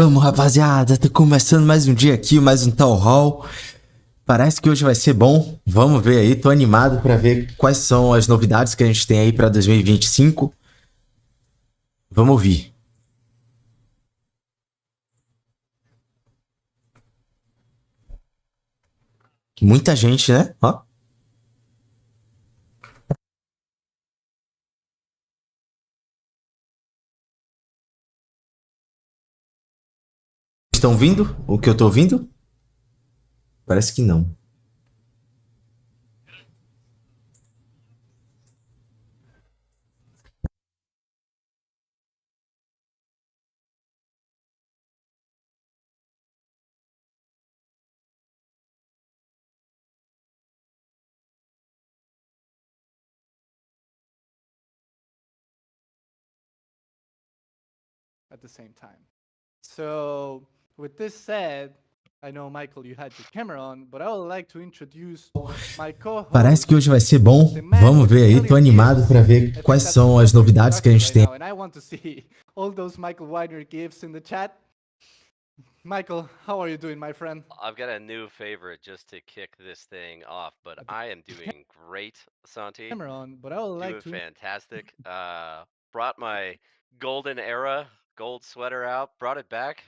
Vamos, rapaziada, tá começando mais um dia aqui, mais um Town Hall. Parece que hoje vai ser bom. Vamos ver aí, tô animado pra ver quais são as novidades que a gente tem aí pra 2025. Vamos ouvir. Muita gente, né? Ó. Estão vindo? O que eu tô ouvindo? Parece que não. At the same time. So, with this said, I know, Michael, you had your camera on, but I would like to introduce my Parece que co-host, hoje vai ser bom. the man Vamos with ver a aí, tô million animado gifts. pra ver I quais think that's the são as perfect novidades que a introduction gente right tem. now, and I want to see all those Michael Weiner gifts in the chat. Michael, how are you doing, my friend? I've got a new favorite just to kick this thing off, but I am doing great, Santi. Camera on, but I would like Doing to. fantastic. Brought my golden era gold sweater out, brought it back.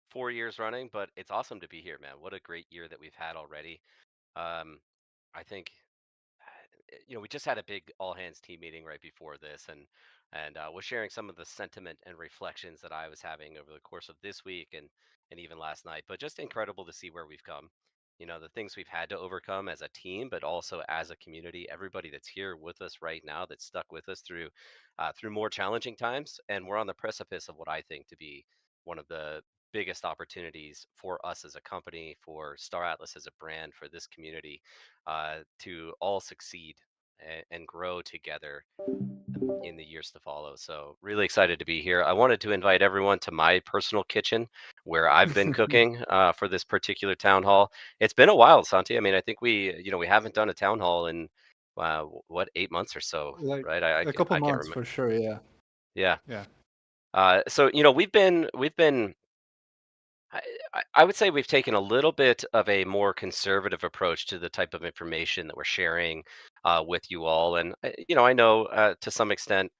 4 years running, but it's awesome to be here, man. What a great year that we've had already. I think we just had a big all hands team meeting right before this, and was sharing some of the sentiment and reflections that I was having over the course of this week and even last night. But just incredible to see where we've come. The things we've had to overcome as a team, but also as a community. Everybody that's here with us right now, that's stuck with us through more challenging times, and we're on the precipice of what I think to be one of the biggest opportunities for us as a company, for Star Atlas as a brand, for this community, to all succeed and grow together in the years to follow. So really excited to be here. I wanted to invite everyone to my personal kitchen where I've been cooking for this particular town hall. It's been a while, Santi. I mean, I think we haven't done a town hall in what 8 months or so, Like right? a couple I can't months remember. for sure, yeah. Yeah. Yeah. So we've been I would say we've taken a little bit of a more conservative approach to the type of information that we're sharing with you all, and I know to some extent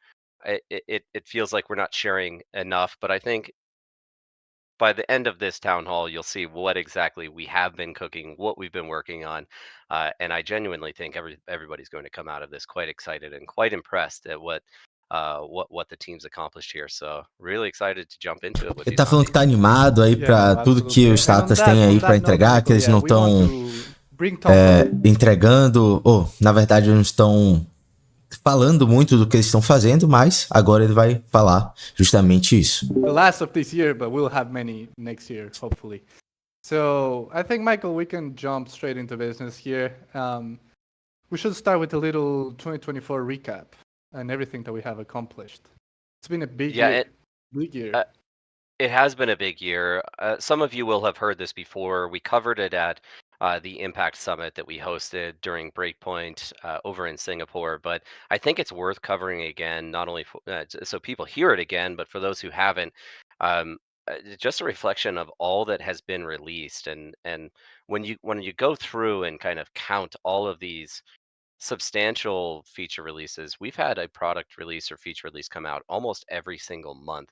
it feels like we're not sharing enough, but I think by the end of this town hall, you'll see what exactly we have been cooking, what we've been working on, and I genuinely think everybody's going to come out of this quite excited and quite impressed at what the team's accomplished here. So really excited to jump into it with Ele you, tá falando que Santi. tá animado aí Yeah, no, pra tudo que absolutely. o And Status tem on aí pra that note, entregar, que Michael, eles yeah, não we want estão to bring talk. entregando, ou na verdade eles não estão falando muito do que eles estão fazendo, mas agora ele vai falar justamente isso. The last of this year, but we'll have many next year, hopefully. So I think, Michael, we can jump straight into business here. We should start with a little 2024 recap and everything that we have accomplished. It's been a big year. Big year. It has been a big year. Some of you will have heard this before. We covered it at the Impact Summit that we hosted during Breakpoint over in Singapore, but I think it's worth covering again, not only so people hear it again, but for those who haven't, um, just a reflection of all that has been released. And when you go through and kind of count all of these substantial feature releases. We've had a product release or feature release come out almost every single month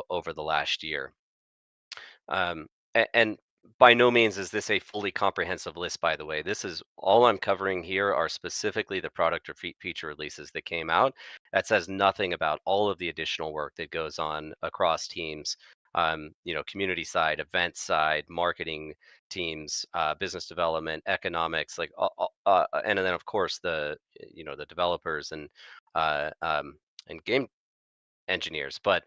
over the last year. And by no means is this a fully comprehensive list, by the way. This is all I'm covering here are specifically the product or feature releases that came out. That says nothing about all of the additional work that goes on across teams. Community side, event side, marketing teams, business development, economics, and then of course the developers and game engineers. But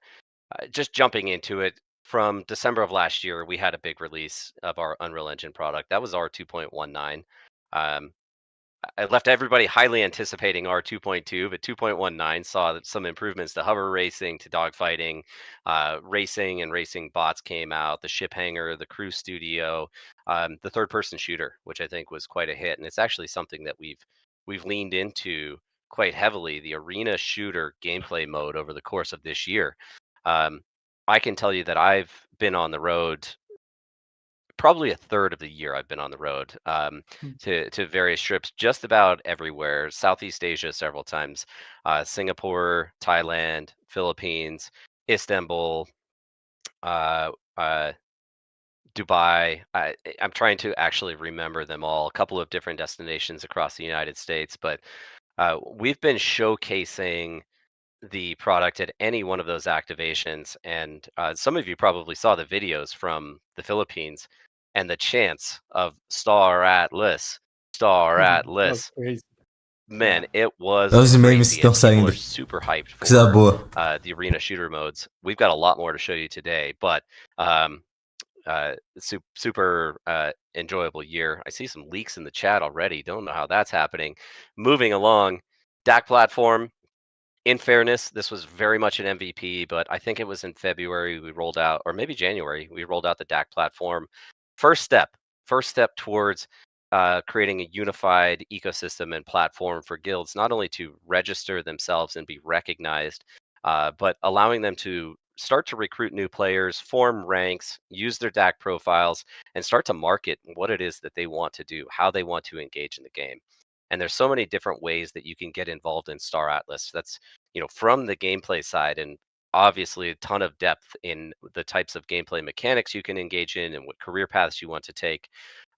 just jumping into it, from December of last year, we had a big release of our Unreal Engine product. That was R 2.19. Um, I left everybody highly anticipating R 2.2, but 2.19 saw some improvements to hover racing, to dogfighting, racing and racing bots came out, the ship hangar, the crew studio, the third-person shooter, which I think was quite a hit, and it's actually something that we've leaned into quite heavily, the arena shooter gameplay mode over the course of this year. Um, I can tell you that I've been on the road probably a third of the year I've been on the road Hmm. to various trips just about everywhere. Southeast Asia several times, Singapore, Thailand, Philippines, Istanbul, uh, uh, Dubai. I'm trying to actually remember them all. A couple of different destinations across the United States, but we've been showcasing the product at any one of those activations. And some of you probably saw the videos from the Philippines and the chants of Star Atlas, Star That was Atlas. crazy. Man, Yeah. it was Os memes crazy, estão and people saindo. are super hyped Coisa for boa. the arena shooter modes. We've got a lot more to show you today, but um, super enjoyable year. I see some leaks in the chat already. Don't know how that's happening. Moving along, DAC platform. In fairness, this was very much an MVP, but I think it was in February we rolled out, or maybe January, we rolled out the DAC platform. First step towards creating a unified ecosystem and platform for guilds, not only to register themselves and be recognized, but allowing them to start to recruit new players, form ranks, use their DAC profiles, and start to market what it is that they want to do, how they want to engage in the game. And there's so many different ways that you can get involved in Star Atlas. That's, from the gameplay side, and obviously a ton of depth in the types of gameplay mechanics you can engage in and what career paths you want to take.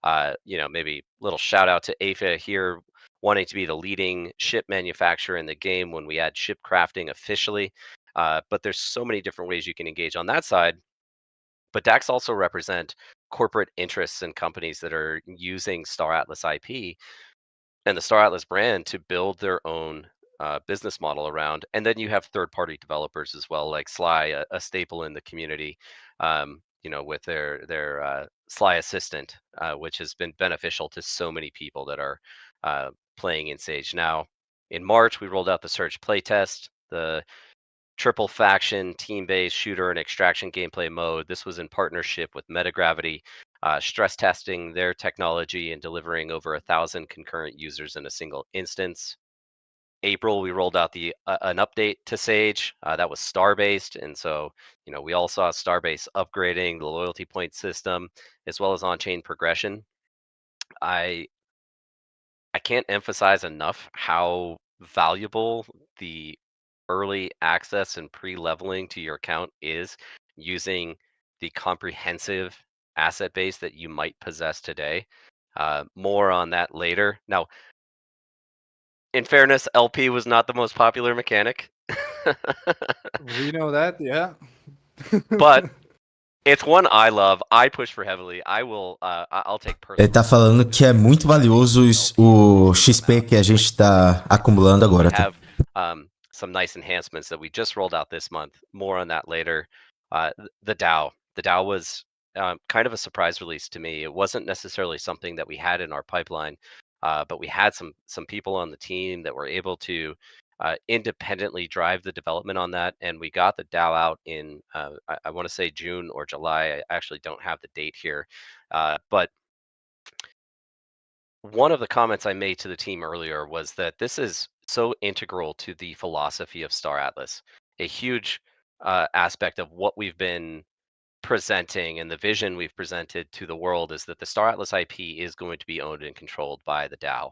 Maybe little shout out to AFA here, wanting to be the leading ship manufacturer in the game when we add ship crafting officially. But there's so many different ways you can engage on that side. But DACs also represent corporate interests and companies that are using Star Atlas IP and the Star Atlas brand to build their own business model around. And then you have third-party developers as well, like Sly, a staple in the community, with their Sly Assistant, which has been beneficial to so many people that are playing in Sage. Now, in March, we rolled out the Surge playtest, the triple faction, team-based shooter and extraction gameplay mode. This was in partnership with Metagravity, stress testing their technology and delivering over 1,000 concurrent users in a single instance. April, we rolled out an update to Sage that was star-based, and so we all saw Starbase upgrading the loyalty point system as well as on-chain progression. I I can't emphasize enough how valuable the early access and pre-leveling to your account is using the comprehensive asset base that you might possess today. More on that later. Now, in fairness, LP was not the most popular mechanic, We know that, yeah. but it's one I love. I push for heavily. I'll take Ele personal tá falando que é muito valioso o XP que a gente tá acumulando We agora, tá? have some nice enhancements that we just rolled out this month. More on that later. The DAO. The DAO was kind of a surprise release to me. It wasn't necessarily something that we had in our pipeline, but we had some people on the team that were able to independently drive the development on that, and we got the DAO out in I want to say June or July. I actually don't have the date here, but one of the comments I made to the team earlier was that this is so integral to the philosophy of Star Atlas. A huge aspect of what we've been presenting and the vision we've presented to the world is that the Star Atlas IP is going to be owned and controlled by the DAO.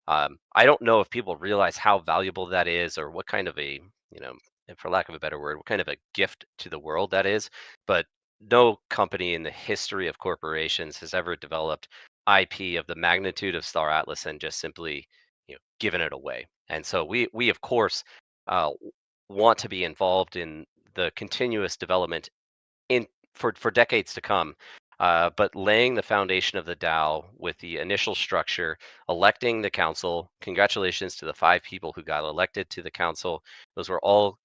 I don't know if people realize how valuable that is or what kind of and for lack of a better word, what kind of a gift to the world that is. But no company in the history of corporations has ever developed IP of the magnitude of Star Atlas and just simply, given it away. And so we of course uh, want to be involved in the continuous development in for decades to come. But laying the foundation of the DAO with the initial structure, electing the council. Congratulations to the 5 people who got elected to the council. Those were all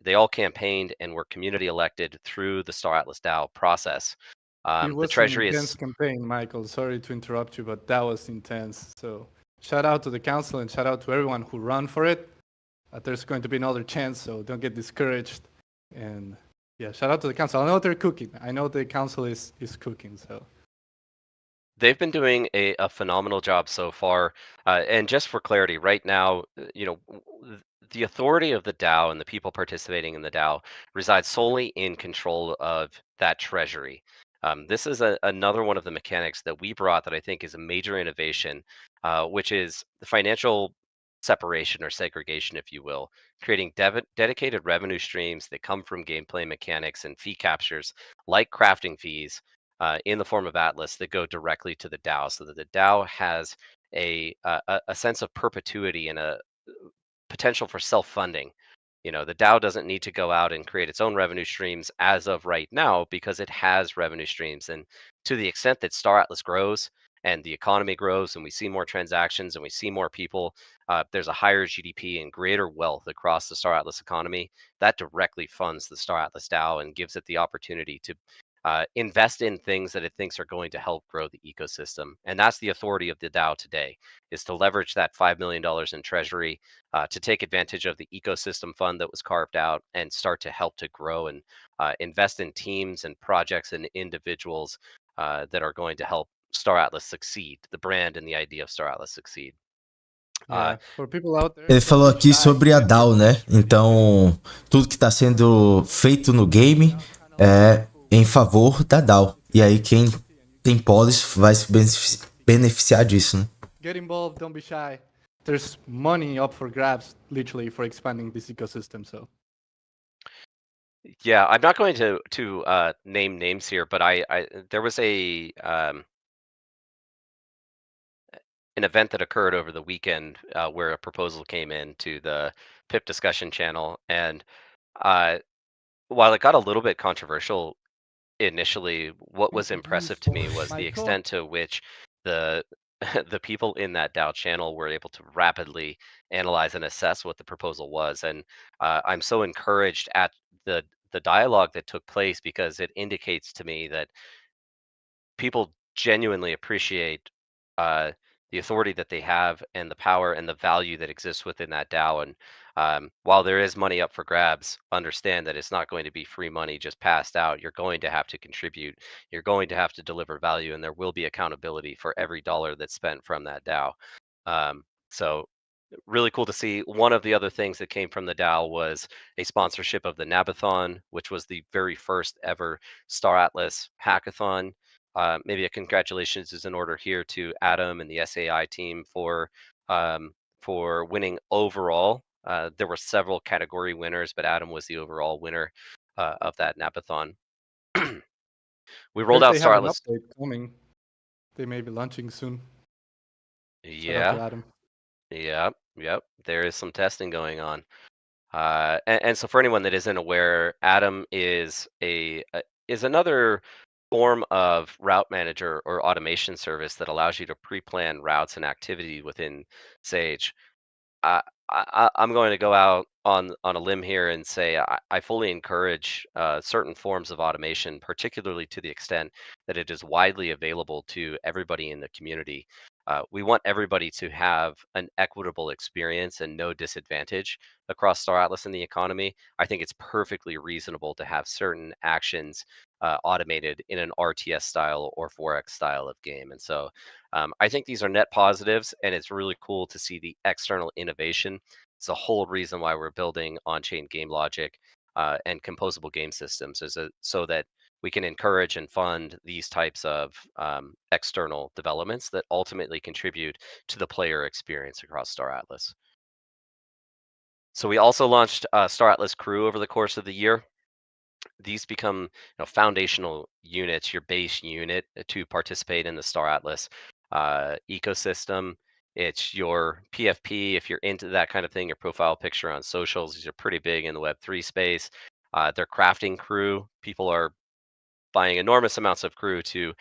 they all campaigned and were community elected through the Star Atlas DAO process. It The was an treasury intense is campaign, Michael. Sorry to interrupt you, but that was intense. So shout out to the council and shout out to everyone who ran for it. There's going to be another chance, so don't get discouraged. And yeah, shout out to the council. I know they're cooking. I know the council is cooking. So They've been doing a phenomenal job so far. And just for clarity, right now, the authority of the DAO and the people participating in the DAO resides solely in control of that treasury. This is another one of the mechanics that we brought that I think is a major innovation, which is the financial separation or segregation, if you will, creating dedicated revenue streams that come from gameplay mechanics and fee captures like crafting fees in the form of Atlas that go directly to the DAO, so that the DAO has a sense of perpetuity and a potential for self-funding. The DAO doesn't need to go out and create its own revenue streams as of right now because it has revenue streams. And to the extent that Star Atlas grows and the economy grows and we see more transactions and we see more people, there's a higher GDP and greater wealth across the Star Atlas economy. That directly funds the Star Atlas DAO and gives it the opportunity to invest in things that it thinks are going to help grow the ecosystem. And that's the authority of the DAO today, is to leverage that $5 million in treasury to take advantage of the ecosystem fund that was carved out and start to help to grow and invest in teams and projects and individuals that are going to help Star Atlas succeed, the brand and the idea of Star Atlas succeed. Yeah, for people out there, Ele don't falou be aqui shy. sobre a DAO, né? Então, tudo que está sendo feito no game é em favor da DAO. E aí, quem tem polis vai se beneficiar disso, né? Get involved, don't be shy. There's money up for grabs, literally, for expanding this ecosystem. So Yeah, I'm not going to name names here, but there was an event that occurred over the weekend where a proposal came in to the PIP discussion channel, and uh, while it got a little bit controversial initially, what was impressive to me was the extent to which the the people in that DAO channel were able to rapidly analyze and assess what the proposal was, and I'm so encouraged at the dialogue that took place because it indicates to me that people genuinely appreciate uh, the authority that they have and the power and the value that exists within that DAO. And while there is money up for grabs, understand that it's not going to be free money just passed out. You're going to have to contribute. You're going to have to deliver value, and there will be accountability for every dollar that's spent from that DAO. So really cool to see. One of the other things that came from the DAO was a sponsorship of the Nabathon, which was the very first ever Star Atlas hackathon. Maybe a congratulations is in order here to Adam and the SAI team for winning overall. There were several category winners, but Adam was the overall winner of that Nabathon. We rolled out they Star have an Atlas. update coming. They may be launching soon. Shout out Yeah, to Adam. yep. There is some testing going on. And so for anyone that isn't aware, Adam is is another form of route manager or automation service that allows you to pre-plan routes and activity within Sage. I, I'm going to go out on a limb here and say I fully encourage certain forms of automation, particularly to the extent that it is widely available to everybody in the community. We want everybody to have an equitable experience and no disadvantage across Star Atlas and the economy. I think it's perfectly reasonable to have certain actions automated in an RTS style or 4X style of game. And so I think these are net positives, and it's really cool to see the external innovation. It's the whole reason why we're building on-chain game logic and composable game systems, so that we can encourage and fund these types of external developments that ultimately contribute to the player experience across Star Atlas. So we also launched Star Atlas Crew over the course of the year. These become foundational units, your base unit to participate in the Star Atlas ecosystem. It's your PFP if you're into that kind of thing, your profile picture on socials. These are pretty big in the Web3 space. Their crafting crew, people are buying enormous amounts of crew to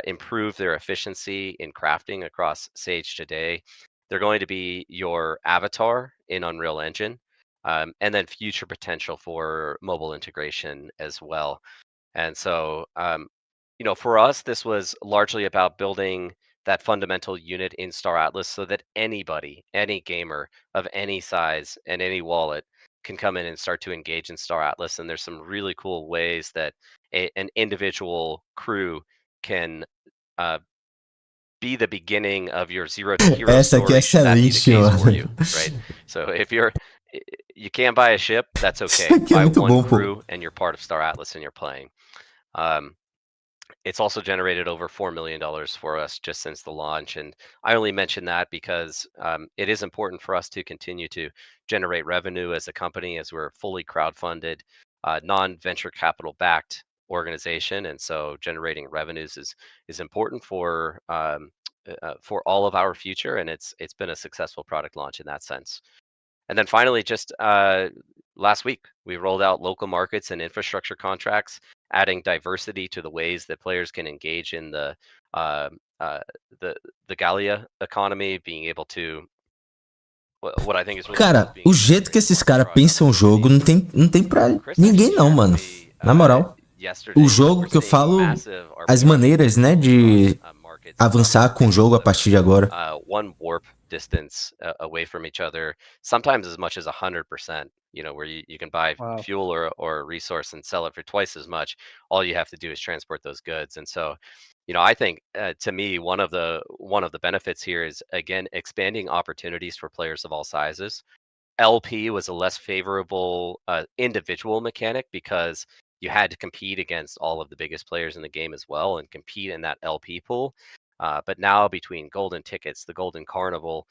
improve their efficiency in crafting across Sage today. They're going to be your avatar in Unreal Engine, and then future potential for mobile integration as well. And so, for us, this was largely about building that fundamental unit in Star Atlas so that anybody, any gamer of any size and any wallet can come in and start to engage in Star Atlas. And there's some really cool ways that an individual crew can uh, be the beginning of your zero to hero Essa aqui é story, should that be the excelente, case for mano. you, right? So if you can't buy a ship, that's Isso okay. aqui é Buy muito one bom, pô. crew and you're part of Star Atlas and you're playing. It's also generated over $4 million for us just since the launch. And I only mention that because it is important for us to continue to generate revenue as a company, as we're fully crowdfunded, non-venture capital backed organization. And so generating revenues is important for all of our future. And it's been a successful product launch in that sense. And then finally, just last week, we rolled out local markets and infrastructure contracts, adding diversity to the ways that players can engage in the Galia economy, being able to what I think is really cool is Cara, being o able to jeito que trade esses caras arbitrage pensam o jogo opportunities. não tem pra Chris ninguém actually não, shared with mano. me Na moral. O yesterday, jogo we're que eu seeing falo, massive as arbitrage maneiras, né, de across markets avançar com o jogo a partir de agora. one warp distance away from each other, sometimes as much as 100%, where you can buy Wow. fuel or a resource and sell it for twice as much. All you have to do is transport those goods. And so, I think to me, one of the benefits here is, again, expanding opportunities for players of all sizes. LP was a less favorable individual mechanic because you had to compete against all of the biggest players in the game as well and compete in that LP pool. But now between golden tickets, the golden carnival,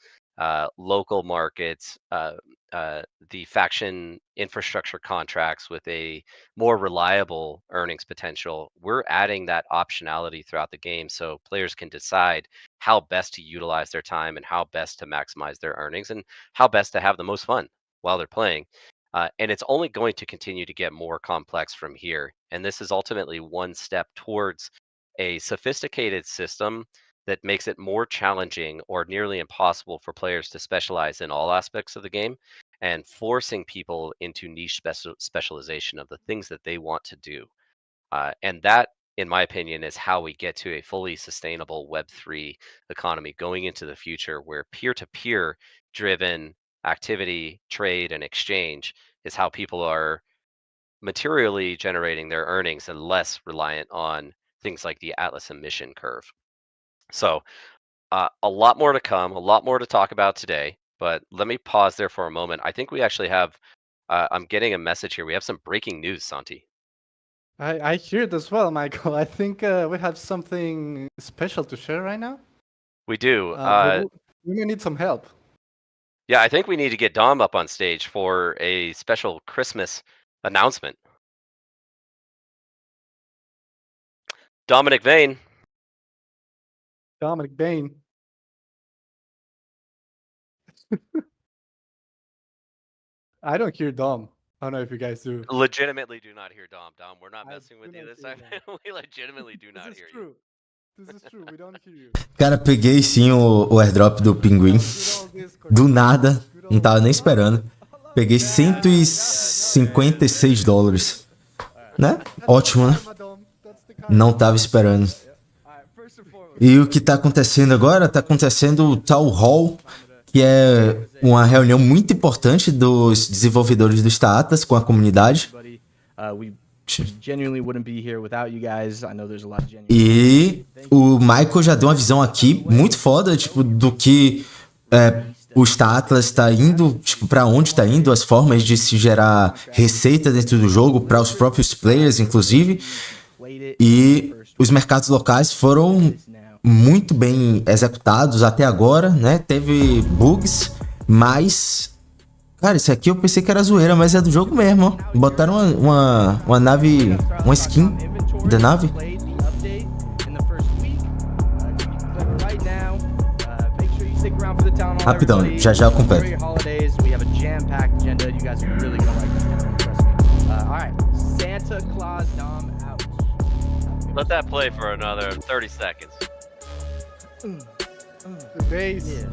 local markets, the faction infrastructure contracts with a more reliable earnings potential, we're adding that optionality throughout the game so players can decide how best to utilize their time and how best to maximize their earnings and how best to have the most fun while they're playing. And it's only going to continue to get more complex from here. And this is ultimately one step towards a sophisticated system that makes it more challenging or nearly impossible for players to specialize in all aspects of the game and forcing people into niche specialization of the things that they want to do. And that, in my opinion, is how we get to a fully sustainable Web3 economy going into the future, where peer-to-peer driven activity, trade, and exchange is how people are materially generating their earnings and less reliant on things like the Atlas emission curve. So a lot more to come, a lot more to talk about today, but let me pause there for a moment. I think we actually have, I'm getting a message here. We have some breaking news, Santi. I hear it as well, Michael. I think we have something special to share right now. We do. But we may need some help. Yeah, I think we need to get Dom up on stage for a special Christmas announcement. Dominic Vane. Dominic Bain. I don't hear Dom. I don't know if you guys do. Legitimately do not hear Dom. Dom, we're not I messing with do you not this hear time. We legitimately do not This is hear you. true. This is true. We don't hear you. Cara, peguei sim o airdrop do Pinguim. Do nada, não tava nem esperando. Peguei $156. Né? Ótimo, né? Não tava esperando. E o que tá acontecendo agora? Tá acontecendo o Town Hall, que é uma reunião muito importante dos desenvolvedores do Star Atlas com a comunidade. E o Michael já deu uma visão aqui muito foda, tipo, do que o Star Atlas está indo, tipo, para onde está indo, as formas de se gerar receita dentro do jogo, para os próprios players, inclusive. E os mercados locais foram muito bem executados até agora, né? Teve bugs, mas... Cara, isso aqui eu pensei que era zoeira, mas é do jogo mesmo, ó. Botaram uma nave, uma skin da nave. Rapidão, já eu completo. Let that play for another 30 seconds. The bass. Yeah.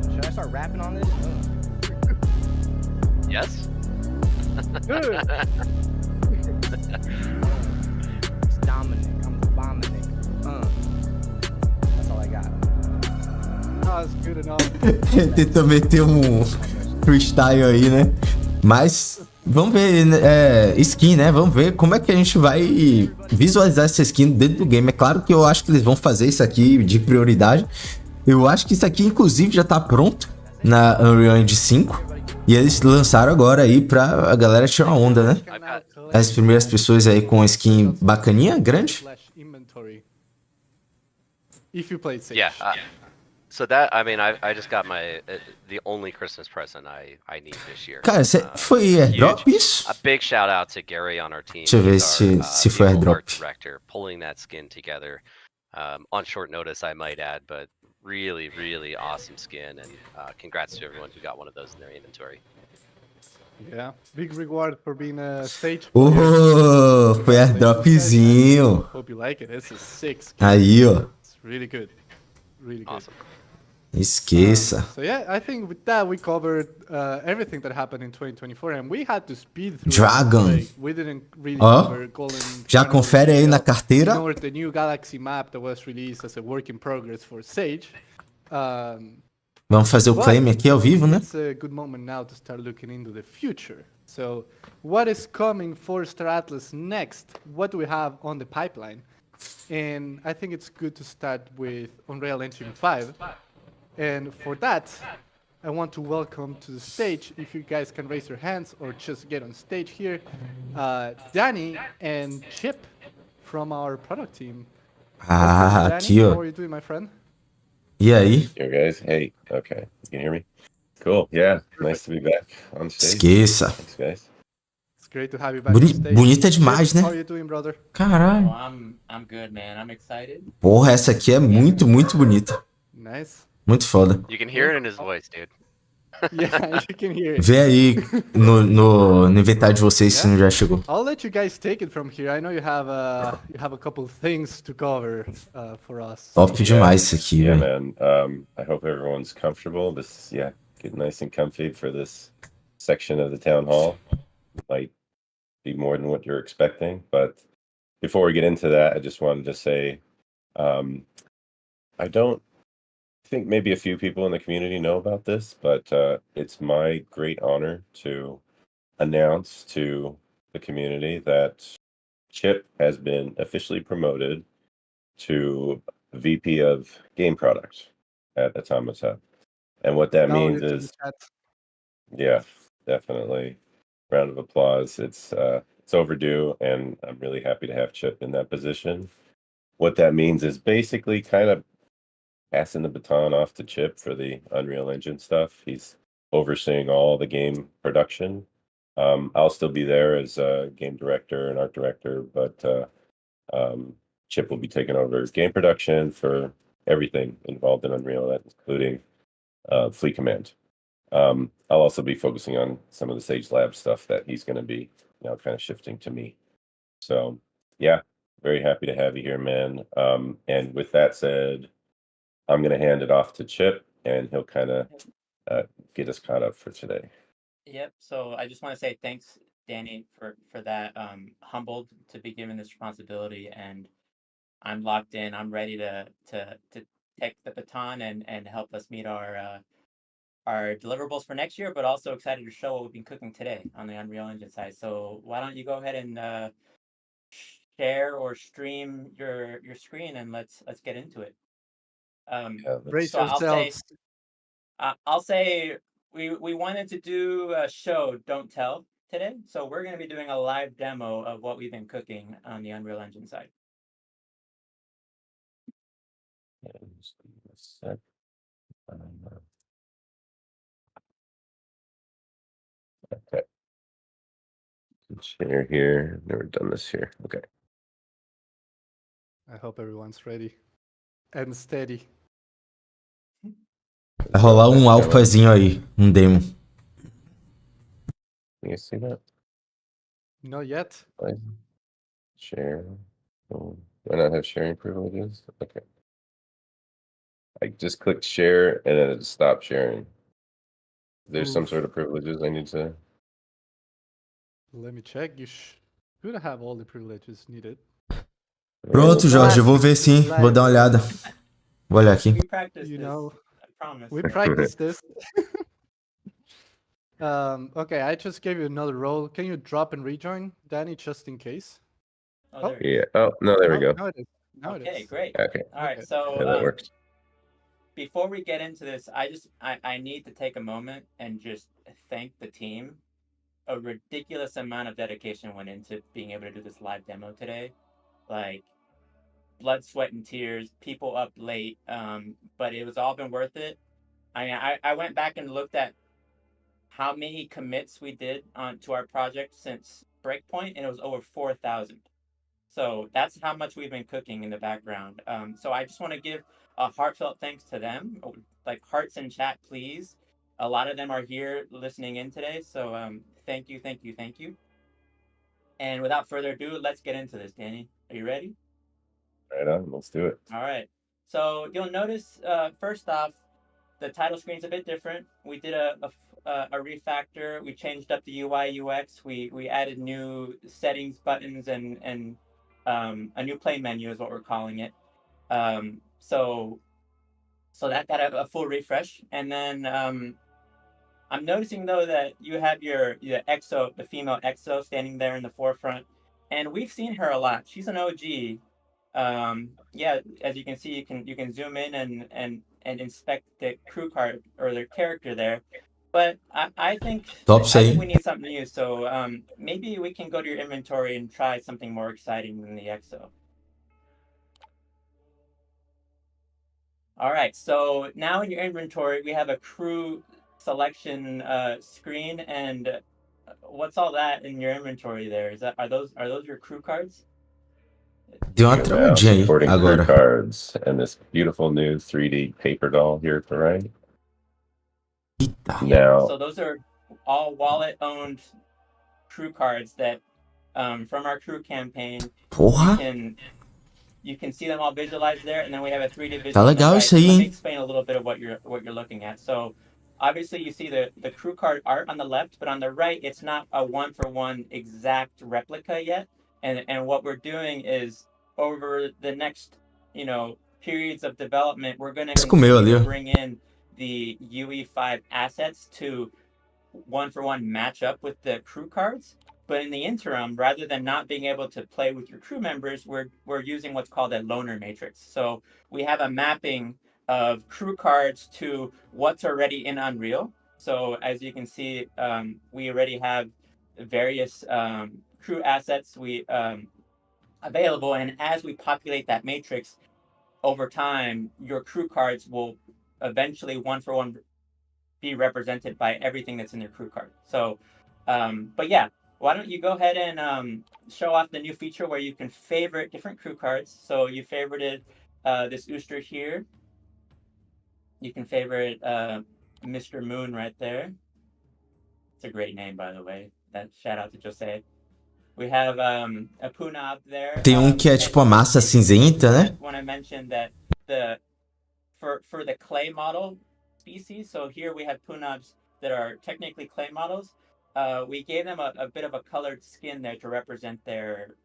Should I start rapping on this? Yes? Good. It's Dominic. I'm the Dominic. That's all I got. That's good enough. Tentou meter um freestyle aí, né? Mas Vamos ver, skin, né? Vamos ver como é que a gente vai visualizar essa skin dentro do game. É claro que eu acho que eles vão fazer isso aqui de prioridade. Eu acho que isso aqui, inclusive, já tá pronto na Unreal Engine 5. E eles lançaram agora aí pra a galera tirar onda, né? As primeiras pessoas aí com skin bacaninha, grande. If you played Sage. Yeah. So that, I mean, I just got my the only Christmas present I need this year. Cara, foi airdrop Huge. isso? A big shout out to Gary on our team. Deixa eu ver He's se our foi vehicle airdrop. art director, pulling that skin together on short notice, I might add, but really, really awesome skin, and congrats to everyone who got one of those in their inventory. Yeah, big reward for being a Sage. Oh, foi airdropzinho. Hope you like it. This is sick. Aí, ó. It's really good. Really good. Awesome. Esqueça. So yeah, I think with that we covered everything that happened in 2024, and we had to speed through. Dragon. Like, we didn't really Ó, cover Golden. já confere aí na carteira. Ignore the new Galaxy map that was released as a work in progress for Sage. Vamos fazer o But claim aqui ao vivo, né? It's a good moment now to start looking into the future. So, what is coming for Star Atlas next? What do we have on the pipeline? And I think it's good to start with Unreal Engine 5. And for that, I want to welcome to the stage, if you guys can raise your hands or just get on stage here, Danny and Chip from our product team. Ah, Danny, aqui, how ó. are you doing, my friend? E aí? Here, guys. Hey, okay. You can hear me? Cool. Yeah, nice to be back on stage. Esqueça. Thanks, guys. It's great to have you back on stage. Bonita demais, Chip, né? how are you doing, brother? Caralho. Oh, I'm good, man. I'm excited. Porra, essa aqui é muito, muito bonita. Nice. Muito foda. You can hear it in his voice, dude. Yeah, you can hear it. Vê aí no inventário de vocês se não já chegou. I'll let you guys take it from here. I know you have a couple things to cover for us. Top demais isso aqui, Yeah, velho. man. I hope everyone's comfortable. Get nice and comfy for this section of the town hall. Might be more than what you're expecting, but before we get into that, I just wanted to say, I don't think maybe a few people in the community know about this, but it's my great honor to announce to the community that Chip has been officially promoted to VP of Game Product at Automata. And what that Now means into the is, chat. yeah, definitely. Round of applause. It's overdue, and I'm really happy to have Chip in that position. What that means is basically kind of passing the baton off to Chip for the Unreal Engine stuff. He's overseeing all the game production. I'll still be there as a game director and art director, but Chip will be taking over game production for everything involved in Unreal, including Fleet Command. I'll also be focusing on some of the Sage Lab stuff that he's going to be now kind of shifting to me. So yeah, very happy to have you here, man. And with that said, I'm going to hand it off to Chip, and he'll kind of get us caught up for today. Yep. So I just want to say thanks, Danny, for that. Humbled to be given this responsibility, and I'm locked in. I'm ready to take the baton and help us meet our deliverables for next year, but also excited to show what we've been cooking today on the Unreal Engine side. So why don't you go ahead and share or stream your screen, and let's get into it. Brace So yourselves. I'll say we wanted to do a show, don't tell, today. So we're going to be doing a live demo of what we've been cooking on the Unreal Engine side. Just give me a sec. Okay. Share here. Never done this here. Okay. I hope everyone's ready and steady. Vai rolar um alfazinho aí, um demo. Can you see that? Not yet. Share. Oh, do I not have sharing privileges? Okay. I just clicked share and then it stopped sharing. There's some Oof. sort of privileges I need to. Let me check. You should have all the privileges needed. Pronto, Jorge, eu vou ver sim. Vou dar uma olhada. Vou olhar aqui. We practice You this. know, I promise. we practiced this. Okay, I just gave you another role. Can you drop and rejoin, Danny, just in case? Oh, Oh. there it is. Yeah. Oh, no, there we go. Now it is. Now it Okay, is. great. Okay. All right, Okay. so Yeah, that works. before we get into this, I need to take a moment and just thank the team. A ridiculous amount of dedication went into being able to do this live demo today. Like blood, sweat, and tears. People up late, but it was all been worth it. I mean, I went back and looked at how many commits we did on to our project since Breakpoint, and it was over 4,000. So that's how much we've been cooking in the background. So I just want to give a heartfelt thanks to them. Like hearts in chat, please. A lot of them are here listening in today. So thank you, thank you, thank you. And without further ado, let's get into this, Danny. Are you ready? Right on. Let's do it. All right. So you'll notice, first off, the title screen's a bit different. We did a refactor. We changed up the UI UX. We added new settings, buttons, and a new play menu is what we're calling it. So that got a full refresh. And then I'm noticing though that you have your EXO, the female EXO, standing there in the forefront, and we've seen her a lot. She's an OG. Yeah, as you can see, you can zoom in and inspect the crew card or their character there. But I think Top I think we aí. need something new. So maybe we can go to your inventory and try something more exciting than the EXO. All right, so now in your inventory, we have a crew selection screen, and what's all that in your inventory there? Are those your crew cards? Deu uma Now travadinha aí supporting crew agora. cards and this beautiful new 3D paper doll here to the right. Eita. Yeah. Now, So those are all wallet-owned crew cards that from our crew campaign. Porra. You can see them all visualized there, and then we have a 3D vision Tá on the legal right. isso aí, Let me hein? explain a little bit of what you're looking at. So obviously you see the crew card art on the left, but on the right it's not a one-for-one exact replica yet. And what we're doing is over the next, periods of development, we're going to Comeu ali, continue to ó. bring in the UE5 assets to one-for-one match up with the crew cards. But in the interim, rather than not being able to play with your crew members, we're using what's called a loaner matrix. So we have a mapping of crew cards to what's already in Unreal. So as you can see, we already have various crew assets available, and as we populate that matrix over time, your crew cards will eventually one-for-one be represented by everything that's in their crew card. So, but yeah, why don't you go ahead and show off the new feature where you can favorite different crew cards. So you favorited this Ooster here. You can favorite Mr. Moon right there. It's a great name, by the way. That shout out to Jose. We have a Punab there. Tem que é tipo a massa cinzenta, né? Want to mention that for the clay model species, so here we have Punabs that are technically clay models. We gave them a bit of a colored skin there to represent their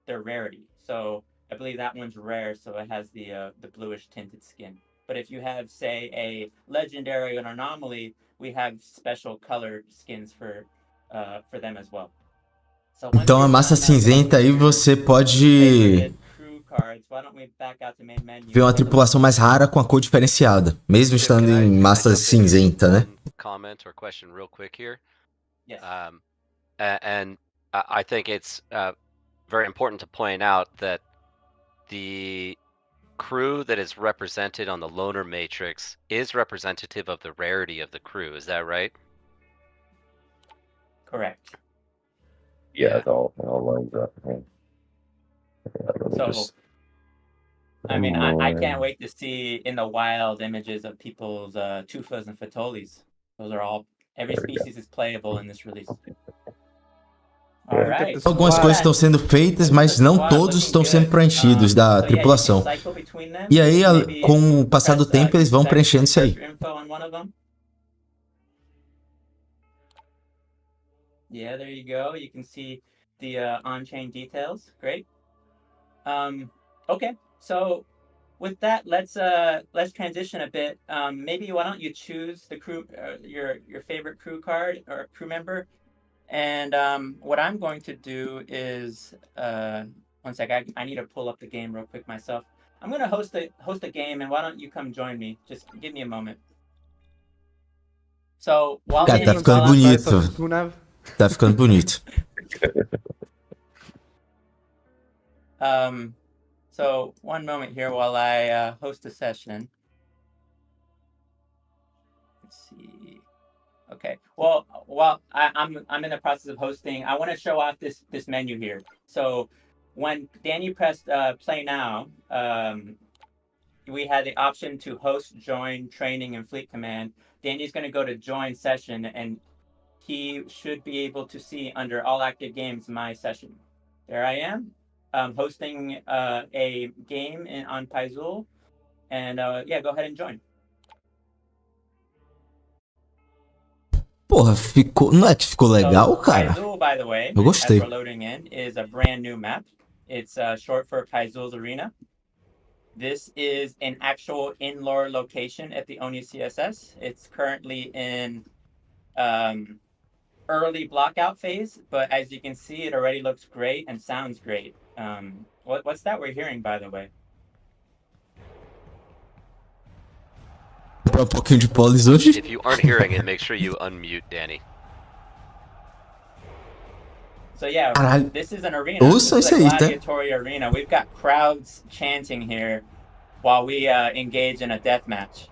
rarity. So I believe that one's rare, so it has the bluish tinted skin. But if you have, say, a legendary or an anomaly, we have special colored skins for them as well. So Então a massa cinzenta aí você pode ver uma tripulação mais rara com a cor diferenciada, mesmo estando em massa cinzenta, né? Comment or question real quick here. Yes. And I think it's very important to point out that the crew that is represented on the loaner matrix is representative of the rarity of the crew. Is that right? Correct. yeah, it all lines up. Right? So, I mean, I can't wait to see in the wild images of people's tufas and fatolis. Those are all, every species is playable in this release. All right. Algumas coisas estão sendo feitas, mas não todos estão sendo preenchidos da tripulação. E aí, com o passar do tempo, eles vão preenchendo isso aí. Yeah, there you go. You can see the on-chain details. Great. Okay, so with that, let's transition a bit. Maybe why don't you choose the crew, your favorite crew card or crew member, and what I'm going to do is one sec. I need to pull up the game real quick myself. I'm gonna host a game, and why don't you come join me? Just give me a moment. So while Cara, tá Danny- ficando while I'm- bonito. Gunav. Tá ficando bonito. So one moment here while I host a session. Let's see. Okay. Well, while I'm in the process of hosting, I want to show off this menu here. So when Danny pressed play now, we had the option to host, join, training, and fleet command. Danny's going to go to join session, and he should be able to see under all active games my session. There I am, hosting a game on Paizul, and yeah, go ahead and join. Porra, ficou. Não é que ficou legal, cara? Paizul, by the way, Eu gostei. as we're loading in, is a brand new map. It's short for Paizul's Arena. This is an actual in-lore location at the ONU CSS. It's currently in early blockout phase, but as you can see, it already looks great and sounds great. What's that we're hearing, by the way? Um pouquinho de polis hoje. If you aren't hearing it, make sure you unmute Danny. So yeah, Caralho. this is an arena. Ouça This is isso a aí, tá? gladiatory arena. We've got crowds chanting here while we engage in a death match.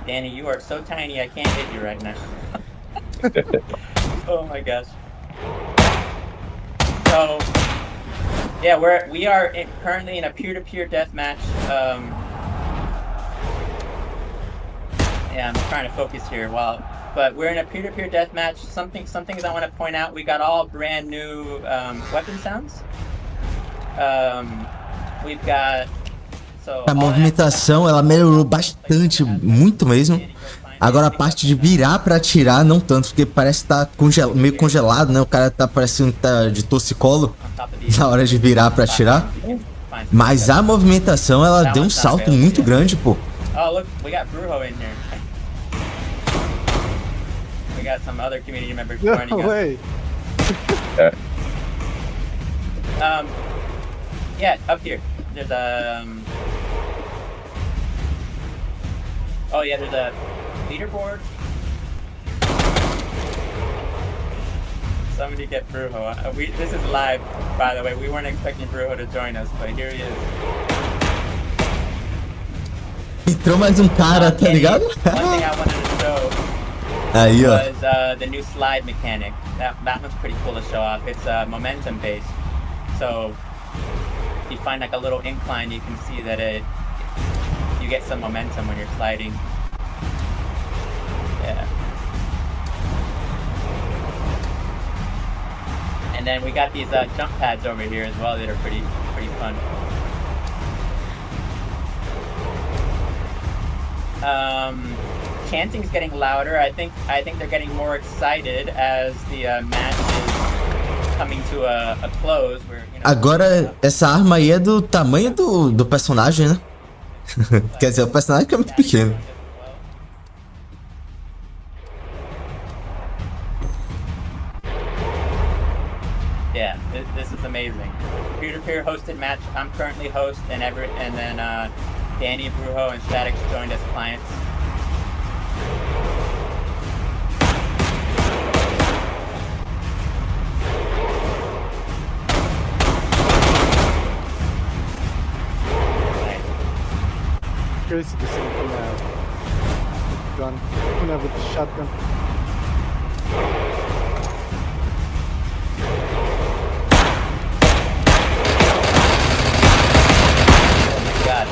Danny, you are so tiny, I can't hit you right now. Oh my gosh. So, yeah, we are currently in a peer-to-peer deathmatch. Yeah, I'm trying to focus here. But we're in a peer-to-peer deathmatch. Something I want to point out. We got all brand new weapon sounds. We've got. So A movimentação, ela melhorou bastante, muito mesmo. Agora a parte de virar pra atirar, não tanto, porque parece que tá meio congelado, né? O cara tá parecendo que tá de torcicolo na hora de virar pra atirar. Mas a movimentação, ela deu um salto muito grande, pô. Oh, look, we got Brujo in here. We got some other community members joining No us. way. Yeah, up here. There's a. Oh yeah, there's a leaderboard. Somebody get Brujo. This is live, by the way. We weren't expecting Brujo to join us, but here he is. Entrou mais um cara, tá ligado? One thing I wanted to show Aí, ó. was the new slide mechanic. That one's pretty cool to show off. It's momentum based. So if you find like a little incline, you can see that you get some momentum when you're sliding. Yeah. And then we got these jump pads over here as well that are pretty fun. Chanting's getting louder. I think they're getting more excited as the match is coming to a close. Agora, essa arma aí é do tamanho do personagem, né? Quer dizer, o personagem que é muito pequeno. Yeah, this is amazing. Peer-to-peer hosted match. I'm currently host, and then Danny, Brujo, and Statix joined as clients. Curious to see Gunav with the gun. Gunav with the shotgun. God,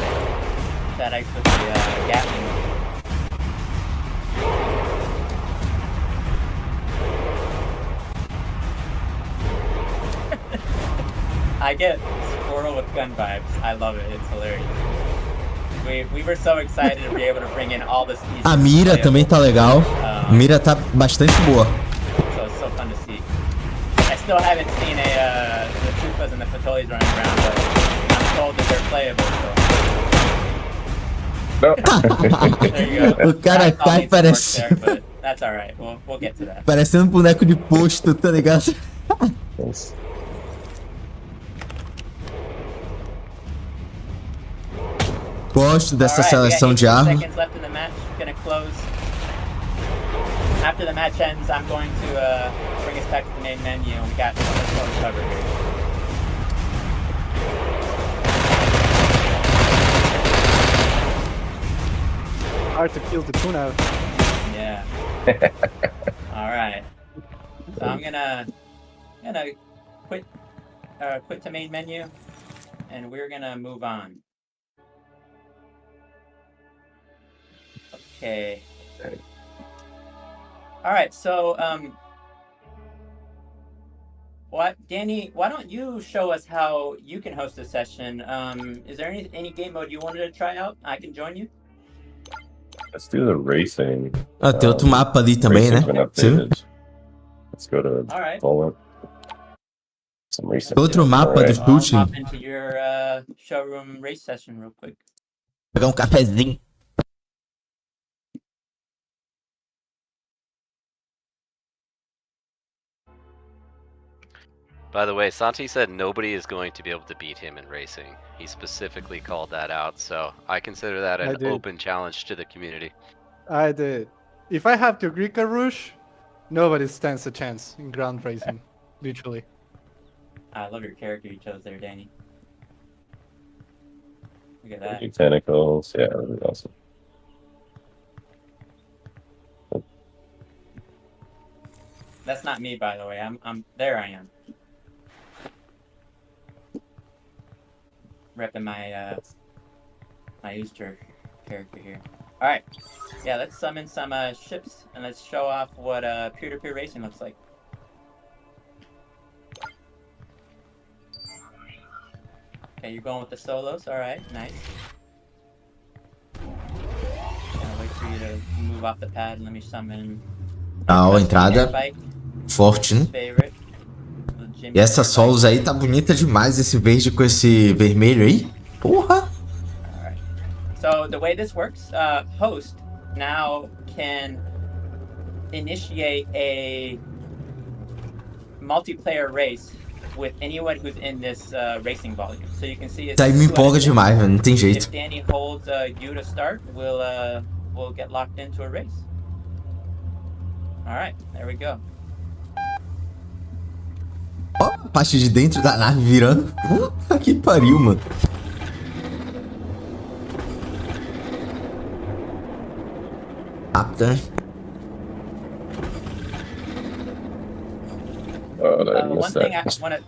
Statix with the Gatling. I get Squirrel with gun vibes. I love it. It's hilarious. We were so excited to be able to bring in all the species. A mira também tá legal. A mira tá bastante boa. So it's so fun to see. I still haven't seen the Koopas and the Fatolis running around, but I'm told that they're playable. So. There you go. O cara I'll cai need some work parece... there, but that's all right. We'll get to that. parecendo um boneco de posto, tá ligado? Nice. Gosto dessa All right, we got seleção de 18 arma. seconds left in the match. Gonna close. After the match ends, I'm going to bring us back to the main menu, and we got so much more to cover here. Hard to kill the tuna. Yeah. All right. So I'm gonna quit to main menu, and we're gonna move on. Okay. All right. So Danny, why don't you show us how you can host a session? Is there any game mode you wanted to try out? I can join you. Let's do the racing. Ah, tem outro mapa ali também, né? Racing's been Sim. updated. Let's go to All right. Poland. Some racing. Outro mapa do Alright. I'll hop shooting. into your showroom race session real quick. Pegar um cafezinho. By the way, Santi said nobody is going to be able to beat him in racing. He specifically called that out, so I consider that I an did. open challenge to the community. I did. If I have to agree, Karush, nobody stands a chance in ground racing. Literally. I love your character you chose there, Danny. Look at that. New tentacles. Yeah, really awesome. That's not me, by the way. I'm there. I am. Repping my my Easter character here. All right. Yeah, let's summon some ships and let's show off what peer-to-peer racing looks like. Okay, you're going with the solos. All right, nice. Gonna wait for you to move off the pad and let me summon. Ah, a entrada Bike, forte, né? favorite. The Jimmy E essa Favorite solos bike. aí tá bonita demais, esse verde com esse vermelho aí. Porra! Alright. So the way this works, host now can initiate a multiplayer race with anyone who's in this racing volume. So you can see it's Isso aí me two empolga at a demais, mano. Não tem If jeito. Danny holds you to start, we'll get locked into a race. Alright, there we go. Ó, a parte de dentro da nave virando. Puta que pariu, mano. Rápido, né? Oh, I One missed thing I that. want to.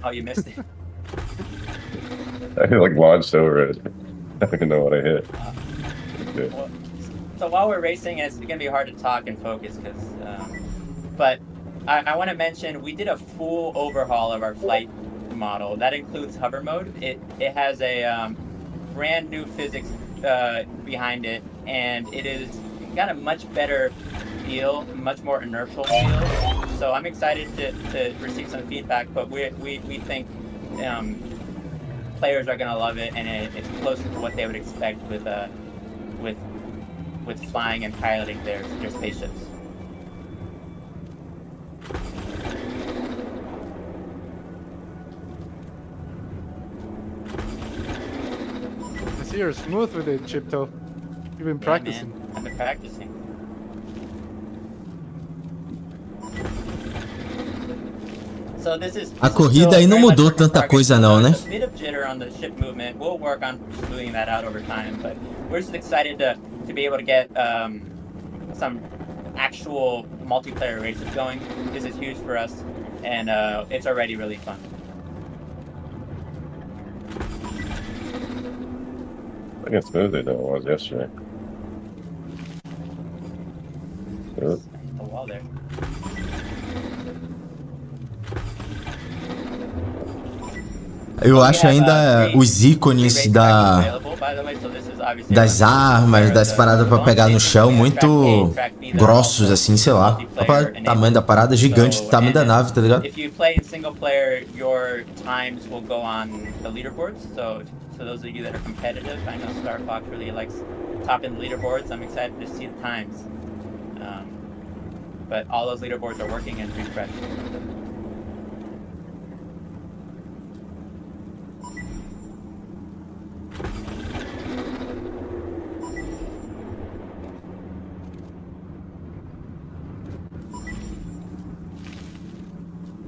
Oh, you missed it. I like launched over it. I don't even know what I hit. Good. Well, so while we're racing, it's going to be hard to talk and focus, but I want to mention we did a full overhaul of our flight model. That includes hover mode. It has a brand new physics behind it, and it is got a much better feel, much more inertial feel. So I'm excited to receive some feedback, but we think players are going to love it, and it's closer to what they would expect with flying and piloting their spaceships. I see you're smooth with it, Chipto. You've been practicing. Man, I've been practicing. So this is A corrida aí não mudou tanta coisa não, né? A bit of jitter on the ship movement. We'll work on smoothing that out over time, but we're just excited to be able to get some actual multiplayer races going. This is huge for us, and it's already really fun. I think it's smoother than it was yesterday. Good. The wall there. Eu acho ainda os ícones da by the way, so this is obviously das armas, das paradas pra pegar no chão, muito grossos, assim, sei lá. O tamanho da parada gigante, o tamanho da nave, tá ligado? If you play in single player, your times will go on the leaderboards. So those of you that are competitive, I know Star Fox really likes topping the leaderboards. I'm excited to see the times. But all those leaderboards are working and refreshed.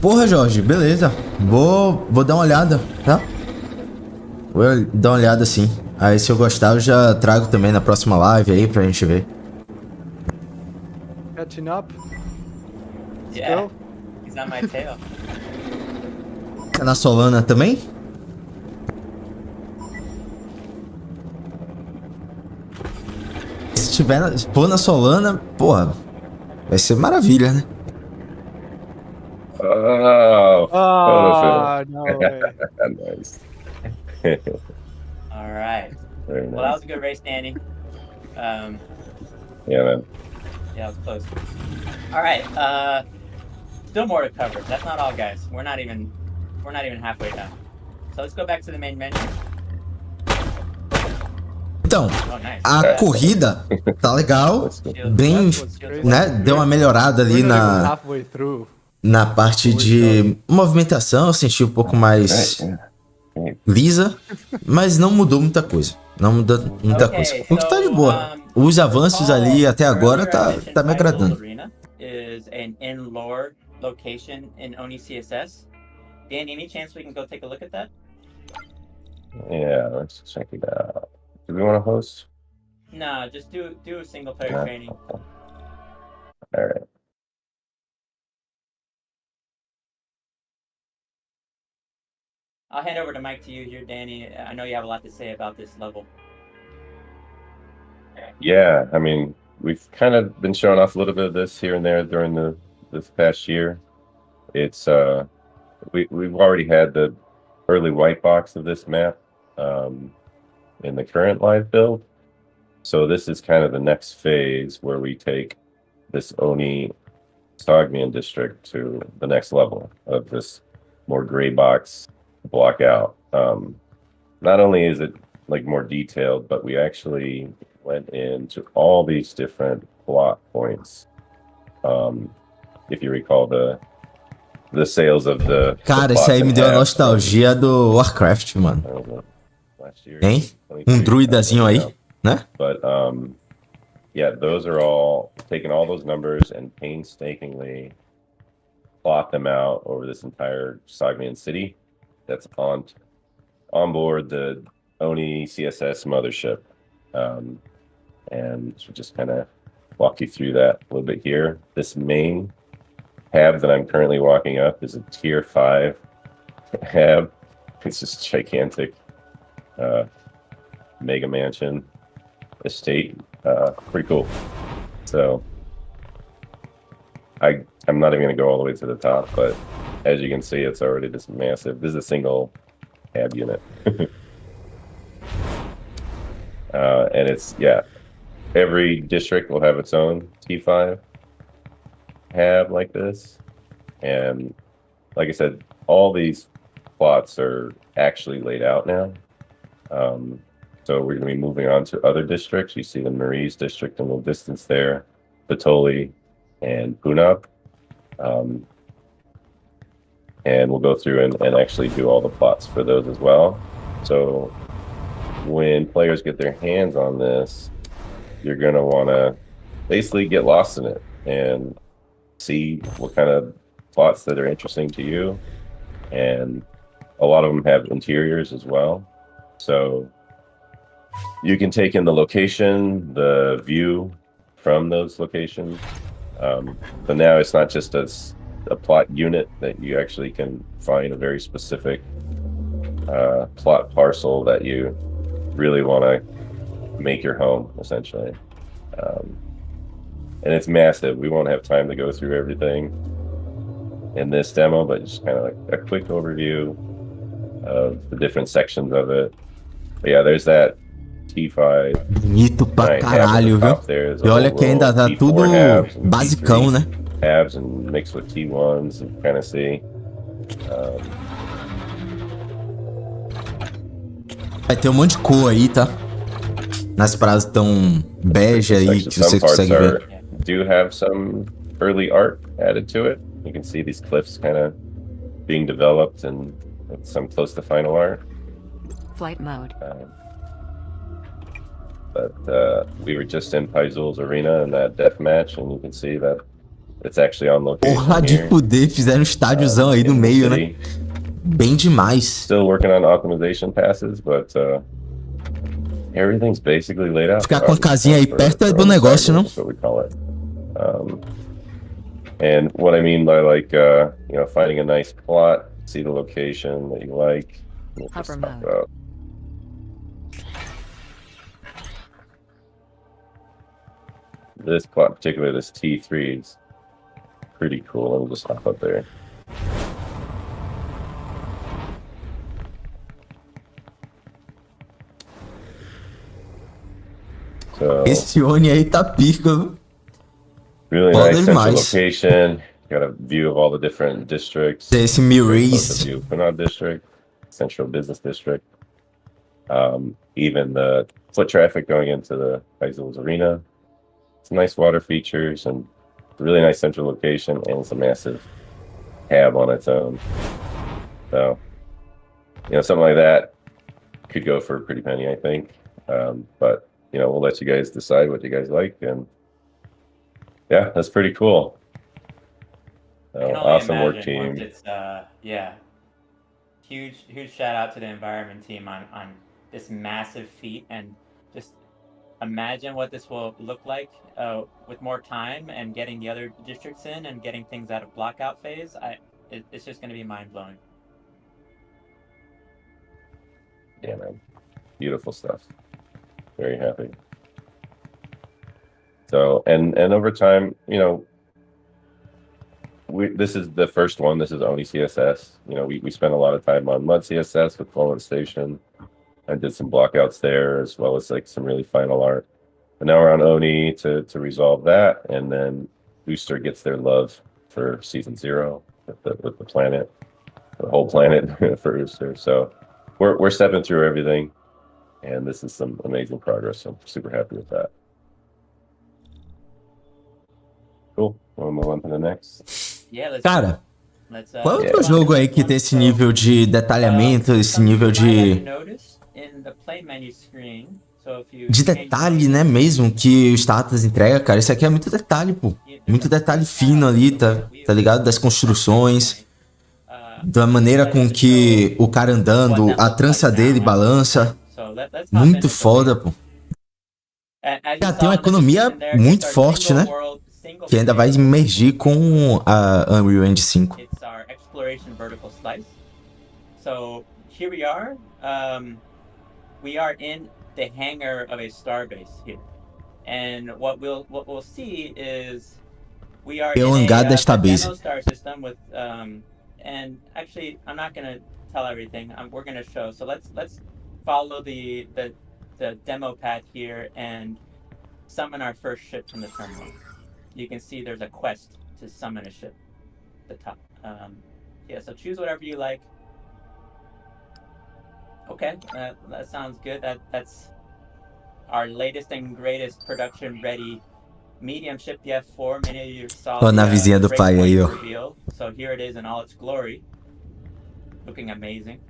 Porra, Jorge, beleza. Vou dar uma olhada, tá? Vou dar uma olhada sim. Aí se eu gostar eu já trago também na próxima live aí pra gente ver. Catching up. Yeah, he's on my tail. Tá na Solana também? Se for na Solana, porra, vai ser maravilha, né? Oh, Oh, no way. Nice. All right. Very Well, that nice. was a good race, Danny. Yeah, man. Yeah, it was close. All right. Still more to cover. That's not all, guys. We're not even halfway done. So let's go back to the main menu. Então, Oh, nice. a corrida tá legal, Let's go. bem, That's what's crazy. né? Deu uma melhorada ali We're not even na, halfway through. na parte de movimentação, eu senti um pouco mais lisa, mas não mudou muita coisa. Não muda muita coisa. O que tá de boa. Os avanços ali até agora tá me agradando. Arena is an in-lore location in Oni CSS. Danny, any chance we can go take a look at that? Yeah, let's check it out. Do we want to host? No, just do a single player No? training. All right. I'll hand over the mic to you here, Danny. I know you have a lot to say about this level. Yeah, I mean, we've kind of been showing off a little bit of this here and there during this past year. It's we've already had the early white box of this map in the current live build. So this is kind of the next phase where we take this Oni Sogmian district to the next level of this more gray box block out. Not only is it like more detailed, but we actually went into all these different plot points. If you recall the sales of the Cara, isso aí me deu a nostalgia do Warcraft, mano. last year. Hein? 23, Druidazinho aí, né? But yeah, those are all taking all those numbers and painstakingly plot them out over this entire Sogmian city that's on board the Oni CSS mothership. And so just kind of walk you through that a little bit here. This main hab that I'm currently walking up is a tier 5 hab. It's just gigantic mega mansion estate. Pretty cool. So I'm not even gonna go all the way to the top, but as you can see, it's already just massive. This is a single hab unit. And it's, yeah, every district will have its own T5 hab like this. And like I said, all these plots are actually laid out now. So we're going to be moving on to other districts. You see the Maurice district in the distance there, Patoli and Punab. And we'll go through and actually do all the plots for those as well. So when players get their hands on this, you're going to want to basically get lost in it and see what kind of plots that are interesting to you. And a lot of them have interiors as well. So you can take in the location, the view from those locations. But now it's not just a plot unit that you actually can find a very specific plot parcel that you really want to make your home, essentially. And it's massive. We won't have time to go through everything in this demo, but just kind of like a quick overview of the different sections of it. But yeah, there's that T5. Bonito pra Giant hab caralho, at the viu? top there is E a olha whole que ainda row tá of tudo T4 halves and basicão, T3 né? halves and mixed with T1s and kind of see. Vai ter um monte de cor aí, tá? Nas paradas tão bege aí que Some você parts consegue ver. do have some early art added to it. You can see these cliffs kind of being developed and some close to final art. Flight mode. But we were just in Paizul's arena in that death match, and you can see that it's actually on location Porra de here. fuder, fizeram um estádiozão aí no in the meio, né? city. Bem demais. Still working on optimization passes, but everything's basically laid out. Ficar com a casinha aí perto é bom only negócio, não? That's what we call it. And what I mean by like, finding a nice plot, see the location that you like. we'll just Hover talk mode. about. This plot in particular, this T3 is pretty cool. Let me just hop up there. So, Esse Oni aí tá pica, viu? really Foda nice central demais. location. Got a view of all the different districts. Tem esse Very close Mirrors. view of Punab District, Central Business District. Even the foot traffic going into the Faisals Arena. Some nice water features and a really nice central location, and it's a massive hab on its own. So, something like that could go for a pretty penny, I think. But we'll let you guys decide what you guys like, and yeah, that's pretty cool. I can only Awesome work, imagine once team. it's huge shout out to the environment team on this massive feat, and just imagine what this will look like with more time and getting the other districts in and getting things out of blockout phase. It's just going to be mind blowing. Yeah, man. Beautiful stuff. Very happy. So, and over time, this is the first one. This is Oni CSS. We spent a lot of time on Mud CSS with Florence Station. I did some blockouts there, as well as like some really final art. But now we're on Oni to resolve that, and then Booster gets their love for season 0 with the planet, the whole planet for Booster. So we're stepping through everything, and this is some amazing progress. So I'm super happy with that. Cool. Want to move on to the next? Yeah, Cara, let's qual é outro jogo aí que tem esse nível de detalhamento, esse nível de detalhe, né, mesmo, que o status entrega, cara? Isso aqui é muito detalhe, pô. Muito detalhe fino ali, tá ligado? Das construções, da maneira com que o cara andando, a trança dele balança. Muito foda, pô. Já tem uma economia muito forte, né? Que ainda vai emergir com a Unreal Engine 5. It's our exploration vertical slice. So here we are. We are in the hangar of a starbase here, and what we'll see is we are in a demo star system with and actually I'm not gonna tell everything. We're gonna show. So let's follow the demo path here and summon our first ship from the terminal. You can see there's a quest to summon a ship at the top. So choose whatever you like. Okay, that sounds good. That's our latest and greatest production ready medium ship, the F4. Many of you saw na vizinha do pai aí, ó. reveal. So here it is in all its glory. Looking amazing.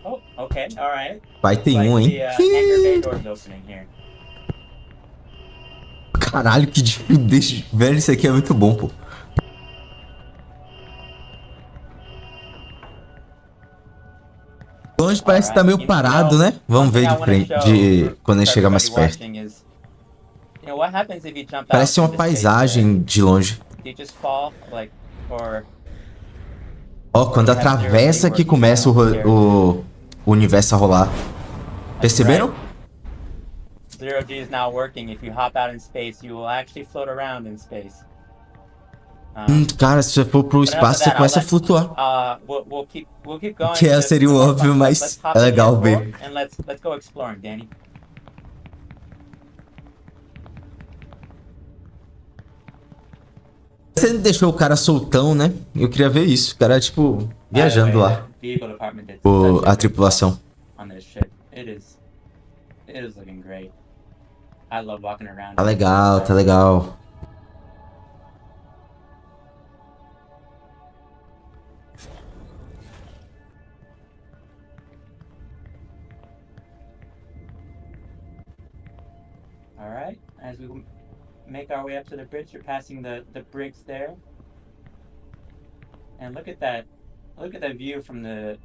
Oh, okay, alright. Vai ter um, hein? Hangar bay doors opening here. Caralho, que dificuldade. Velho, isso aqui é muito bom, pô. Longe parece que tá meio parado, né? Vamos ver de frente, quando a gente chegar mais perto. Parece uma paisagem de longe. Ó, quando atravessa que começa o universo a rolar. Perceberam? Zero G is now working. If you hop out in space, you will actually float around in space. Cara, se você for pro But enough espaço, of você that, começa a flutuar. We'll keep going. Que seria o Some more óbvio, fun mas stuff. Let's hop é in the legal airport ver. And let's go exploring, Danny. Você não deixou o cara soltão, né? Eu queria ver isso. O cara, tipo, viajando By the way, lá. the vehicle department did O, such a a great tripulação. job on this ship. It is looking great. I love walking around. Tá legal, tá legal. All right, as we make our way up to the bridge, you're passing the brigs there. And look at that view from the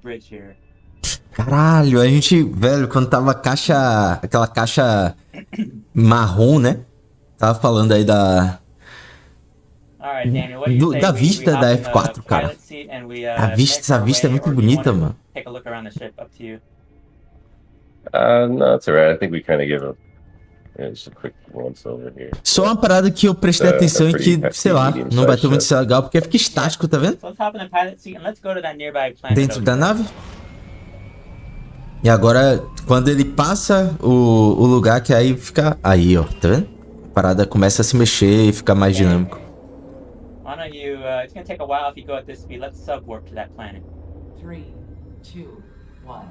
bridge here. Caralho, a gente, velho, quando tava aquela caixa marrom, né? Tava falando aí da All right, Daniel, what do you say? da We vista hop da in the F4, cara. pilot seat and we, Essa make our vista é way, muito or do you bonita, wanna mano. take a look around the ship? Up to you. No, it's alright. I think we kind of give just a quick once over here. Só uma parada que eu prestei É atenção e pretty que, hefty, sei lá, medium não bateu size muito ship. legal, porque fica estático, tá vendo? So let's hop in the pilot seat and let's go to that nearby planet. Dentro over da there. nave. E agora, quando ele passa o lugar que aí fica... Aí, ó, tá vendo? A parada começa a se mexer e fica mais dinâmico. Why don't you? It's gonna take a while if you go at this speed. Let's subwarp to that planet. 3, 2, 1.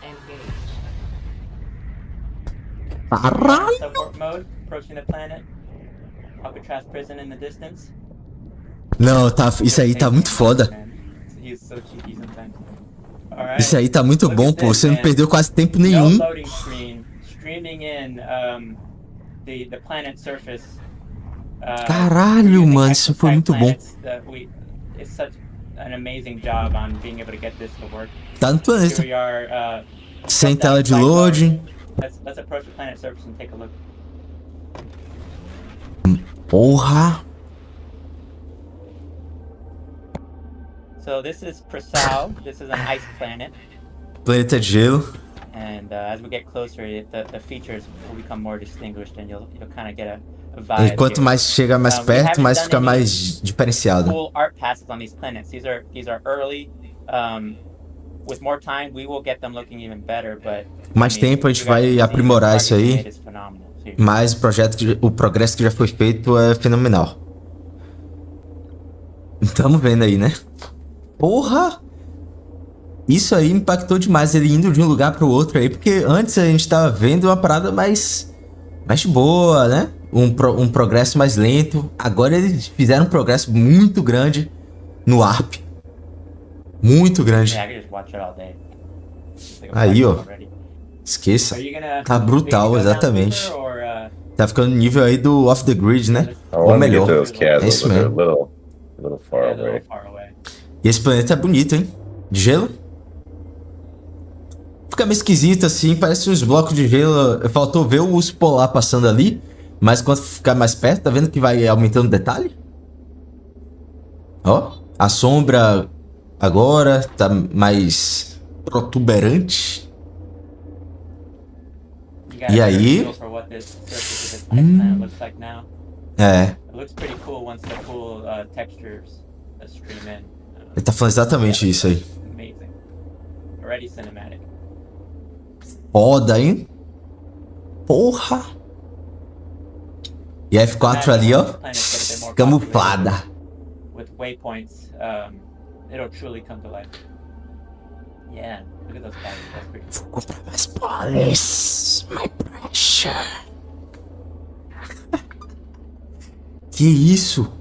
Engage. Caralho! Subwarp mode, approaching the planet. Alcatraz prison in the distance. Não, tá, isso aí tá muito foda. He's so cheeky sometimes. Alright. Isso aí tá muito Look bom, at pô. this, Você não man. perdeu quase tempo No nenhum. loading screen, streaming in the planet surface. Caralho, using mano, isso foi muito bom. exoplanets that it's such an amazing job on being able to get this to work. Tá no Here planeta. we are. Sem from that tela de side loading. Let's approach the planet surface and take a look. Porra! So this is Prasal. This is an ice planet, Planeta de gelo. and as we get closer, the features will become more distinguished, and you'll kind of get a E vibe. quanto here. mais chega mais We perto, haven't mais done fica any mais diferenciado. Cool art passes on these planets. These are early. With more time, we will get them looking even better. But Mais tempo a gente you guys vai can see aprimorar the isso progress aí. made is phenomenal. So Mas o progresso que já foi feito é fenomenal. Tamo vendo aí, né? Porra! Isso aí impactou demais, ele indo de um lugar pro outro aí, porque antes a gente tava vendo uma parada mais de boa, né? Um progresso mais lento. Agora eles fizeram um progresso muito grande no ARP. Muito grande. Yeah, I could just watch it all day. It's like a Aí, ó. practice already. Esqueça. Are you gonna- Tá brutal, are you gonna go down exatamente. deeper, or, Tá ficando nível aí do Off the Grid, né? I Ou want to get melhor. those chasms, É isso but they're mesmo. a little far yeah, a little away. far away. E esse planeta é bonito, hein? De gelo? Fica meio esquisito assim, parece uns blocos de gelo. Faltou ver o urso polar passando ali. Mas quando ficar mais perto, tá vendo que vai aumentando o detalhe? Ó, a sombra agora tá mais protuberante. You got E a better aí? feel for what this surface of this ice planet looks like now. É, It looks pretty cool once the cool textures stream in. ele tá falando exatamente isso aí. Amazing. Already cinematic. Foda, hein? Porra! E a F4 ali, ó. Camuflada. With waypoints, it'll truly come to life. Yeah, look at those guys. That's pretty cool. Vou comprar mais polis. My pressure. Que isso?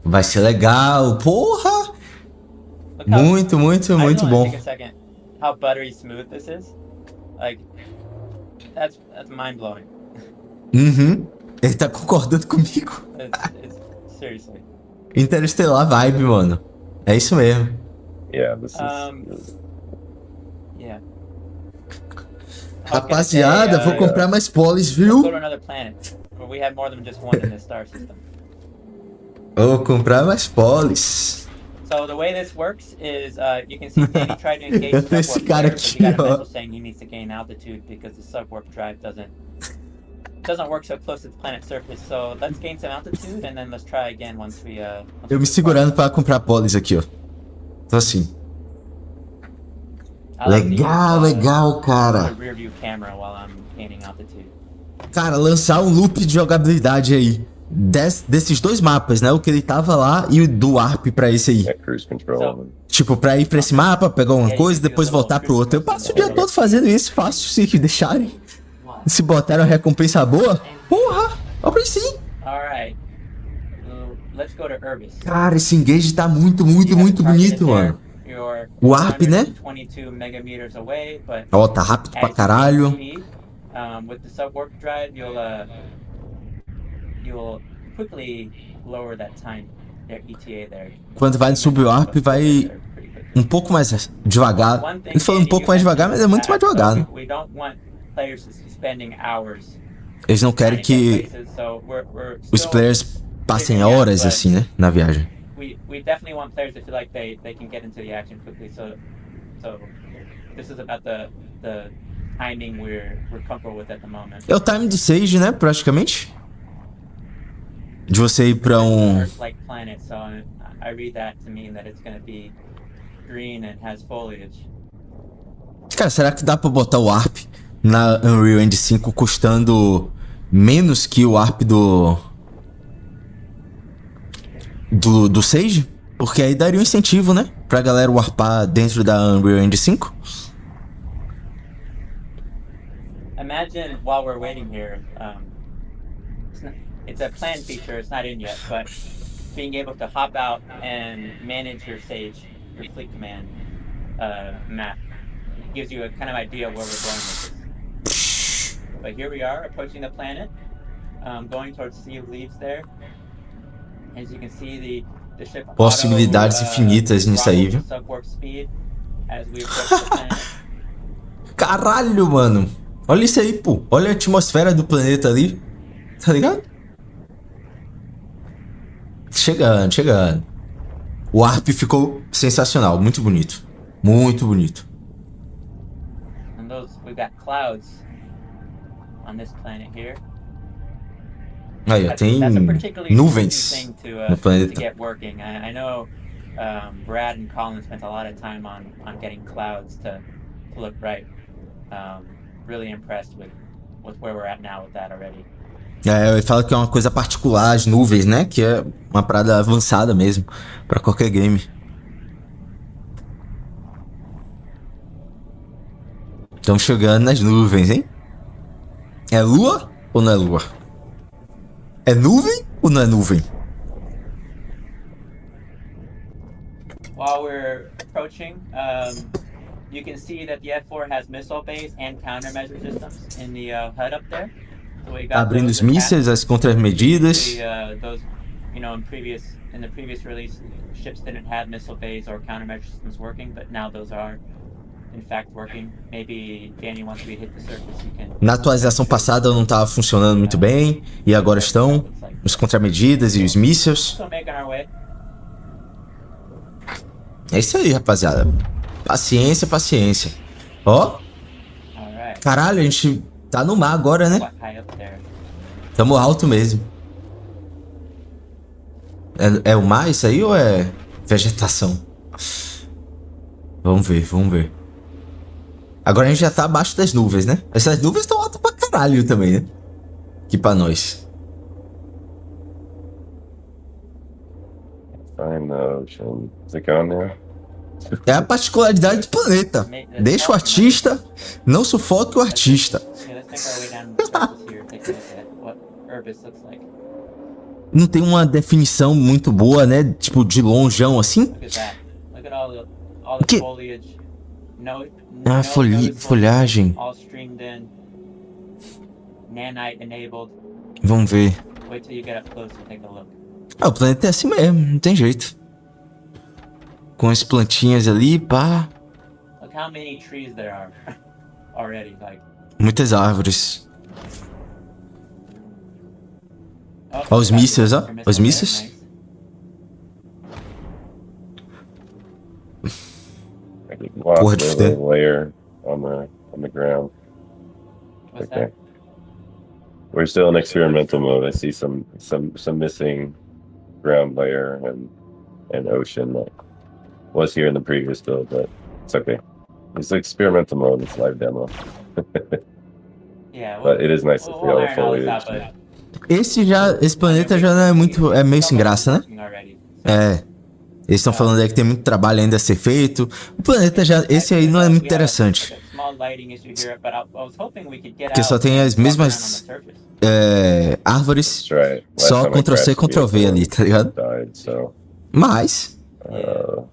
Vai ser legal. Porra! Look how- Muito, muito, I just muito wanna bom. Take a second. How buttery smooth this is. Like, that's mind blowing. Uhum. Ele tá concordando comigo. It's seriously. Interestelar vibe, mano. É isso mesmo. Yeah, this is. Yeah. Rapaziada, vou comprar mais polis, Let's go viu? to another planet. Where we have more than just one in this star system. Vou comprar mais polis. So the way this works is you can see Danny tried to engage Eu tenho esse subwarp cara there, but you got a aqui, ó. message saying he needs to gain altitude because the subwarp drive doesn't doesn't work so close to the planet's surface. So let's gain some altitude and then let's try again once we Eu me segurando pra comprar polis aqui, ó. Tô assim. I like to use, Legal, the cara. rear view camera while I'm gaining altitude. Cara, lançar um loop de jogabilidade aí. Desses dois mapas, né? O que ele tava lá e o do Warp pra esse aí. Yeah, cruise control. Tipo, pra ir pra esse mapa, pegar uma coisa e depois voltar pro outro. Eu passo o dia todo fazendo isso, fácil, se deixarem. Se botaram a recompensa boa, porra, abre sim. Alright. Let's go to Urbis. Cara, esse engage tá muito bonito, mano. O Warp, né? 22 megameters away, but Ó, tá rápido pra as you caralho. gain speed, with the sub-warp drive, you'll quickly lower that time, their ETA there. Quando vai no sub-warp, vai Pretty quickly. um pouco mais devagar. One thing, Ele falou um Danny, pouco you mais devagar, mas é mentioned muito mais that, devagar, né? we don't want players spending hours Eles não querem trying to que get places, so we're os still- players passem horas assim, né? Na viagem. we definitely want players to feel like they can get into the action quickly. So this is about the timing we're comfortable with at the moment. É o time do Sage, né? Praticamente. De você ir pra um. Earth-like planet, so I read that to mean that it's going to be green and has foliage. Cara, será que dá pra botar o Warp na Unreal Engine 5 custando menos que o Warp do Sage? Porque aí daria um incentivo, né? Pra galera warpar dentro da Unreal Engine 5. Imagine while we're waiting here, it's a planned feature, it's not in yet, but being able to hop out and manage your stage, your fleet command map, it gives you a kind of idea of where we're going with this. But here we are, approaching the planet, going towards Sea of Leaves there. As you can see, the ship Possibilidades infinitas nisso aí, viu? subwarp speed as we approach the planet. Caralho, mano. Olha isso aí, pô. Olha a atmosfera do planeta ali. Tá ligado? Chegando. O Warp ficou sensacional. Muito bonito. Muito bonito. And we've got clouds on this planet here. Aí, ó, tem That's a particularly nuvens interesting thing no to planeta. get working. I know Brad and Colin spent a lot of time on getting clouds to look right. Really impressed with where we're at now with that already. Ele fala que é uma coisa particular, as nuvens, né? Que é uma parada avançada mesmo, pra qualquer game. Estamos chegando nas nuvens, hein? É lua ou não é lua? É nuvem ou não é nuvem? While we're approaching, you can see that the F4 has missile bays and countermeasure systems in the HUD up there. So we got Abrindo those os mísseis, as contramedidas. those, in the previous release, ships didn't have missile bays or countermeasure systems working, but now those are in fact working. Maybe Danny, once we hit the surface, you can. Na atualização passada não estava funcionando muito bem, e agora estão os contramedidas e os mísseis. So making our way. É isso aí, rapaziada. Paciência. Ó, Alright. caralho, a gente tá no mar agora, né? Quite high up there. Tamo alto mesmo. É o mar isso aí ou é vegetação? Vamos ver. Agora a gente já tá abaixo das nuvens, né? Essas nuvens estão altas pra caralho também, né? Aqui pra nós. Find the ocean. Is it going there? É a particularidade do planeta. Deixa o artista, não sufoque o artista. Yeah, let's make our way down the surface here, take a look at what Urbis looks like. Não tem uma definição muito boa, né? Tipo, de longeão assim. Look at that. Look at all the Que- foliage. Folhagem. All streamed in. Nanite enabled. Vamos ver. Wait till you get up close and take a look. Ah, o planeta é assim mesmo, não tem jeito. Com as plantinhas ali, pá. Look how many trees there are already. Like, Muitas árvores. oh, Ó, os mísseis, ó. your Os missile mísseis. there, nice. I think we lost Porra, a de little layer on the ground. What's Okay. that? We're still in experimental mode. I see some missing ground layer and ocean that was here in the previous build, but it's okay. It's experimental mode. It's live demo. Yeah, But it is nice to see all the iron all this out, foliage. but Esse planeta já não é muito. É meio sem graça, né? working already. É. Eles estão falando aí que tem muito trabalho ainda a ser feito. O planeta já. Esse aí não é muito interessante. Porque só tem as mesmas árvores. That's right. Last Só time I Ctrl+C, crashed, the Ctrl+V ali, tá ligado? died, so, Mas no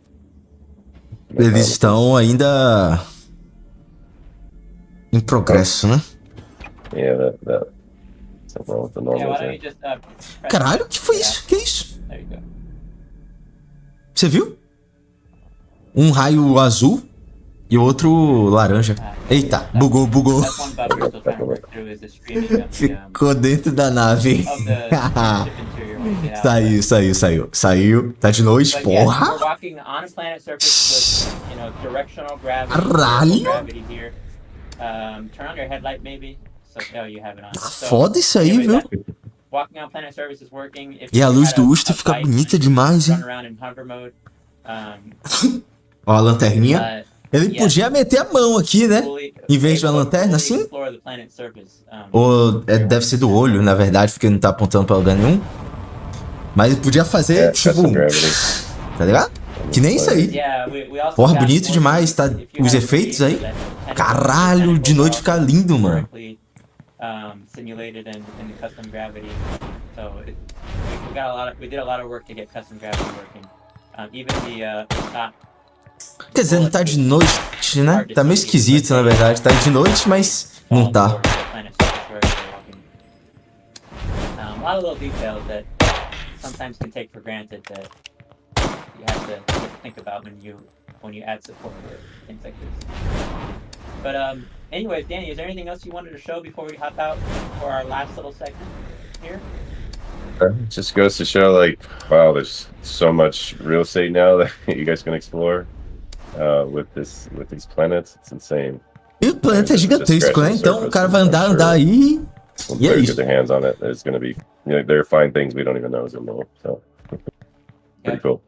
eles estão ainda em progresso, né? Yeah, that something wrong with the Yeah, normal why don't you thing. just Caralho, que foi isso? Que isso? There you go. Você viu? Um raio azul e o outro laranja. Eita, bugou. That's one bug we're still trying to work through is the streaming of Ficou dentro da nave. the ship interior when you get out. Saiu. Tá de noite, But yes, porra. we're walking on a planet surface with, directional gravity. Caralho. vertical gravity here. Turn on your headlight maybe. So, you have it on. So, Foda isso aí, anyway, viu? walking on planet surface is working. If E a you luz had do a Uster fica bike, bonita you demais, hein? run around in hover mode. Ó, a lanterninha. But Ele yes, podia meter a mão aqui, né? fully- Em vez de uma fully lanterna, assim? explore the planet surface. Ou deve ser do olho, na verdade, porque não tá apontando pra lugar nenhum. Mas ele podia fazer, Yeah, tipo, custom gravity. tá ligado? Que nem isso aí. Yeah, we also Porra, got bonito more demais, tá? if you Os have efeitos a aí. that tentacle- Caralho, de noite fica lindo, mano. correctly, simulated in custom gravity. So we did a lot of work to get custom gravity working. Even the top. Quer dizer, não tá de noite, né? Tá meio esquisito, na verdade. Tá de noite, mas não tá. A lot of little details that sometimes can take for granted that you have to think about when you add support or things like this. But anyways, Danny, is there anything else you wanted to show before we hop out for our last little segment here? It just goes to show, like, wow, there's so much real estate now that you guys can explore with these planets. It's insane. E o planeta é gigantesco, né? Então o cara vai andar aí. When E é players isso. get their hands on it, there's going to be, there are fine things we don't even know is in there. So, pretty Yeah. cool.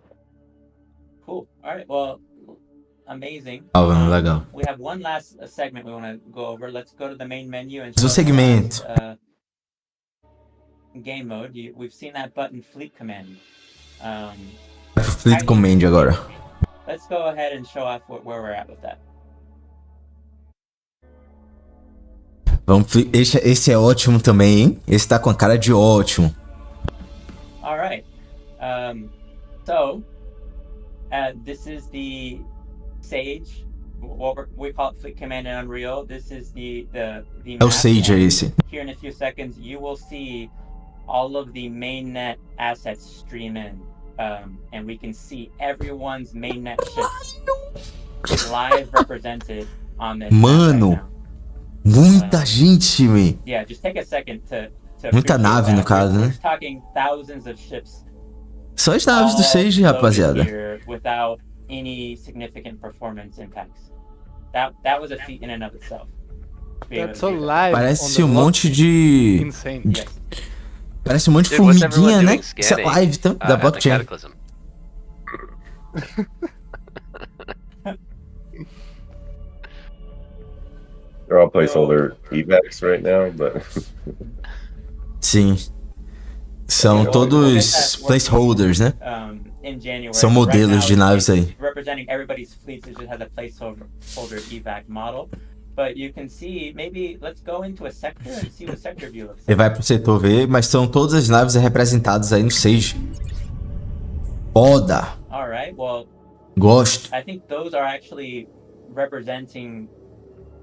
Cool. All right. Well, amazing. Legal. We have one last segment we want to go over. Let's go to the main menu and Do show the segmento. last, game mode. We've seen that button, Fleet Command. Fleet Command agora. Let's go ahead and show off where we're at with that. Esse é ótimo também, hein? Esse tá com a cara de ótimo. All right. So, this is the Sage. We call it Fleet Command in Unreal. This is the É o map, Sage, é and esse. Here in a few seconds, you will see all of the mainnet assets stream in, and we can see everyone's mainnet ships live represented on this. Mano. Map right now. Muita gente, me. Yeah, just take a second to Muita appreciate nave, that. no caso, We're né? talking thousands of ships. Só as naves do all Sage, loaded rapaziada. here without any significant performance impacts. That was a feat in and of itself. to be able That's to so do that. live. Parece on the um block. monte de. Insane. Yes. Parece um monte de Dude, what's everyone formiguinha, né? doing Isso é scanning, live da at the blockchain. Cataclysm? They're all placeholder evacs right now, but Sim. São todos placeholders, né? In January. São Right modelos now, de naves it's aí. Representing everybody's fleets, it just has a placeholder evac model. But you can see, maybe let's go into a sector and see what sector view looks Ele like. vai pro setor V, mas são todas as naves representadas aí no Sage. Foda! All right. Well, Gosto. I think those are actually representing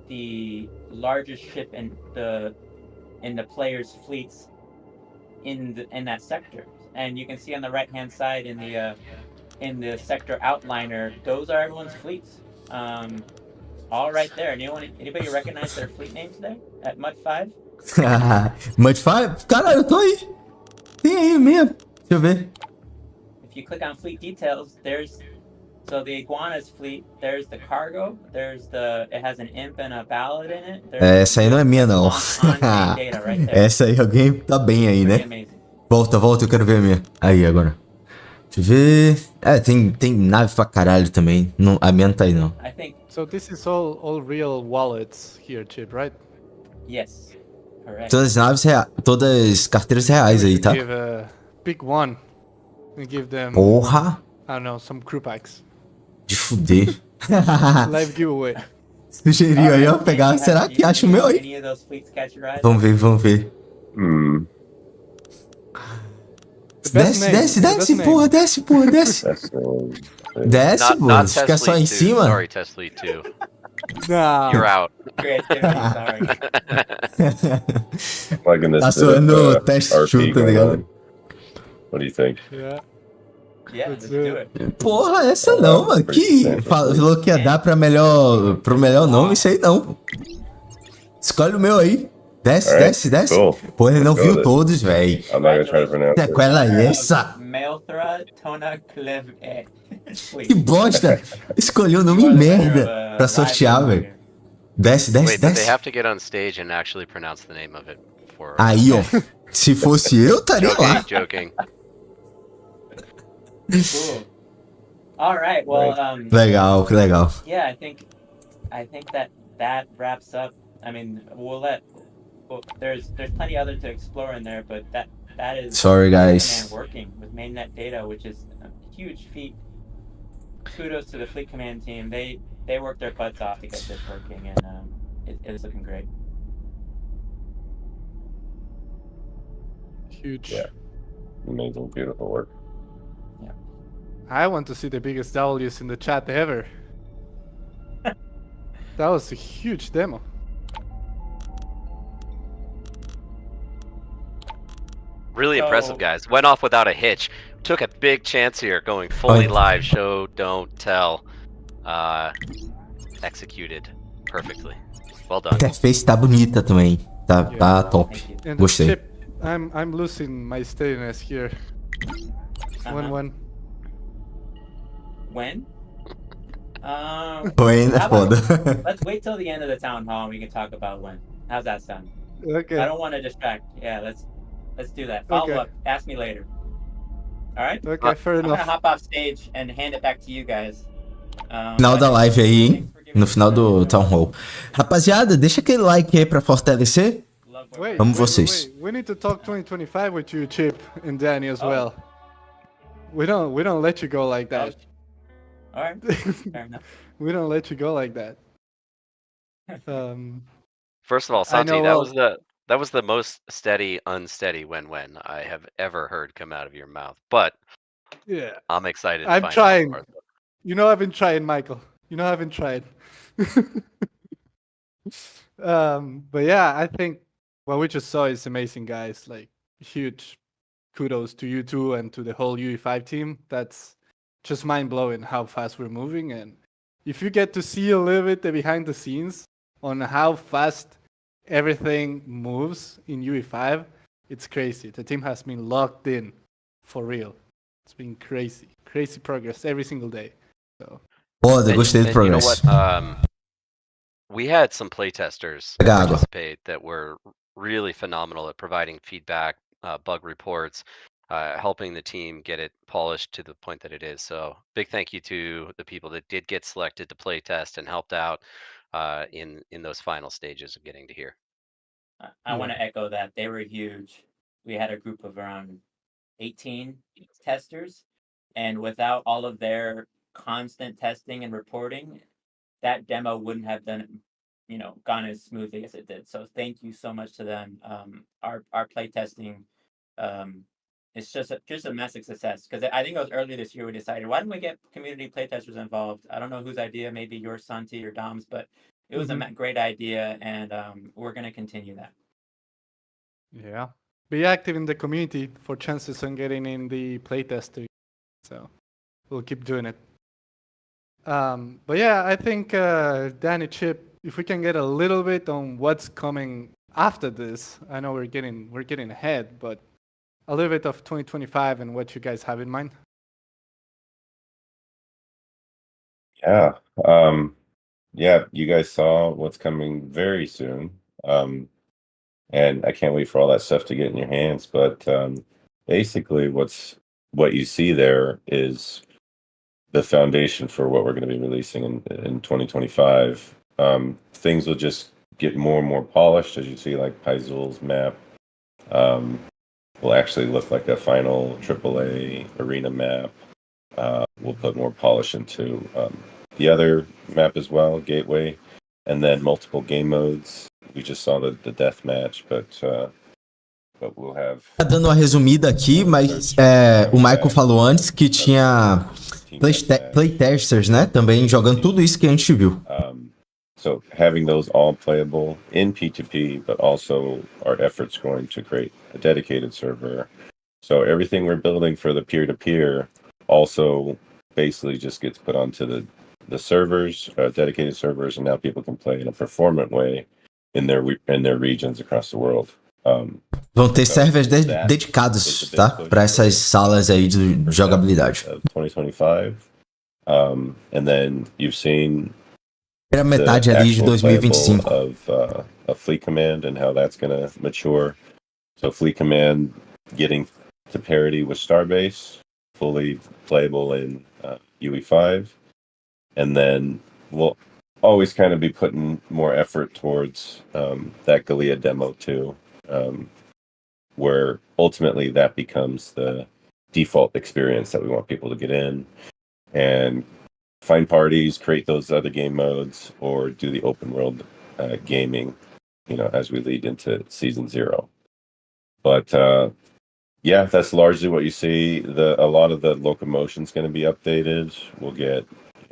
the largest ship in the players' fleets in that sector. And you can see on the right hand side in the sector outliner, those are everyone's fleets. All right there. Anybody recognize their fleet names there at Mud 5? Mud 5? Caralho, eu tô aí. Tem aí mesmo. Deixa eu ver. If you click on fleet details, there's So the Iguana's fleet, there's the cargo, it has an imp and a ballad in it. Essa aí não é minha, não. On-chain data right there. Essa aí alguém tá bem aí, Pretty né? amazing. Volta, eu quero ver a minha. Aí, agora. Deixa eu ver. Tem nave pra caralho também. Não, a minha não tá aí, não. I think, So this is all real wallets here, Chip, right? yes, correct. Todas as naves todas carteiras reais aí, tá? Give a big one and give them, Porra! I don't know, some crew packs. De fuder. Live giveaway. Sugeriu aí, ó, Alright, pegar. you Será have- que you- acha o you meu know aí? Any of those fleets catch your eye? Vamos ver. The best name, Desce, the best name. porra, desce. That's Desce, Not, pô. not Fica Test só Fleet em 2. cima. Sorry, Test Fleet 2. Nah. You're out. Creativity, sorry. plugging this Tá bit of, soando test RP shoot, tá going ligado? on. What do you think? Yeah. Yeah, Let's let's do do it. it. Porra, essa não, mano. Que falou que ia dar pro melhor nome, isso aí não. Escolhe o meu aí. Desce, Alright, desce. cool. Pô, ele não Let's go viu with it. todos, velho. I'm not gonna try to pronounce it. Sequela é essa? Melthra Tona Cleve. Que bosta. Escolheu o nome merda pra sortear, velho. Desce. Wait, but they have to get on stage and actually pronounce the name of it for. Aí, ó. Se fosse eu, estaria lá. Joking. Cool. All right. Well, Legal, que legal. yeah, I think that wraps up. I mean, there's plenty other to explore in there, but that is Sorry, guys. Fleet Command working with mainnet data, which is a huge feat. Kudos to the Fleet Command team. They worked their butts off to get this working, and it is looking great. Huge. Yeah. Amazing, beautiful work. I want to see the biggest W's in the chat ever. That was a huge demo. Really So- impressive, guys. Went off without a hitch. Took a big chance here, going fully Oh. live, show, don't tell. Executed perfectly. Well A done. interface tá bonita também. Tá top. Thank you. And Gostei. Chip, I'm losing my steadiness here. Uh-huh. One. When? Foi, né? How about- Foda. Let's wait till the end of the town hall and we can talk about when. How's that sound? Okay. I don't want to distract. Yeah, let's do that. Follow Okay. up. Ask me later. All right. Okay, fair I'm gonna enough. hop off stage and hand it back to you guys. Final da live aí, hein? Thanks for giving No me final do the- Town Hall. Rapaziada, deixa aquele like aí pra fortalecer. Love work. Wait, Vamos vocês. We need to talk 2025 with you, Chip, and Danny as Oh. well. We don't let you go like that. All right. Fair enough. We don't let you go like that. First of all, I Santi, know, that was the most steady, unsteady when I have ever heard come out of your mouth. But Yeah. I'm excited. To I'm find trying. Out more. You know I've been trying, Michael. You know I've been trying. But yeah, I think what we just saw is amazing, guys. Like huge kudos to you two and to the whole UE5 team. That's just mind blowing how fast we're moving. And if you get to see a little bit the behind the scenes on how fast everything moves in UE5, it's crazy. The team has been locked in for real. It's been crazy progress every single day. So Foda, And- gostei do and you know progresso. what? We had some playtesters Pega água. participate that were really phenomenal at providing feedback, bug reports, helping the team get it polished to the point that it is. So big thank you to the people that did get selected to playtest and helped out in those final stages of getting to here. I want to echo that. They were huge. We had a group of around 18 testers, and without all of their constant testing and reporting, that demo wouldn't have gone as smoothly as it did. So thank you so much to them. Our play testing, it's just a massive success, because I think it was earlier this year we decided, why don't we get community playtesters involved? I don't know whose idea, maybe yours, Santi, or Dom's, but it was a great idea, and we're going to continue that. yeah, be active in the community for chances on getting in the playtester. So we'll keep doing it. But yeah, I think Danny, Chip, if we can get a little bit on what's coming after this. I know we're getting ahead, but a little bit of 2025 and what you guys have in mind. Yeah. Yeah, you guys saw what's coming very soon. And I can't wait for all that stuff to get in your hands. But basically what you see there is the foundation for what we're going to be releasing in 2025. Things will just get more and more polished, as you see, like Paizul's map will actually look like a final AAA arena map. We'll put more polish into the other map as well, Gateway, and then multiple game modes. We just saw the death match, but we'll have. Tá dando uma resumida aqui, mas o Michael falou antes que tinha playtesters, né? Também jogando tudo isso que a gente viu. So having those all playable in P2P, but also our efforts going to create a dedicated server. So everything we're building for the peer-to-peer also basically just gets put onto the servers, dedicated servers, and now people can play in a performant way in their regions across the world. Vão ter servers dedicados, tá? Para essas salas aí de jogabilidade. 2025. And then you've seen Era metade ali de 2025. of Fleet Command and how that's going to mature. So Fleet Command getting to parity with Starbase, fully playable in UE5, and then we'll always kind of be putting more effort towards that Galea demo too, where ultimately that becomes the default experience that we want people to get in and find parties, create those other game modes, or do the open world gaming, as we lead into season 0. But yeah, that's largely what you see. A lot of the locomotion's going to be updated. We'll get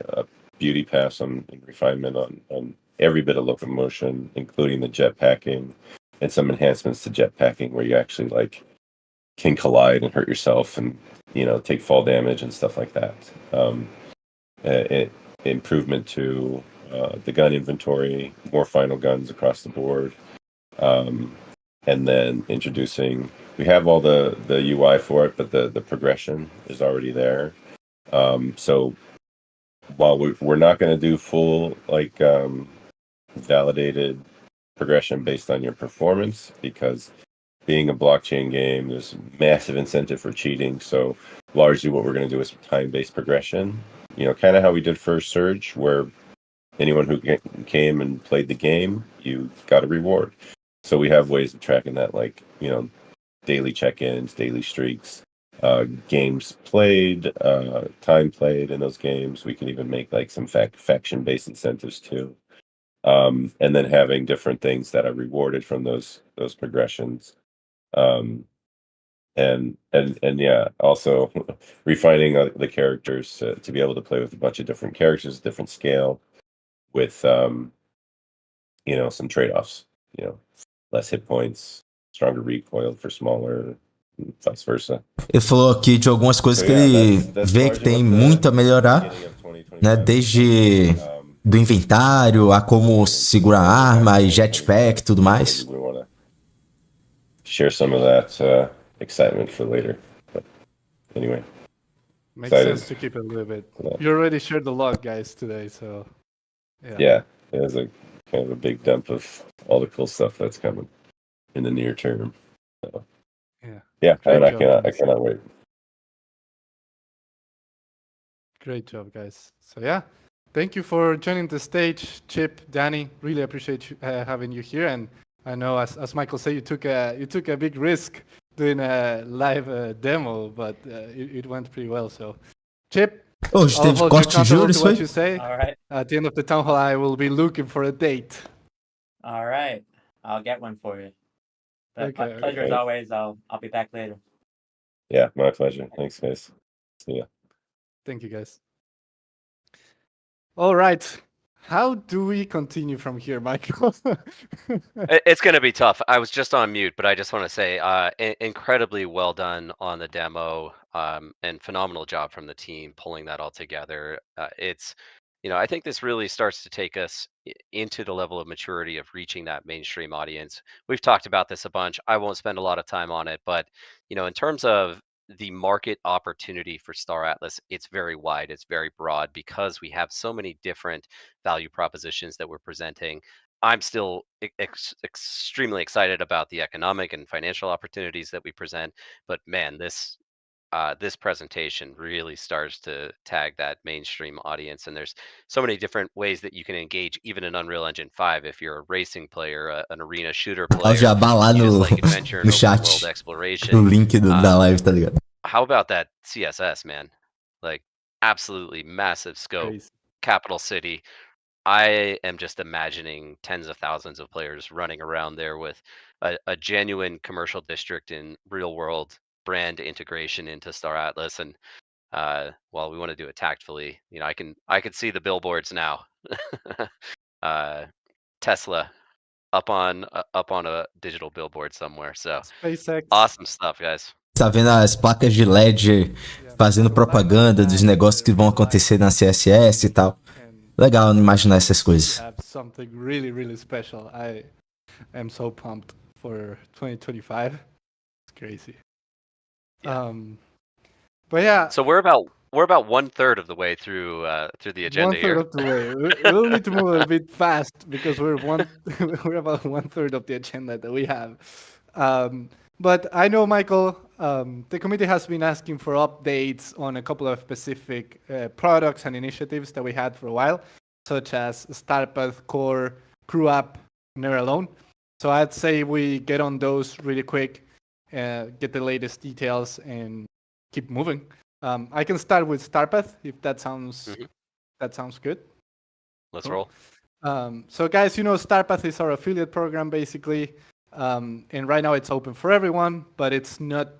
a beauty pass and refinement on every bit of locomotion, including the jetpacking and some enhancements to jetpacking where you actually can collide and hurt yourself and take fall damage and stuff like that. Improvement to the gun inventory, more final guns across the board, and then introducing. We have all the UI for it, but the progression is already there. So while we're not going to do full validated progression based on your performance, because being a blockchain game, there's massive incentive for cheating. So largely what we're going to do is time-based progression. Kind of how we did First Surge, where anyone who came and played the game, you got a reward. So we have ways of tracking that, daily check-ins, daily streaks, games played, time played in those games. We can even make some faction-based incentives too. And then having different things that are rewarded from those progressions. And yeah, also refining the characters to be able to play with a bunch of different characters, different scale, with some trade-offs. Less hit points, stronger recoil for smaller, vice versa. Ele falou aqui de algumas coisas que ele vê que tem muito a melhorar, né? Desde do inventário a como segurar a arma e jetpack e tudo mais. We want to share some of that excitement for later. But anyway. Makes Excited. sense to keep it a little bit. Yeah. You already shared the log, guys, today, so Yeah, there's a kind of a big dump of all the cool stuff that's coming in the near term. So, yeah, Great and job, I cannot wait. Great job, guys. So yeah, thank you for joining the stage, Chip, Danny. Really appreciate having you here. And I know, as Michael said, you took a big risk doing a live demo, but it went pretty well. So, Chip, Hoje I'll teve hold you corte de accountable juros, to what foi? you say. All right. At the end of the town hall, I will be looking for a date. All right. I'll get one for you. But Okay, pleasure as always. I'll be back later. Yeah, my pleasure. Thanks, guys. See ya. Thank you, guys. All right. How do we continue from here, Michael? It's going to be tough. I was just on mute, but I just want to say incredibly well done on the demo, and phenomenal job from the team pulling that all together. I think this really starts to take us into the level of maturity of reaching that mainstream audience. We've talked about this a bunch. I won't spend a lot of time on it, but in terms of the market opportunity for Star Atlas, it's very wide, it's very broad because we have so many different value propositions that we're presenting. I'm still extremely excited about the economic and financial opportunities that we present, but man, this presentation really starts to tag that mainstream audience, and there's so many different ways that you can engage even in Unreal Engine 5 if you're a racing player, an arena shooter Olha o player, jabá lá you just no, like adventure and no open world chat. O exploration. link da live, tá ligado? How about that CSS, man? Like absolutely massive scope, Crazy. capital city. I am just imagining tens of thousands of players running around there with a genuine commercial district in real world brand integration into Star Atlas. And while we want to do it tactfully, you know, I can see the billboards now. Tesla up on a digital billboard somewhere. So SpaceX. awesome stuff, guys. Tá vendo as placas de LED fazendo propaganda dos negócios que vão acontecer na CSS e tal. Legal imaginar essas coisas. Have something really, really special. I am so pumped for 2025. It's crazy. Yeah. But yeah. So we're about 1/3 of the way through the agenda here. 1/3 of the way. We'll need to move a little bit fast because we're about 1/3 of the agenda that we have. But I know, Michael, the committee has been asking for updates on a couple of specific products and initiatives that we had for a while, such as StarPath Core, Crew App, Never Alone. So I'd say we get on those really quick, get the latest details, and keep moving. I can start with StarPath if that sounds good. Let's roll. So guys, you know, StarPath is our affiliate program basically. And right now it's open for everyone, but it's not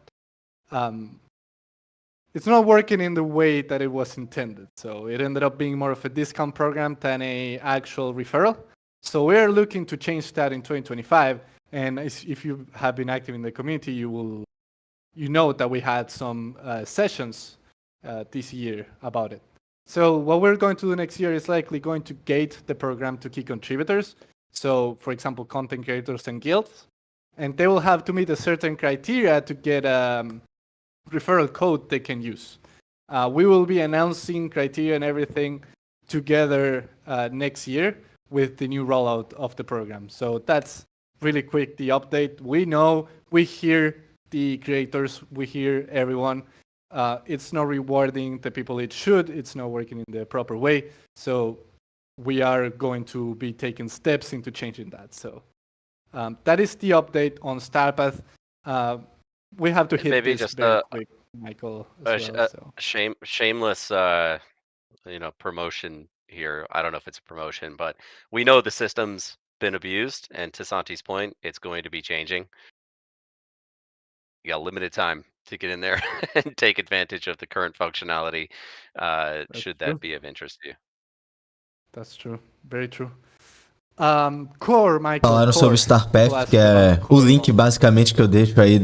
working in the way that it was intended. So it ended up being more of a discount program than a actual referral. So we're looking to change that in 2025. And if you have been active in the community, you know that we had some sessions this year about it. So what we're going to do next year is likely going to gate the program to key contributors. So, for example, content creators and guilds, and they will have to meet a certain criteria to get a referral code they can use. We will be announcing criteria and everything together next year with the new rollout of the program. So that's really quick, the update. We hear the creators, we hear everyone. It's not rewarding the people it should. It's not working in the proper way. So we are going to be taking steps into changing that. So that is the update on StarPath. We have to hit maybe this just very quick, Michael, as well. So. Shameless promotion here. I don't know if it's a promotion, but we know the system's been abused, and to Santi's point, it's going to be changing. You got limited time to get in there and take advantage of the current functionality, should that be of interest to you. That's true. Very true. Core, Michael. Falaram sobre o StarPath, que é o link basicamente que eu deixo aí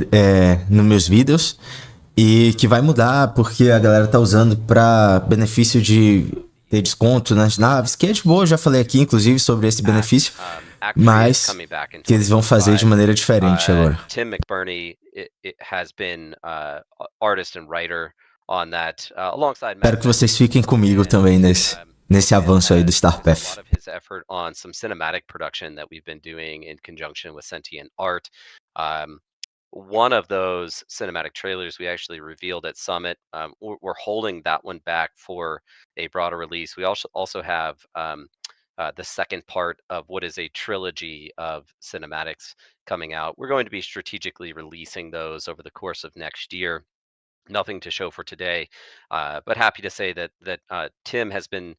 nos meus vídeos. E que vai mudar porque a galera tá usando para benefício de ter desconto nas naves, que é de boa, já falei aqui inclusive sobre esse benefício, mas que eles vão fazer de maneira diferente agora. Tim McBurney has been artist and writer on that alongside. Espero que vocês fiquem comigo também nesse avanço aí do StarPath. A lot of his effort on some cinematic production that we've been doing in conjunction with Sentient Art. One of those cinematic trailers we actually revealed at Summit. We're holding that one back for a broader release. We also have the second part of what is a trilogy of cinematics coming out. We're going to be strategically releasing those over the course of next year. Nothing to show for today, but happy to say that Tim has been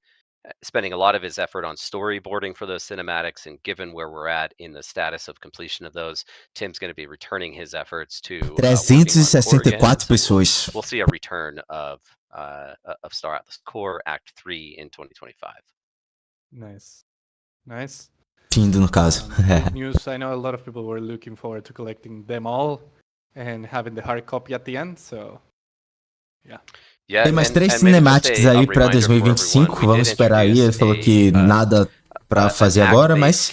spending a lot of his effort on storyboarding for those cinematics, and given where we're at in the status of completion of those, Tim's going to be returning his efforts to 364 pessoas. We'll see a return of Star Atlas Core Act 3 in 2025. Nice. Findo, no caso. Good news. I know a lot of people were looking forward to collecting them all and having the hard copy at the end, so yeah. Yeah, tem mais 3 cinemáticas aí pra 2025, vamos esperar aí. Ele falou que nada pra fazer agora, mas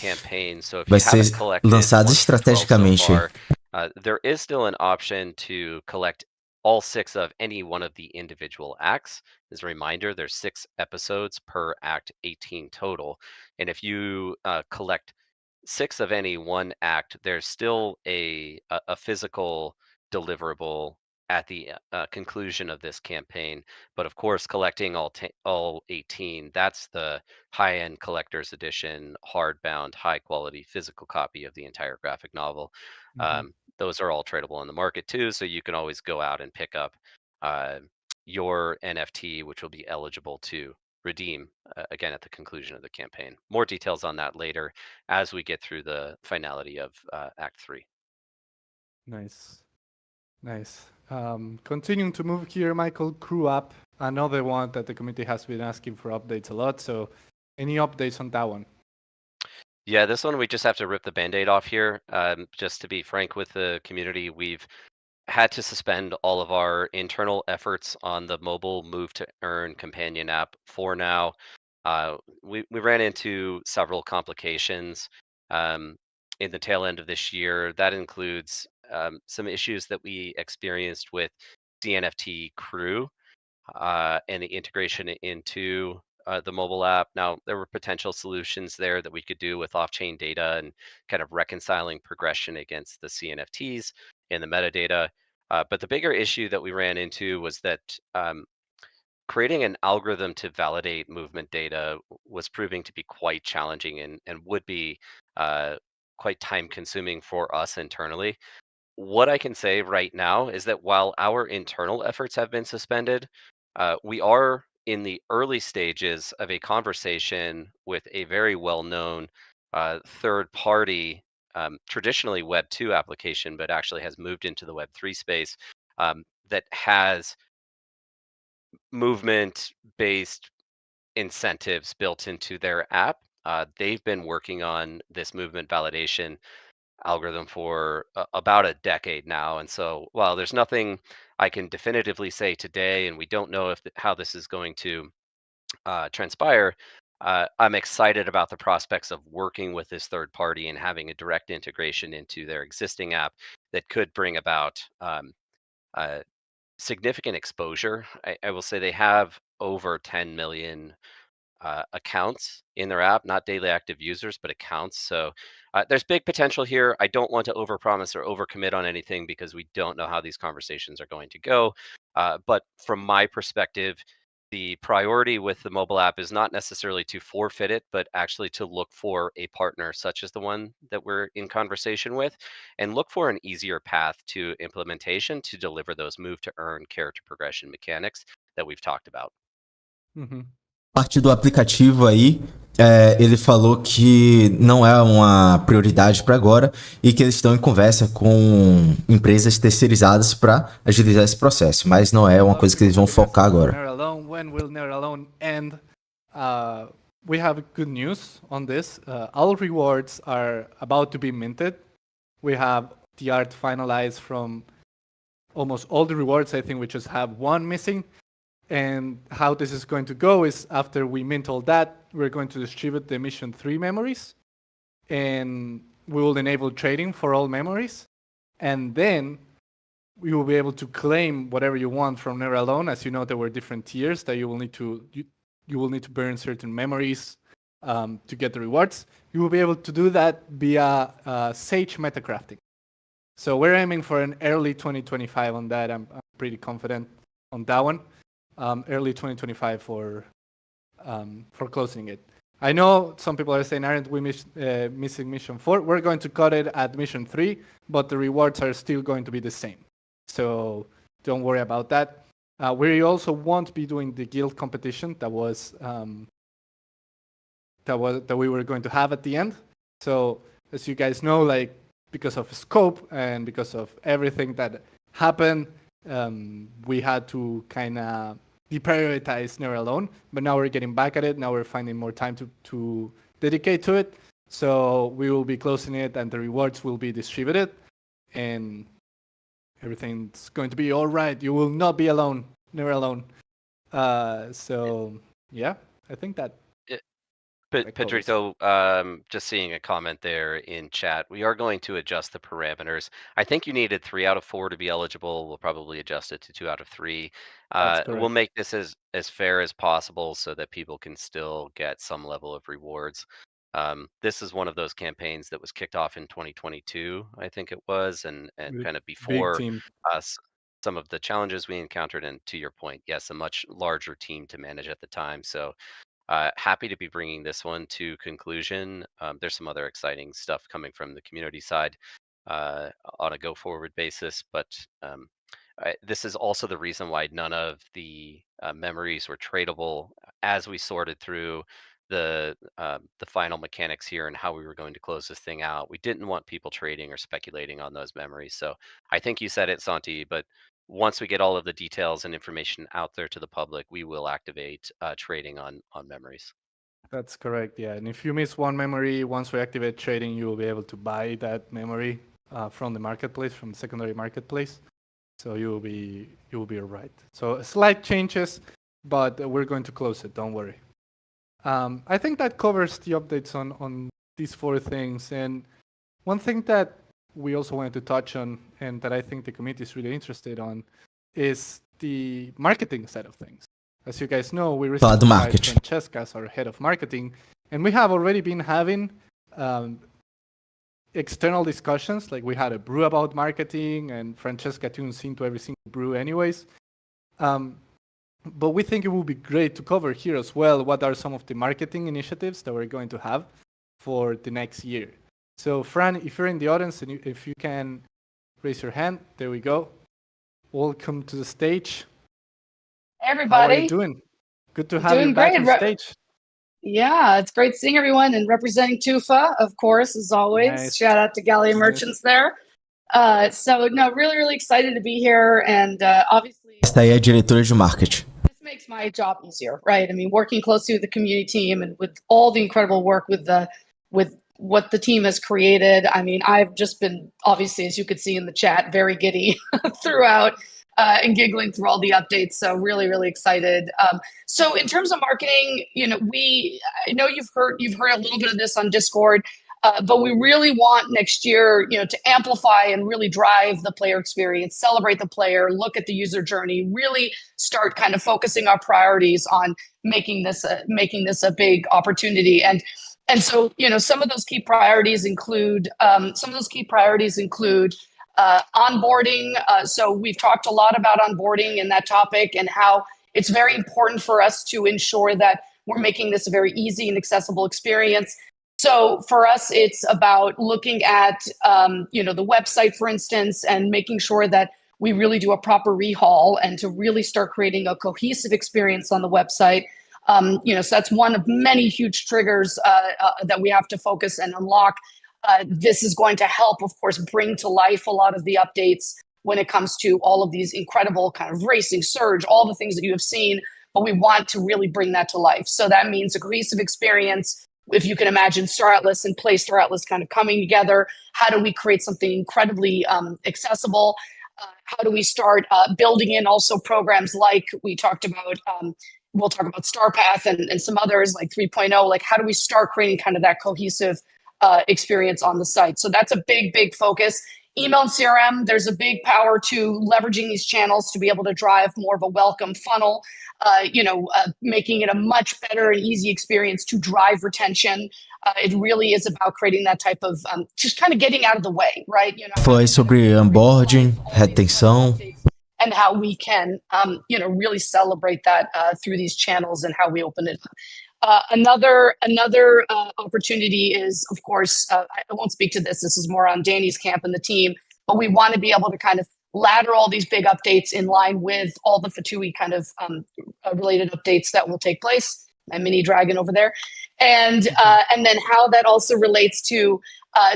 vai ser lançado estrategicamente. There is still an option to collect all 6 of any one of the individual acts. As a reminder, there's 6 episodes per act, 18 total. And if you collect 6 of any one act, there's still a physical deliverable at the conclusion of this campaign. But of course, collecting all 18, that's the high-end collector's edition, hardbound, high-quality physical copy of the entire graphic novel. Those are all tradable in the market too, so you can always go out and pick up uh, your NFT, which will be eligible to redeem again at the conclusion of the campaign. More details on that later as we get through the finality of Act 3. Nice. Nice. Continuing to move here, Michael, Crew Up, another one that the community has been asking for updates a lot. So any updates on that one? Yeah, this one we just have to rip the Band-Aid off here. Just to be frank with the community, we've had to suspend all of our internal efforts on the mobile Move to Earn companion app for now. We ran into several complications in the tail end of this year. That includes some issues that we experienced with CNFT Crew and the integration into the mobile app. Now, there were potential solutions there that we could do with off-chain data and kind of reconciling progression against the CNFTs and the metadata. But the bigger issue that we ran into was that creating an algorithm to validate movement data was proving to be quite challenging and would be quite time consuming for us internally. What I can say right now is that while our internal efforts have been suspended, we are in the early stages of a conversation with a very well-known third party, traditionally Web 2 application, but actually has moved into the Web 3 space that has movement-based incentives built into their app. They've been working on this movement validation algorithm for about a decade now. And so while there's nothing I can definitively say today, and we don't know if how this is going to transpire, I'm excited about the prospects of working with this third party and having a direct integration into their existing app that could bring about significant exposure. I will say they have over 10 million accounts in their app, not daily active users, but accounts. So there's big potential here. I don't want to overpromise or overcommit on anything because we don't know how these conversations are going to go. But from my perspective, the priority with the mobile app is not necessarily to forfeit it, but actually to look for a partner such as the one that we're in conversation with and look for an easier path to implementation to deliver those move to earn character progression mechanics that we've talked about. Parte do aplicativo aí, ele falou que não é uma prioridade para agora e que eles estão em conversa com empresas terceirizadas para agilizar esse processo, mas não é uma coisa que eles vão focar agora. When will Never Alone end? We have good news on this. All rewards are about to be minted. We have the art finalized from almost all the rewards. I think we just have one missing. And how this is going to go is after we mint all that, we're going to distribute the Mission 3 memories. And we will enable trading for all memories. And then you will be able to claim whatever you want from Never Alone. As you know, there were different tiers that you will need to burn certain memories to get the rewards. You will be able to do that via Sage metacrafting. So we're aiming for an early 2025 on that. I'm pretty confident on that one. Early 2025 for closing it. I know some people are saying, aren't we missing Mission 4? We're going to cut it at Mission 3, but the rewards are still going to be the same. So don't worry about that. We also won't be doing the guild competition that we were going to have at the end. So as you guys know, like because of scope and because of everything that happened, we had to kind of deprioritize Never Alone, but now we're getting back at it. Now we're finding more time to dedicate to it. So we will be closing it and the rewards will be distributed and everything's going to be all right. You will not be alone, Never Alone. So yeah, I think that that covers it. Pedrito, just seeing a comment there in chat. We are going to adjust the parameters. I think you needed 3 out of 4 to be eligible. We'll probably adjust it to 2 out of 3. That's We'll correct. make this as fair as possible so that people can still get some level of rewards. This is one of those campaigns that was kicked off in 2022, I think it was, and With kind of big before team. us. Some of the challenges we encountered, and to your point, yes, a much larger team to manage at the time. So happy to be bringing this one to conclusion. There's some other exciting stuff coming from the community side uh, on a go forward basis, but this is also the reason why none of the memories were tradable as we sorted through the final mechanics here and how we were going to close this thing out. We didn't want people trading or speculating on those memories. So I think you said it, Santi, but once we get all of the details and information out there to the public, we will activate trading on memories. That's correct. Yeah, and if you miss one memory, once we activate trading, you will be able to buy that memory from the marketplace, from the secondary marketplace. So you will be right. So slight changes, but we're going to close it. Don't worry. I think that covers the updates on these 4 things. And one thing that we also wanted to touch on, and that I think the community is really interested on, is the marketing side of things. As you guys know, we Falar do recently hired marketing. Francesca as our head of marketing, and we have already been having external discussions. Like we had a brew about marketing, and Francesca tunes into every single brew anyways. But we think it would be great to cover here as well what are some of the marketing initiatives that we're going to have for the next year. So Fran, if you're in the audience and if you can raise your hand, there we go. Welcome to the stage. Hey, How are you everybody. doing? Good to have you Doing back great. on stage. Yeah, it's great seeing everyone and representing Tufa, of course, as always. Nice. Shout out to Gallia Nice. Merchants there. So, no, really, really excited to be here. And obviously, Esta aí é a diretora de marketing. this makes my job easier, right? I mean, working closely with the community team and with all the incredible work with what the team has created. I mean, I've just been, obviously, as you could see in the chat, very giddy throughout. And giggling through all the updates. So really, really excited. So in terms of marketing, I know you've heard a little bit of this on Discord, but we really want next year, to amplify and really drive the player experience, celebrate the player, look at the user journey, really start kind of focusing our priorities on making this a big opportunity. And so, some of those key priorities include onboarding. So we've talked a lot about onboarding and that topic and how it's very important for us to ensure that we're making this a very easy and accessible experience. So for us, it's about looking at, the website, for instance, and making sure that we really do a proper rehaul and to really start creating a cohesive experience on the website. So that's one of many huge triggers that we have to focus and unlock. This is going to help, of course, bring to life a lot of the updates when it comes to all of these incredible kind of racing, surge, all the things that you have seen, but we want to really bring that to life. So that means a cohesive experience. If you can imagine Star Atlas and Play Star Atlas kind of coming together, how do we create something incredibly accessible? How do we start building in also programs like we talked about, we'll talk about StarPath and some others like 3.0, like how do we start creating kind of that cohesive experience on the site. So that's a big, big focus. Email and CRM, there's a big power to leveraging these channels to be able to drive more of a welcome funnel, making it a much better and easy experience to drive retention. It really is about creating that type of, just kind of getting out of the way, right? Foi sobre onboarding, retenção. And how we can, really celebrate that through these channels and how we open it up. Another opportunity is, of course, I won't speak to this. This is more on Danny's camp and the team, but we want to be able to kind of ladder all these big updates in line with all the Fatui kind of related updates that will take place. My mini dragon over there, and then how that also relates to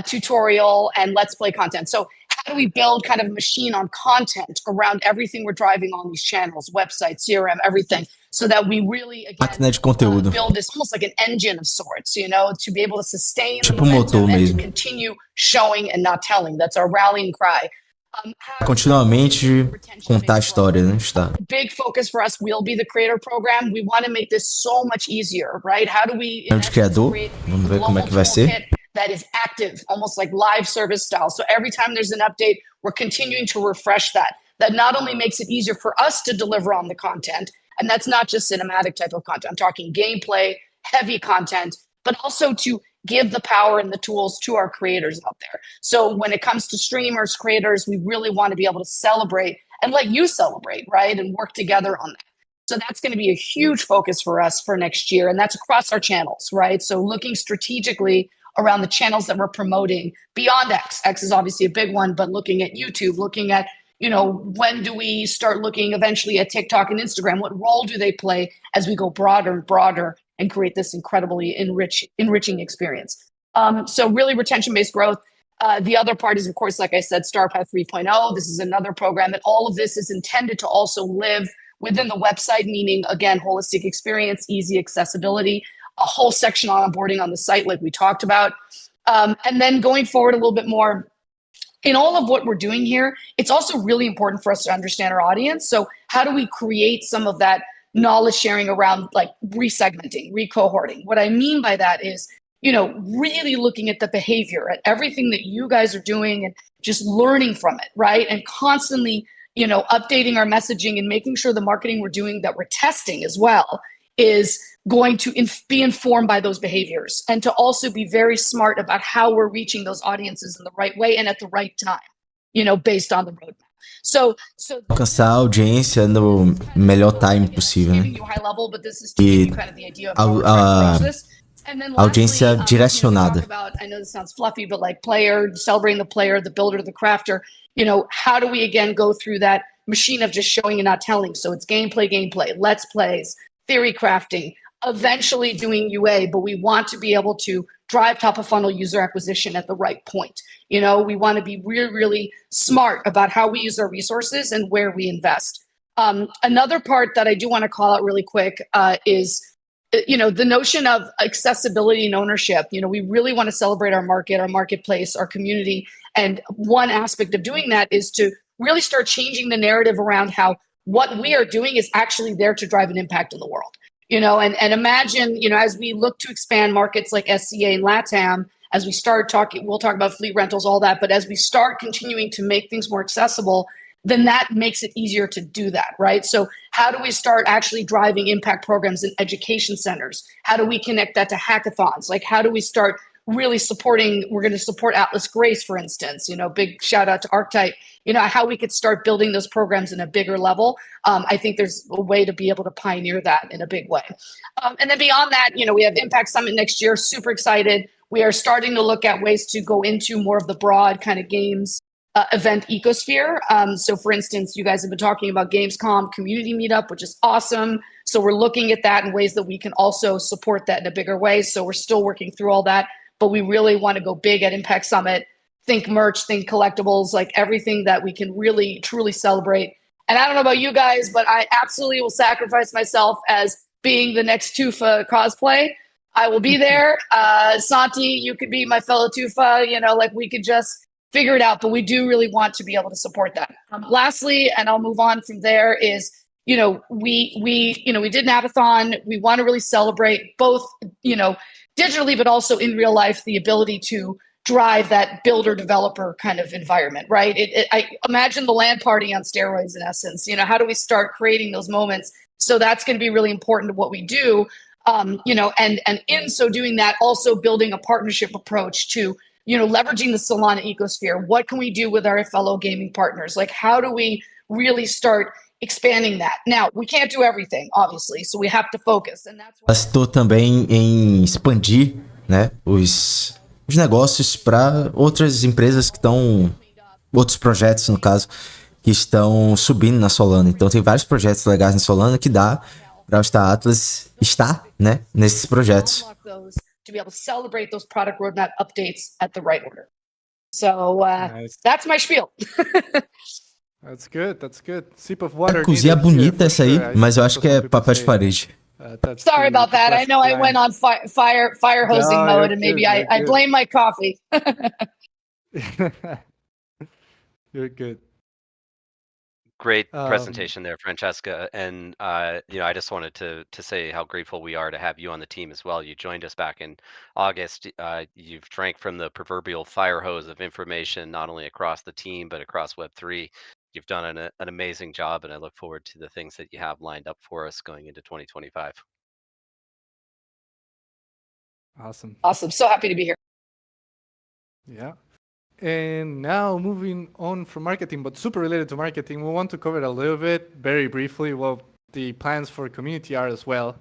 tutorial and let's play content. So how do we build kind of a machine on content around everything we're driving on these channels, website, CRM, everything, so that we really, Máquina de conteúdo. build this almost like an engine of sorts, to be able to sustain the Tipo motor momentum and to mesmo. continue showing and not telling. That's our rallying cry. Continuamente contar a história, né? Está. Big focus for us will be the creator program. We want to make this so much easier, right? How do we De criador, vamos ver como é que vai ser. that is active, almost like live service style. So every time there's an update, we're continuing to refresh that. That not only makes it easier for us to deliver on the content, and that's not just cinematic type of content. I'm talking gameplay, heavy content, but also to give the power and the tools to our creators out there. So when it comes to streamers, creators, we really want to be able to celebrate and let you celebrate, right? And work together on that. So that's going to be a huge focus for us for next year. And that's across our channels, right? So looking strategically around the channels that we're promoting beyond X. X is obviously a big one, but looking at YouTube, looking at, when do we start looking eventually at TikTok and Instagram? What role do they play as we go broader and broader and create this incredibly enriching experience? So really retention-based growth. The other part is, of course, like I said, StarPath 3.0. This is another program, and all of this is intended to also live within the website, meaning, again, holistic experience, easy accessibility, a whole section on onboarding on the site like we talked about. And then going forward a little bit more, in all of what we're doing here, it's also really important for us to understand our audience. So how do we create some of that knowledge sharing around like resegmenting, recohorting? What I mean by that is, really looking at the behavior, at everything that you guys are doing and just learning from it, right? And constantly, updating our messaging and making sure the marketing we're doing that we're testing as well is going to be informed by those behaviors, and to also be very smart about how we're reaching those audiences in the right way and at the right time, based on the roadmap. So alcançar a audiência no melhor time possível, né? E audiência direcionada. I know this sounds fluffy, but like celebrating the player, the builder, the crafter, how do we again go through that machine of just showing and not telling? So it's gameplay, let's plays, theory crafting, eventually doing UA, but we want to be able to drive top of funnel user acquisition at the right point. We want to be really, really smart about how we use our resources and where we invest. Another part that I do want to call out really quick is the notion of accessibility and ownership. We really want to celebrate our market, our marketplace, our community. And one aspect of doing that is to really start changing the narrative around how what we are doing is actually there to drive an impact in the world. And imagine, as we look to expand markets like SCA and LATAM, as we start talking, we'll talk about fleet rentals, all that, but as we start continuing to make things more accessible, then that makes it easier to do that, right? So how do we start actually driving impact programs in education centers? How do we connect that to hackathons? Like, how do we start really supporting, we're going to support Atlas Grace, for instance, big shout out to Archetype, how we could start building those programs in a bigger level. I think there's a way to be able to pioneer that in a big way. And then beyond that, we have Impact Summit next year, super excited. We are starting to look at ways to go into more of the broad kind of games event ecosphere. So for instance, you guys have been talking about Gamescom community meetup, which is awesome. So we're looking at that in ways that we can also support that in a bigger way. So we're still working through all that, but we really want to go big at Impact Summit, think merch, think collectibles, like everything that we can really, truly celebrate. And I don't know about you guys, but I absolutely will sacrifice myself as being the next Tufa cosplay. I will be there. Santi, you could be my fellow Tufa, we could just figure it out, but we do really want to be able to support that. Lastly, and I'll move on from there, is, we did an abathon. We want to really celebrate both, digitally, but also in real life, the ability to drive that builder developer kind of environment, right? I imagine the LAN party on steroids in essence. How do we start creating those moments? So that's going to be really important to what we do. And in so doing that, also building a partnership approach to, leveraging the Solana ecosphere. What can we do with our fellow gaming partners? Like, how do we really start expanding that? Now, we can't do everything, obviously, so we have to focus. And that's why... Estou também em expandir, né, os negócios para outras empresas que estão, outros projetos, no caso, que estão subindo na Solana. Então tem vários projetos legais na Solana que dá para o Star Atlas estar, né, nesses projetos. To be able to celebrate those product roadmap updates at the right order. So nice. That's my spiel. That's good. Sip of water. A cozinha bonita essa aí, mas eu acho que é papel de parede. Sorry about that. I know I went on fire hosing mode, and maybe I blame my coffee. You're good. Great Um, presentation there, Francesca. And I just wanted to say how grateful we are to have you on the team as well. You joined us back in August. You've drank from the proverbial fire hose of information, not only across the team but across Web3. You've done an amazing job, and I look forward to the things that you have lined up for us going into 2025. Awesome. Awesome. So happy to be here. Yeah. And now moving on from marketing, but super related to marketing, we want to cover a little bit, very briefly, what the plans for community are as well.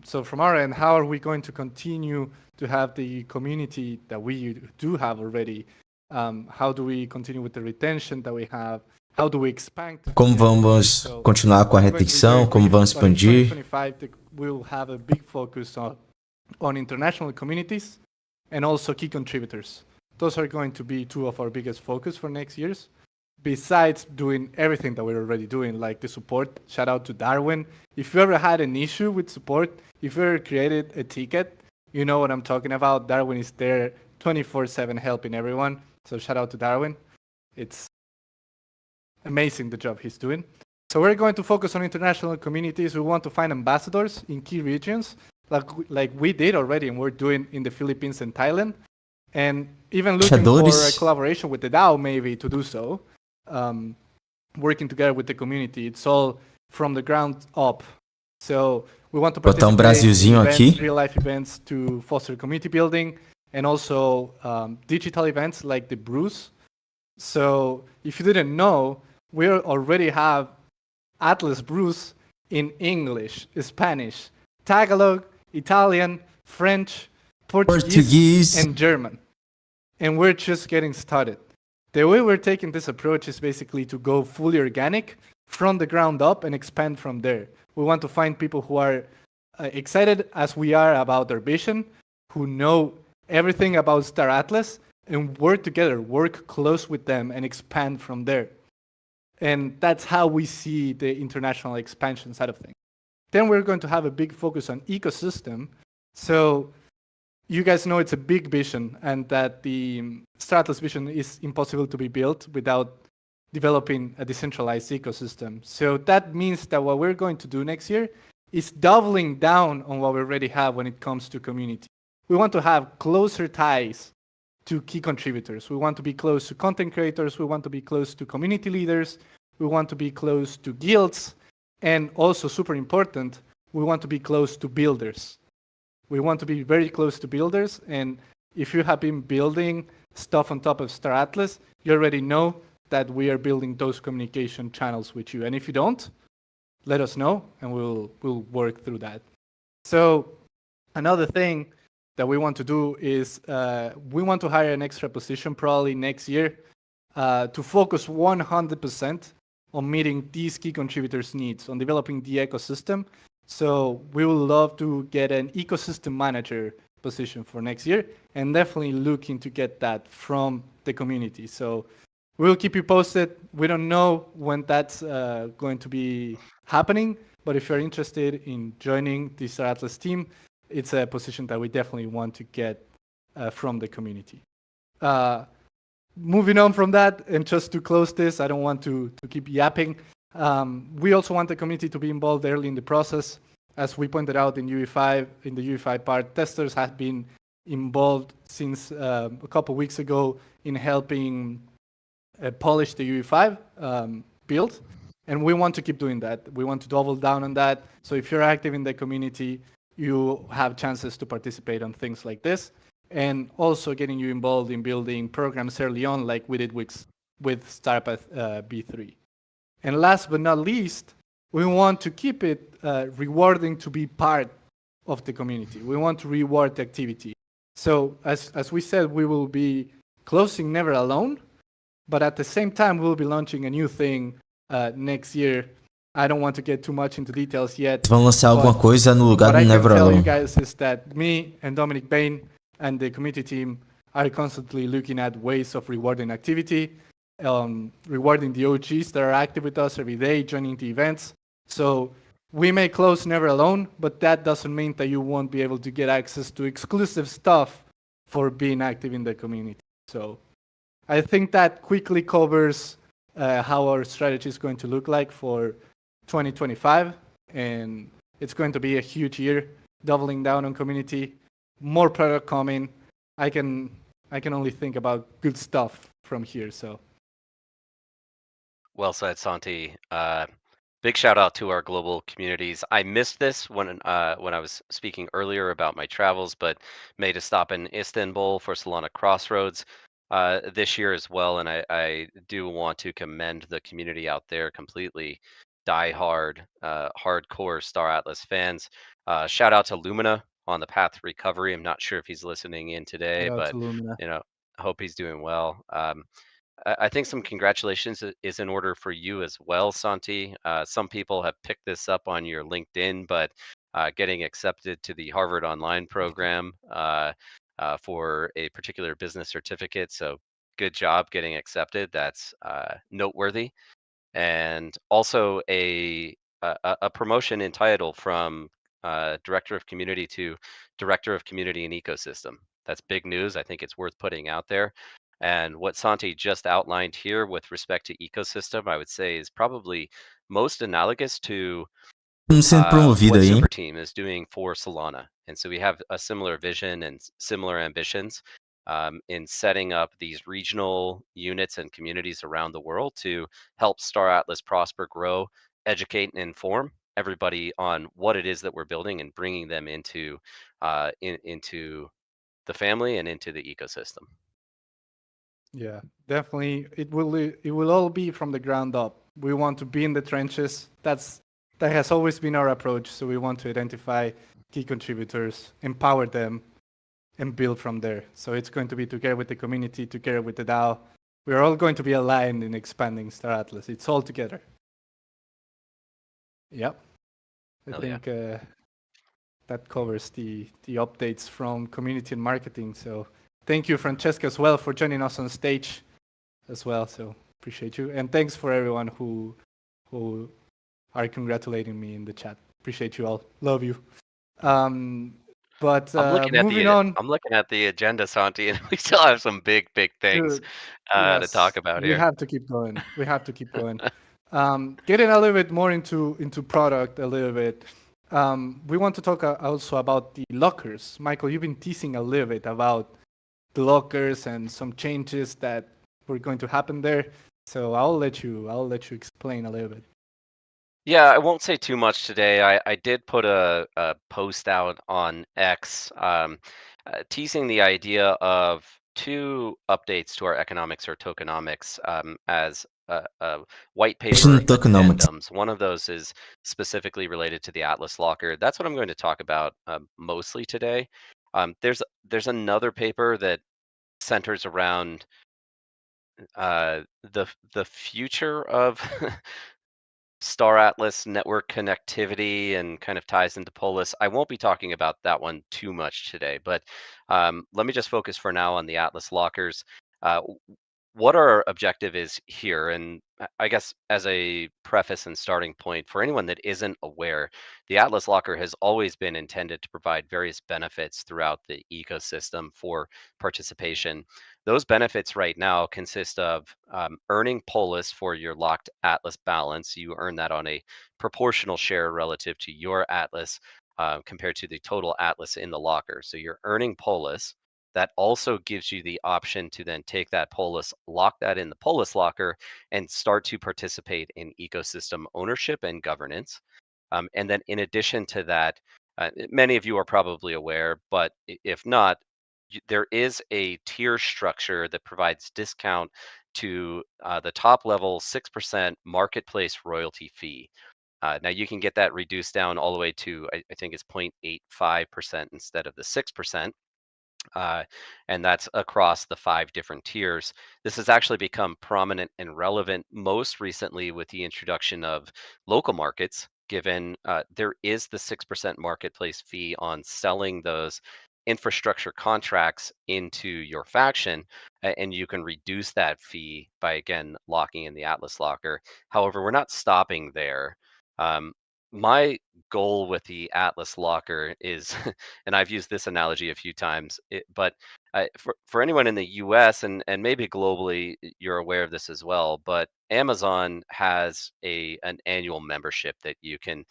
So from our end, how are we going to continue to have the community that we do have already? How do we continue with the retention that we have? How do we expand? Como vamos continuar com a retenção? Como vamos expandir? 2025, we'll have a big focus on international communities and also key contributors. Those are going to be two of our biggest focus for next years. Besides doing everything that we're already doing, like the support, shout out to Darwin. If you ever had an issue with support, if you ever created a ticket, you know what I'm talking about. Darwin is there 24/7 helping everyone. So shout out to Darwin. It's amazing the job he's doing. So we're going to focus on international communities. We want to find ambassadors in key regions, like we did already, and we're doing in the Philippines and Thailand. And even looking for a collaboration with the DAO, maybe, to do so. Working together with the community. It's all from the ground up. So we want to participate in events, real-life events to foster community building, and also digital events like the Brews. So if you didn't know, we already have Atlas Brews in English, Spanish, Tagalog, Italian, French, Portuguese, and German. And we're just getting started. The way we're taking this approach is basically to go fully organic from the ground up and expand from there. We want to find people who are excited as we are about their vision, who know everything about Star Atlas, and work together, work close with them, and expand from there. And that's how we see the international expansion side of things. Then we're going to have a big focus on ecosystem. So you guys know it's a big vision, and that the Star Atlas vision is impossible to be built without developing a decentralized ecosystem. So that means that what we're going to do next year is doubling down on what we already have when it comes to community. We want to have closer ties to key contributors. We want to be close to content creators. We want to be close to community leaders. We want to be close to guilds. And also, super important, we want to be close to builders. We want to be very close to builders. And if you have been building stuff on top of Star Atlas, you already know that we are building those communication channels with you. And if you don't, let us know, and we'll work through that. So another thing that we want to do is we want to hire an extra position probably next year to focus 100% on meeting these key contributors' needs, on developing the ecosystem. So we would love to get an ecosystem manager position for next year, and definitely looking to get that from the community. So we'll keep you posted. We don't know when that's going to be happening, but if you're interested in joining the Star Atlas team, it's a position that we definitely want to get from the community. Moving on from that, and just to close this, I don't want to keep yapping. We also want the community to be involved early in the process. As we pointed out in UE5, in the UE5 part, testers have been involved since a couple weeks ago in helping polish the UE5 build. And we want to keep doing that. We want to double down on that. So if you're active in the community, you have chances to participate on things like this, and also getting you involved in building programs early on, like we did with Starpath B3. And last but not least, we want to keep it rewarding to be part of the community. We want to reward the activity. So as we said, we will be closing Never Alone, but at the same time, we'll be launching a new thing next year. I don't want to get too much into details yet. Vão lançar alguma coisa no lugar do Never Alone. What I can tell you Alone. guys is that me and Dominic Bain and the community team are constantly looking at ways of rewarding activity, rewarding the OGs that are active with us every day, joining the events. So we may close Never Alone, but that doesn't mean that you won't be able to get access to exclusive stuff for being active in the community. So I think that quickly covers how our strategy is going to look like for 2025, and it's going to be a huge year, doubling down on community, more product coming. I can only think about good stuff from here. So Well said, Santi. Big shout out to our global communities. I missed this when I was speaking earlier about my travels, but made a stop in Istanbul for Solana Crossroads this year as well. And I do want to commend the community out there, completely diehard, hardcore Star Atlas fans. Shout out to Lumina on the path to recovery. I'm not sure if he's listening in today, shout out but to Lumina. hope he's doing well. I think some congratulations is in order for you as well, Santi. Some people have picked this up on your LinkedIn, but getting accepted to the Harvard Online program for a particular business certificate. So good job getting accepted. That's noteworthy. And also a promotion in title from Director of Community to Director of Community and Ecosystem. That's big news. I think it's worth putting out there. And what Santi just outlined here with respect to ecosystem, I would say is probably most analogous to Sendo promovido what aí, hein? Super Team is doing for Solana. And so we have a similar vision and similar ambitions in setting up these regional units and communities around the world to help Star Atlas prosper, grow, educate, and inform everybody on what it is that we're building and bringing them into into the family and into the ecosystem. Yeah, definitely. It will all be from the ground up. We want to be in the trenches. That has always been our approach. So we want to identify key contributors, empower them, and build from there. So it's going to be together with the community, together with the DAO. We're all going to be aligned in expanding Star Atlas. It's all together. Yep. I think that covers the updates from community and marketing. So thank you, Francesca, as well, for joining us on stage as well. So appreciate you. And thanks for everyone who are congratulating me in the chat. Appreciate you all. Love you. But moving on. I'm looking at the agenda, Santi, and we still have some big things Dude, to yes, talk about we here. have to keep going. We have to keep going. Getting a little bit more into product a little bit. We want to talk also about the lockers. Michael, you've been teasing a little bit about the lockers and some changes that were going to happen there. So I'll let you explain a little bit. Yeah, I won't say too much today. I did put a post out on X teasing the idea of two updates to our economics or tokenomics as a white paper Question tokenomics. addendums. One of those is specifically related to the Atlas Locker. That's what I'm going to talk about mostly today. There's another paper that centers around the future of Star Atlas network connectivity and kind of ties into Polis. I won't be talking about that one too much today, but let me just focus for now on the Atlas lockers. What our objective is here, and I guess as a preface and starting point for anyone that isn't aware, the Atlas Locker has always been intended to provide various benefits throughout the ecosystem for participation. Those benefits right now consist of earning Polis for your locked Atlas balance. You earn that on a proportional share relative to your Atlas compared to the total Atlas in the locker. So you're earning Polis. That also gives you the option to then take that Polis, lock that in the Polis locker, and start to participate in ecosystem ownership and governance. And then in addition to that, many of you are probably aware, but if not, there is a tier structure that provides discount to the top level 6% marketplace royalty fee. Now you can get that reduced down all the way to, I think it's 0.85% instead of the 6%. And that's across the 5 different tiers. This has actually become prominent and relevant most recently with the introduction of local markets, given there is the 6% marketplace fee on selling those infrastructure contracts into your faction, and you can reduce that fee by, again, locking in the Atlas Locker. However, we're not stopping there. My goal with the Atlas Locker is, and I've used this analogy a few times, but for anyone in the US and maybe globally, you're aware of this as well, but Amazon has an annual membership that you can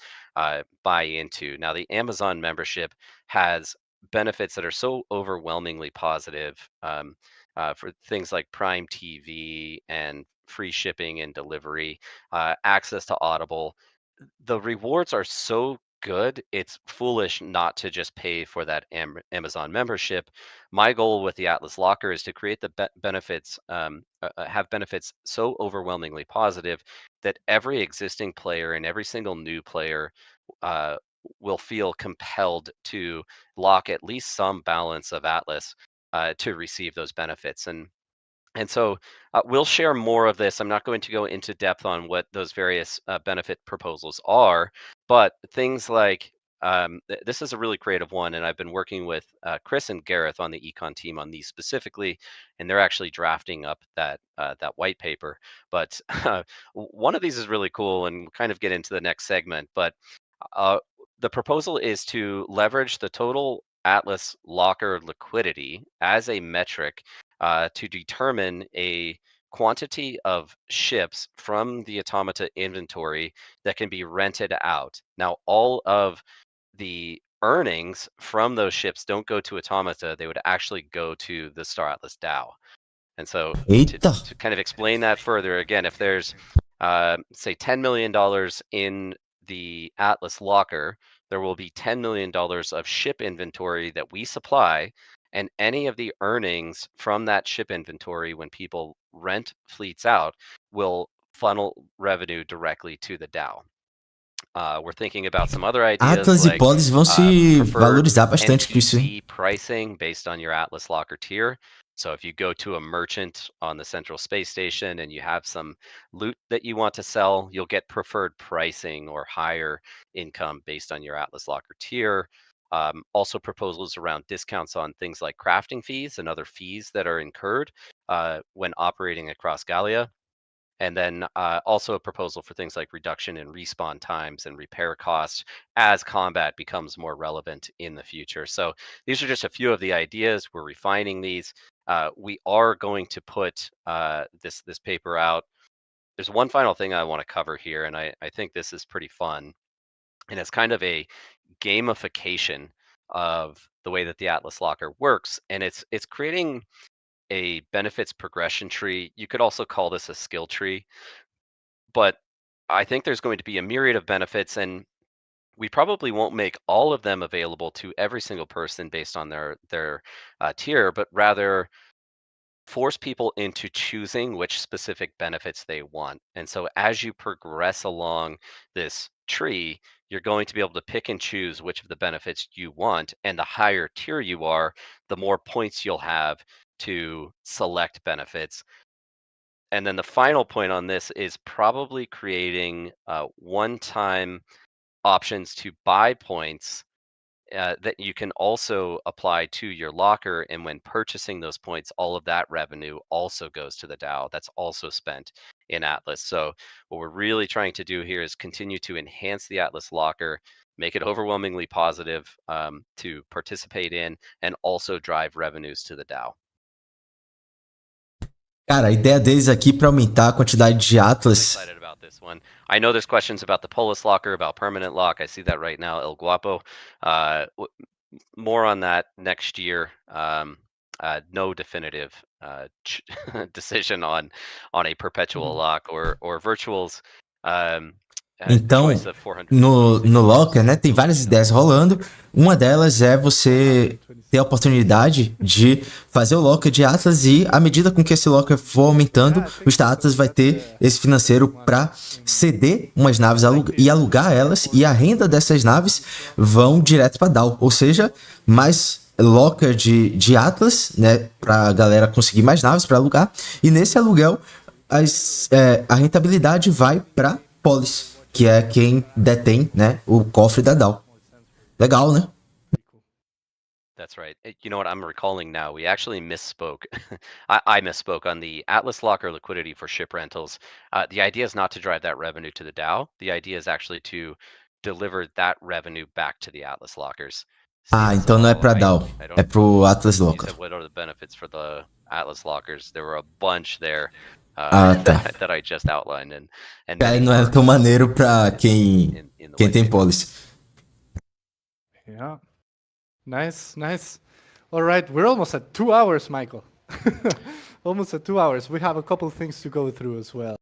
buy into. Now, the Amazon membership has benefits that are so overwhelmingly positive for things like Prime TV and free shipping and delivery, access to Audible. The rewards are so good, it's foolish not to just pay for that Amazon membership. My goal with the Atlas Locker is to create the benefits, have benefits so overwhelmingly positive that every existing player and every single new player uh, will feel compelled to lock at least some balance of Atlas to receive those benefits. And so we'll share more of this. I'm not going to go into depth on what those various benefit proposals are, but things like this is a really creative one, and I've been working with Chris and Gareth on the econ team on these specifically, and they're actually drafting up that white paper. But one of these is really cool, and we'll kind of get into the next segment. But uh, the proposal is to leverage the total Atlas Locker liquidity as a metric to determine a quantity of ships from the automata inventory that can be rented out. Now, all of the earnings from those ships don't go to automata, they would actually go to the Star Atlas DAO. And so Eita! to kind of explain that further, again, if there's say $10 million in the Atlas locker, there will be $10 million of ship inventory that we supply, and any of the earnings from that ship inventory when people rent fleets out will funnel revenue directly to the DAO. We're thinking about some other ideas Atlas e like Polis vão se preferred valorizar bastante com isso, hein? NPV pricing based on your Atlas Locker tier. So if you go to a merchant on the Central Space Station and you have some loot that you want to sell, you'll get preferred pricing or higher income based on your Atlas Locker tier. Also proposals around discounts on things like crafting fees and other fees that are incurred when operating across Gallia. And then also a proposal for things like reduction in respawn times and repair costs as combat becomes more relevant in the future. So these are just a few of the ideas. We're refining these. We are going to put this paper out. There's one final thing I want to cover here, and I think this is pretty fun. And it's kind of a gamification of the way that the Atlas Locker works. And it's creating a benefits progression tree. You could also call this a skill tree, but I think there's going to be a myriad of benefits, and we probably won't make all of them available to every single person based on their tier, but rather force people into choosing which specific benefits they want. And so as you progress along this tree, you're going to be able to pick and choose which of the benefits you want. And the higher tier you are, the more points you'll have to select benefits. And then the final point on this is probably creating one-time options to buy points that you can also apply to your locker. And when purchasing those points, all of that revenue also goes to the DAO. That's also spent in Atlas. So what we're really trying to do here is continue to enhance the Atlas locker, make it overwhelmingly positive to participate in, and also drive revenues to the DAO. Cara, a ideia deles aqui para aumentar a quantidade de I'm Atlas. excited about this one. I know there's questions about the Polis locker, about permanent lock. I see that right now, El Guapo. More on that next year. No definitive decision on a perpetual lock or virtuals. Então, Choice of 400 no Locker, né, tem várias ideias rolando. Uma delas é você ter a oportunidade de fazer o Locker de Atlas e, à medida com que esse Locker for aumentando, o Star Atlas vai ter esse financeiro para ceder umas naves e alugar elas, e a renda dessas naves vão direto para DAO. Ou seja, mais Locker de Atlas, né, para a galera conseguir mais naves para alugar. E nesse aluguel, a rentabilidade vai para Polis, que é quem detém, né, o cofre da DAO. Legal, né? That's right. You know what I'm recalling now? We actually misspoke. I misspoke on the Atlas Locker liquidity for ship rentals. The idea is not to drive that revenue to the DAO. The idea is actually to deliver that revenue back to the Atlas Lockers. Ah, this então at não é all. pra DAO. I É don't. pro Atlas You Locker. said what are the benefits for the Atlas lockers? There were a bunch there Ah, tá. that I just outlined, and Aí many não é perks tão maneiro pra in the quem white tem paper. policy. Yeah. Nice, nice. All right, we're almost at 2 hours, Michael. Almost at 2 hours. We have a couple things to go through as well.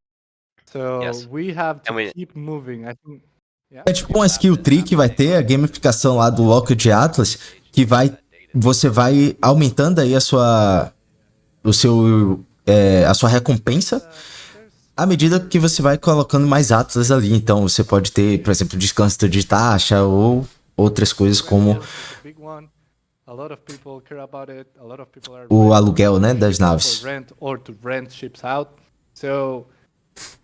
So Yes. we have to And we- keep moving. I think. Yeah. É tipo uma skill tree que vai ter a gamificação lá do Locker de Atlas, que você vai aumentando aí a sua recompensa à medida que você vai colocando mais Atlas ali. Então você pode ter, por exemplo, descanso de taxa ou outras coisas como Rental is a big one. A lot of people care about it. A lot of people are o renting aluguel, né, das ships naves. for rent or to rent ships out. So,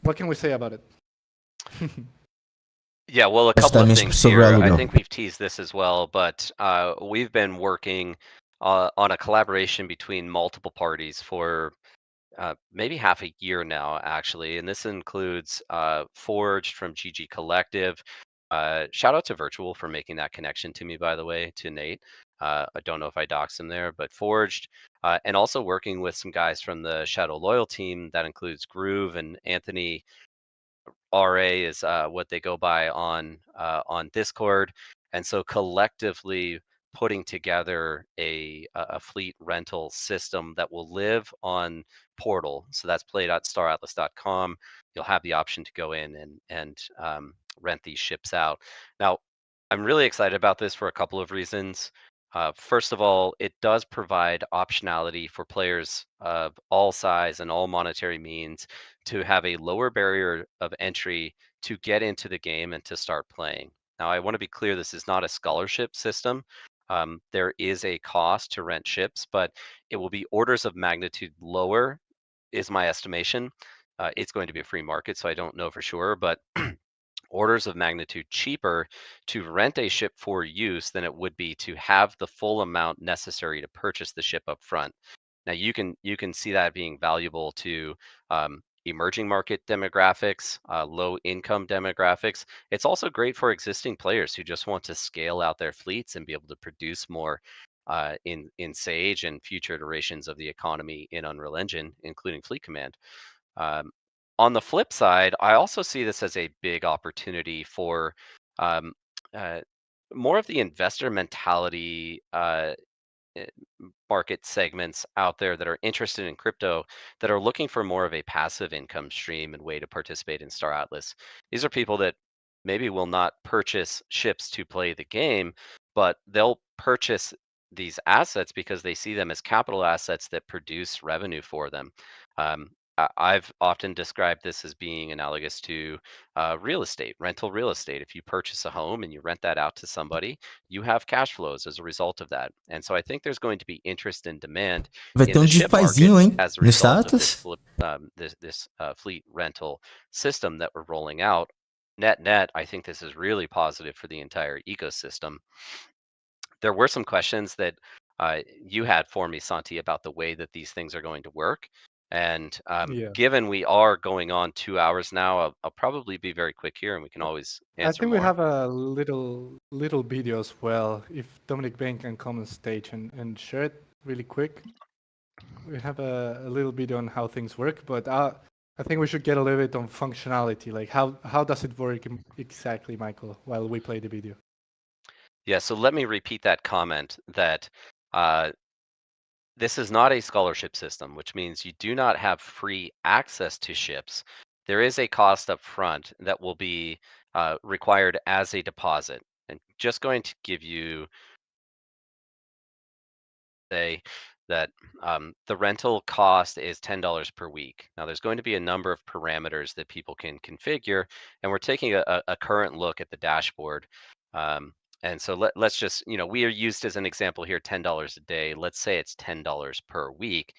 what can we say about it? Yeah, well, a Acho couple of também things sobre o here. I aluguel. think we've teased this as well, but we've been working on a collaboration between multiple parties for maybe half a year now, actually. And this includes Forged from GG Collective. Shout out to Virtual for making that connection to me, by the way, to Nate. I don't know if I doxed him there, but Forged, and also working with some guys from the Shadow Loyal team. That includes Groove and Anthony. RA is what they go by on Discord, and so collectively putting together a fleet rental system that will live on Portal. So that's play.staratlas.com. You'll have the option to go in and rent these ships out. Now, I'm really excited about this for a couple of reasons. First of all, it does provide optionality for players of all size and all monetary means to have a lower barrier of entry to get into the game and to start playing. Now, I want to be clear, this is not a scholarship system. There is a cost to rent ships, but it will be orders of magnitude lower, is my estimation. It's going to be a free market, so I don't know for sure, but orders of magnitude cheaper to rent a ship for use than it would be to have the full amount necessary to purchase the ship up front. Now you can see that being valuable to emerging market demographics, low income demographics. It's also great for existing players who just want to scale out their fleets and be able to produce more in Sage and future iterations of the economy in Unreal Engine, including Fleet Command. On the flip side, I also see this as a big opportunity for um, uh, more of the investor mentality market segments out there that are interested in crypto that are looking for more of a passive income stream and way to participate in Star Atlas. These are people that maybe will not purchase ships to play the game, but they'll purchase these assets because they see them as capital assets that produce revenue for them. I've often described this as being analogous to real estate, rental real estate. If you purchase a home and you rent that out to somebody, you have cash flows as a result of that. And so I think there's going to be interest and demand Vai in ter the ship market DeFizinho, hein, as a no result of this status. fleet rental system that we're rolling out. Net, I think this is really positive for the entire ecosystem. There were some questions that you had for me, Santi, about the way that these things are going to work. And Yeah. given we are going on 2 hours now, I'll probably be very quick here, and we can always I answer think more. we have a little video as well. If Dominic Bain can come on stage and share it really quick. We have a little video on how things work, but I think we should get a little bit on functionality. Like how does it work exactly, Michael, while we play the video? Yeah, so let me repeat that comment that this is not a scholarship system, which means you do not have free access to ships. There is a cost up front that will be required as a deposit. And just going to give you say that the rental cost is $10 per week. Now, there's going to be a number of parameters that people can configure, and we're taking a current look at the dashboard. And so let's just, we are used as an example here, $10 a day. Let's say it's $10 per week.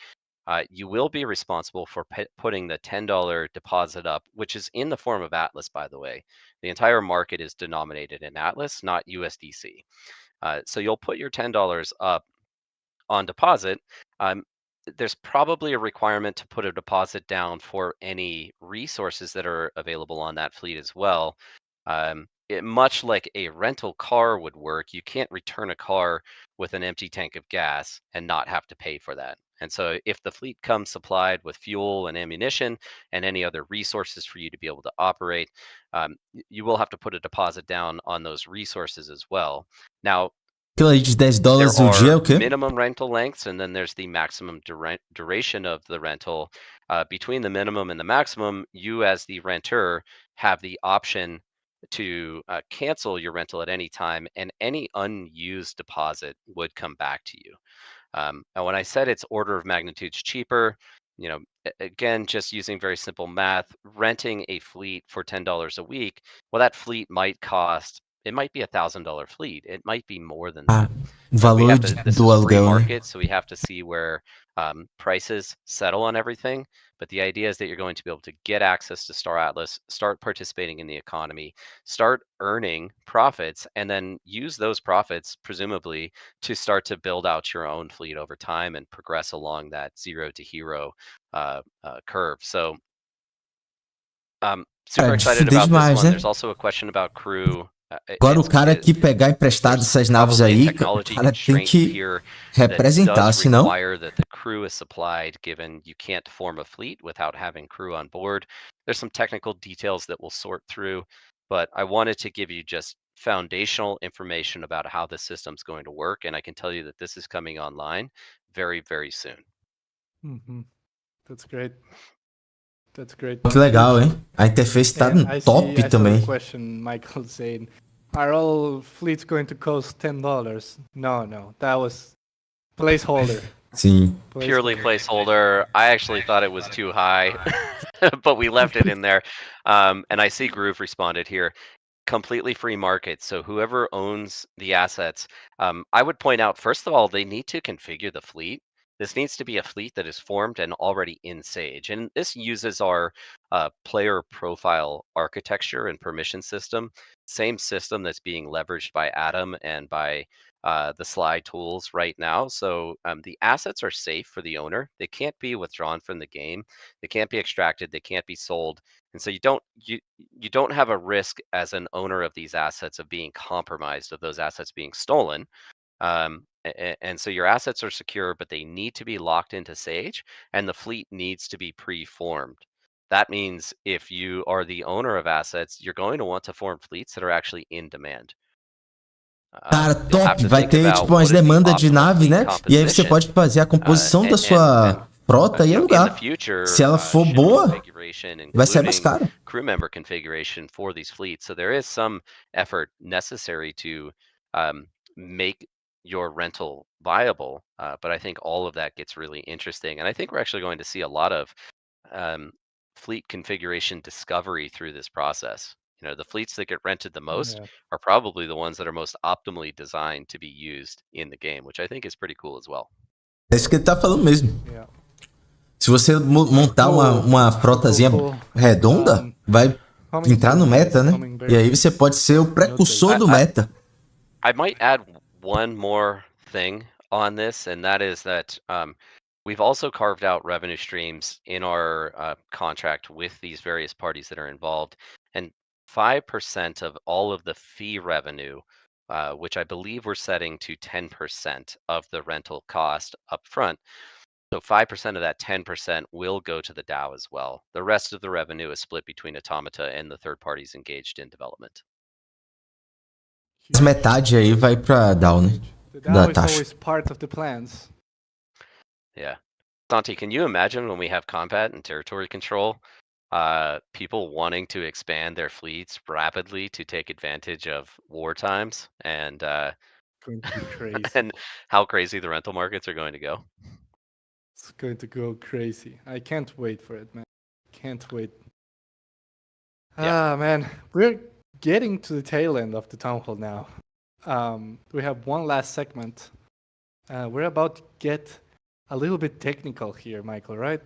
You will be responsible for putting the $10 deposit up, which is in the form of Atlas, by the way. The entire market is denominated in Atlas, not USDC. So you'll put your $10 up on deposit. There's probably a requirement to put a deposit down for any resources that are available on that fleet as well. much like a rental car would work, you can't return a car with an empty tank of gas and not have to pay for that. And so if the fleet comes supplied with fuel and ammunition and any other resources for you to be able to operate, you will have to put a deposit down on those resources as well. Now, Aquilo ali de $10 there o dia é are o quê? minimum rental lengths, and then there's the maximum duration of the rental. Between the minimum and the maximum, you as the renter have the option to cancel your rental at any time, and any unused deposit would come back to you. And when I said it's order of magnitudes cheaper, again, just using very simple math, renting a fleet for $10 a week, well, that fleet might cost, it might be $1,000 fleet. It might be more than Ah, that. o But we valor have to, this do is free aluguel, né? market, so we have to see where prices settle on everything. But the idea is that you're going to be able to get access to Star Atlas, start participating in the economy, start earning profits, and then use those profits, presumably, to start to build out your own fleet over time and progress along that zero to hero curve. So super Cara, excited fuder about this demais, one. né? There's also a question about crew. Agora o It's cara que pegar emprestado there's essas naves probably a aí, o technology cara tem constraint que here that representar, does senão require that the crew is supplied, given you can't form a fleet without having crew on board. There's some technical details that we'll sort through, but I wanted to give you just foundational information about how the system's going to work, and I can tell you that this is coming online very, very soon. That's great. That's great. que legal, hein? A interface tá And I top saw também. the question Michael saying, are all fleets going to cost $10? No, that was placeholder. Sim. Purely placeholder. I actually thought it was too high, but we left it in there. And I see Groove responded here. Completely free market. So whoever owns the assets, I would point out, first of all, they need to configure the fleet. This needs to be a fleet that is formed and already in Sage. And this uses our player profile architecture and permission system, same system that's being leveraged by Atom and by the Sly tools right now. So the assets are safe for the owner. They can't be withdrawn from the game. They can't be extracted. They can't be sold. And so you don't have a risk as an owner of these assets of being compromised, of those assets being stolen. And so your assets are secure, but they need to be locked into Sage, and the fleet needs to be pre-formed. That means if you are the owner of assets, you're going to want to form fleets that are actually in demand. Cara, You'll have top! to Vai think ter, about tipo, umas what is the demandas de optimal nave, fleet né? E aí você composition. pode fazer a composição da sua frota e In the alugar. future, Se ela for ship boa, configuration, vai ser mais including caro. crew member configuration for these fleets. So there is some effort necessary to make your rental viable. But I think all of that gets really interesting. And I think we're actually going to see a lot of fleet configuration discovery through this process. The fleets that get rented the most are probably the ones that are most optimally designed to be used in the game, which I think is pretty cool as well. É isso que ele tá falando mesmo. Yeah. Se você montar uma frotazinha redonda, vai entrar no meta, né? E aí você pode ser o precursor do meta. I might add one more thing on this, and that is that we've also carved out revenue streams in our contract with these various parties that are involved. And 5% of all of the fee revenue, which I believe we're setting to 10% of the rental cost up front. So 5% of that 10% will go to the DAO as well. The rest of the revenue is split between Automata and the third parties engaged in development. Mas metade aí vai pra DAO, né? The Da DAO is taxa. always part of the plans. Yeah. Santi, can you imagine when we have combat and territory control, people wanting to expand their fleets rapidly to take advantage of war times and Going to be crazy. and how crazy the rental markets are going to go? It's going to go crazy. I can't wait for it, man. Can't wait. Yeah. Man, we're getting to the tail end of the town hall now. We have one last segment. We're about to get a little bit technical here, Michael, right?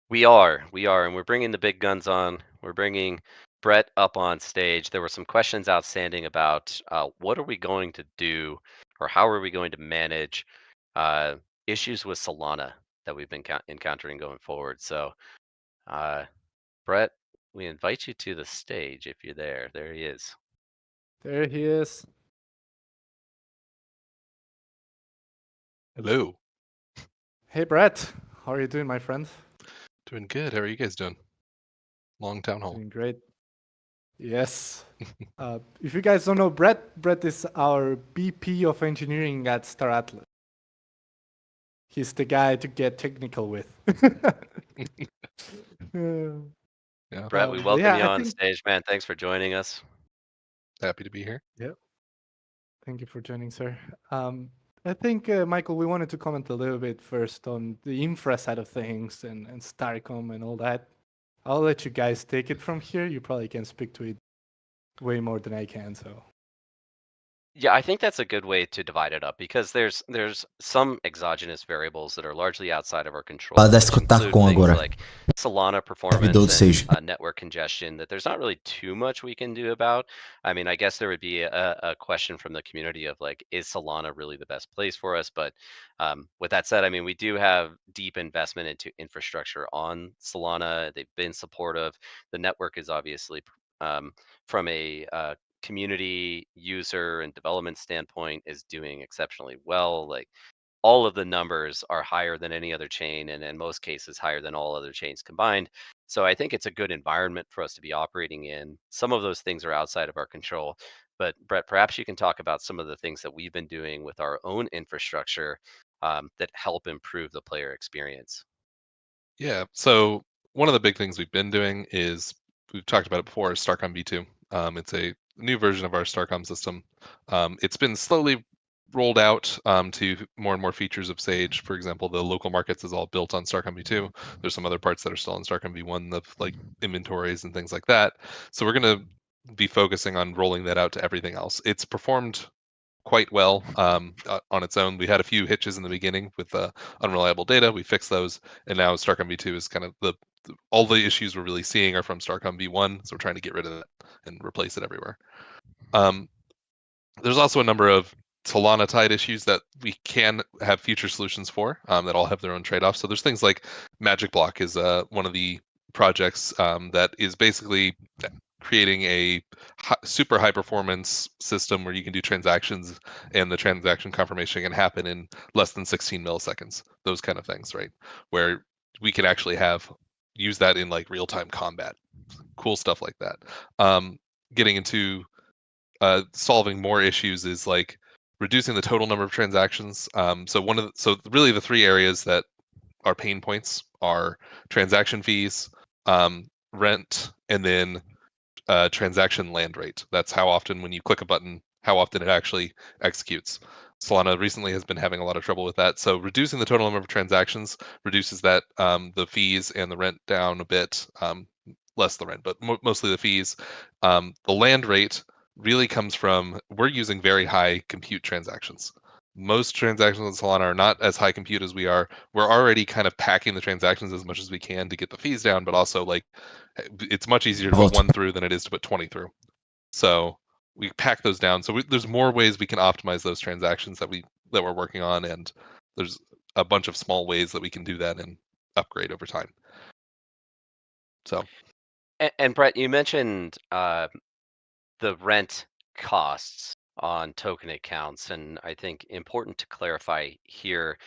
We are, and we're bringing the big guns on. We're bringing Brett up on stage. There were some questions outstanding about what are we going to do, or how are we going to manage issues with Solana that we've been encountering going forward. So, Brett, we invite you to the stage if you're there. There he is. There he is. Hello. Hey, Brett. How are you doing, my friend? Doing good. How are you guys doing? Long town hall. Doing great. Yes. If you guys don't know Brett is our BP of engineering at Star Atlas. He's the guy to get technical with. Yeah, Brett, we But welcome yeah, you I on think. stage, man. Thanks for joining us. happy to be here. Yeah. Thank you for joining, sir. I think, Michael, we wanted to comment a little bit first on the infra side of things and Starcom and all that. I'll let you guys take it from here. You probably can speak to it way more than I can. So Yeah, I think that's a good way to divide it up because there's some exogenous variables that are largely outside of our control, Pode which escutar include com things agora. like Solana Convidou performance do and Sage. network congestion that there's not really too much we can do about. I mean, I guess there would be a question from the community of like, is Solana really the best place for us? But with that said, I mean, we do have deep investment into infrastructure on Solana. They've been supportive. The network is obviously from a community user and development standpoint is doing exceptionally well. Like all of the numbers are higher than any other chain, and in most cases higher than all other chains combined. So I think it's a good environment for us to be operating in. Some of those things are outside of our control, but Brett, perhaps you can talk about some of the things that we've been doing with our own infrastructure that help improve the player experience. Yeah. So one of the big things we've been doing is we've talked about it before. Is Starcom V2. It's a new version of our Starcom system. It's been slowly rolled out to more and more features of Sage. For example, the local markets is all built on Starcom V2. There's some other parts that are still on Starcom V1, the like inventories and things like that. So we're going to be focusing on rolling that out to everything else. It's performed quite well on its own. We had a few hitches in the beginning with unreliable data. We fixed those, and now Starcom V2 is kind of all the issues we're really seeing are from Starcom V1, so we're trying to get rid of that and replace it everywhere. There's also a number of Solana tied issues that we can have future solutions for that all have their own trade-offs. So there's things like Magic Block is one of the projects that is basically creating a super high performance system where you can do transactions and the transaction confirmation can happen in less than 16 milliseconds, those kind of things, right? Where we can actually use that in like real-time combat, cool stuff like that. Getting into solving more issues is like reducing the total number of transactions. So really the three areas that are pain points are transaction fees, rent, and then transaction land rate. That's how often when you click a button, how often it actually executes. Solana recently has been having a lot of trouble with that. So reducing the total number of transactions reduces that the fees and the rent down a bit, less the rent, but mostly the fees. The land rate really comes from we're using very high compute transactions. Most transactions on Solana are not as high compute as we are. We're already kind of packing the transactions as much as we can to get the fees down, but also like it's much easier to put one through than it is to put 20 through. So we pack those down. So there's more ways we can optimize those transactions that we're working on, and there's a bunch of small ways that we can do that and upgrade over time. So. And Brett, you mentioned the rent costs on token accounts, and I think important to clarify here.